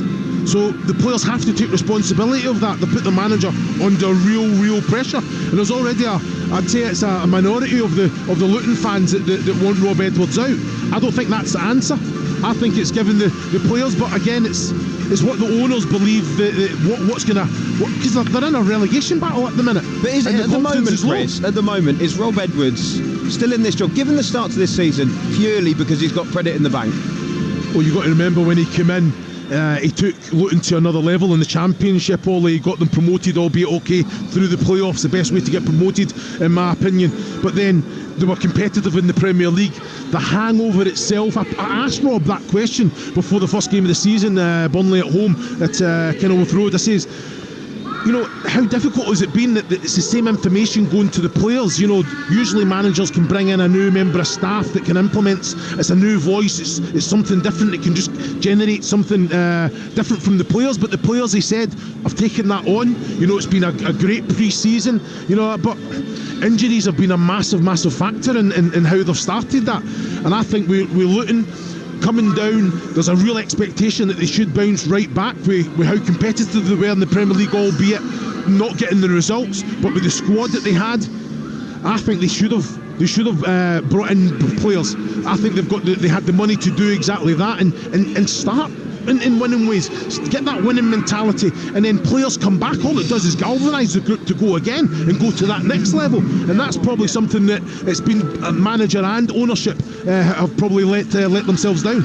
So the players have to take responsibility of that. They put the manager under real pressure. And there's already I'd say it's a minority of the Luton fans that want Rob Edwards out. I don't think that's the answer. I think it's given the players, but again, it's what the owners believe what's gonna, because they're in a relegation battle at the minute. But is it at the moment, Chris? At the moment, is Rob Edwards still in this job, given the start to this season, purely because he's got credit in the bank? Well, you've got to remember when he came in, he took Luton to another level in the Championship. He got them promoted, albeit okay, through the playoffs, the best way to get promoted in my opinion. But then they were competitive in the Premier League. The hangover itself, I asked Rob that question before the first game of the season, Burnley at home at Kenilworth Road. I says, you know, how difficult has it been that it's the same information going to the players? You know, usually managers can bring in a new member of staff that can implement. It's a new voice, it's something different. It can just generate something different from the players. But the players, he said, have taken that on. You know, it's been a great pre-season, you know, but injuries have been a massive factor in how they've started that. And I think we're Luton coming down, there's a real expectation that they should bounce right back with how competitive they were in the Premier League, albeit not getting the results. But with the squad that they had, I think they should have brought in players. I think they had the money to do exactly that and start in winning ways, get that winning mentality, and then players come back. All it does is galvanise the group to go again and go to that next level, and that's probably something that it's been manager and ownership have probably let themselves down.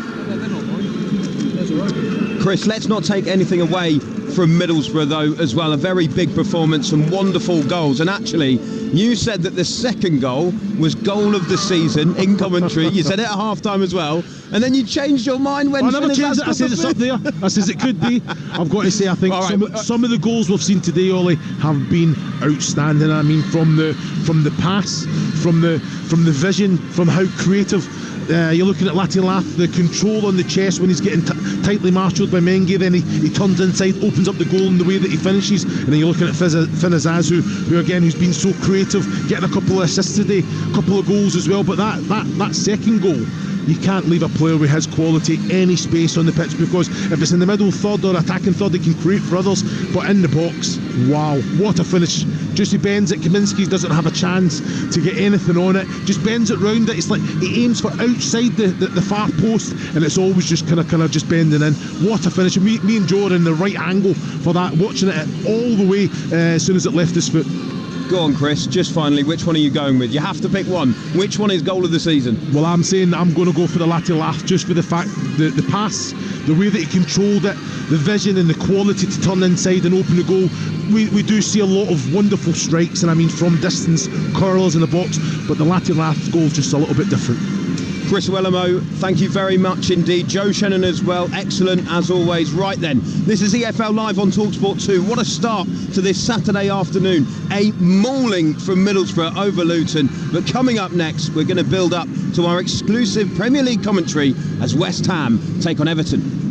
Chris, let's not take anything away from Middlesbrough though as well. A very big performance, some wonderful goals, and actually you said that the second goal was goal of the season in commentary. You said it at half-time as well, and then you changed your mind when... I never changed it. I said it's up there. I said it could be. I've got to say, I think some of the goals we've seen today, Ollie, have been outstanding. I mean, from the pass, from the vision, from how creative. You're looking at Latilath, the control on the chest when he's getting tightly marshalled by Mengi, then he turns inside, opens up the goal in the way that he finishes, and then you're looking at Finazazu, who's been so creative, getting a couple of assists today, a couple of goals as well. But that second goal, you can't leave a player with his quality any space on the pitch, because if it's in the middle third or attacking third, they can create for others, but in the box, wow, what a finish. Juicy bends it, Kaminski doesn't have a chance to get anything on it, just bends it round it. It's like he aims for outside the far post, and it's always just kind of just bending in. What a finish. Me and Joe are in the right angle for that, watching it all the way as soon as it left his foot. Go on, Chris, just finally, which one are you going with? You have to pick one. Which one is goal of the season? Well, I'm saying I'm going to go for the Latilath, just for the fact the pass, the way that he controlled it, the vision and the quality to turn inside and open the goal. We do see a lot of wonderful strikes, and I mean from distance, curlers in the box, but the Latilath goal is just a little bit different. Chris Wellamo, thank you very much indeed. Joe Shannon as well, excellent as always. Right then, this is EFL Live on Talksport 2. What a start to this Saturday afternoon. A mauling from Middlesbrough over Luton. But coming up next, we're going to build up to our exclusive Premier League commentary as West Ham take on Everton.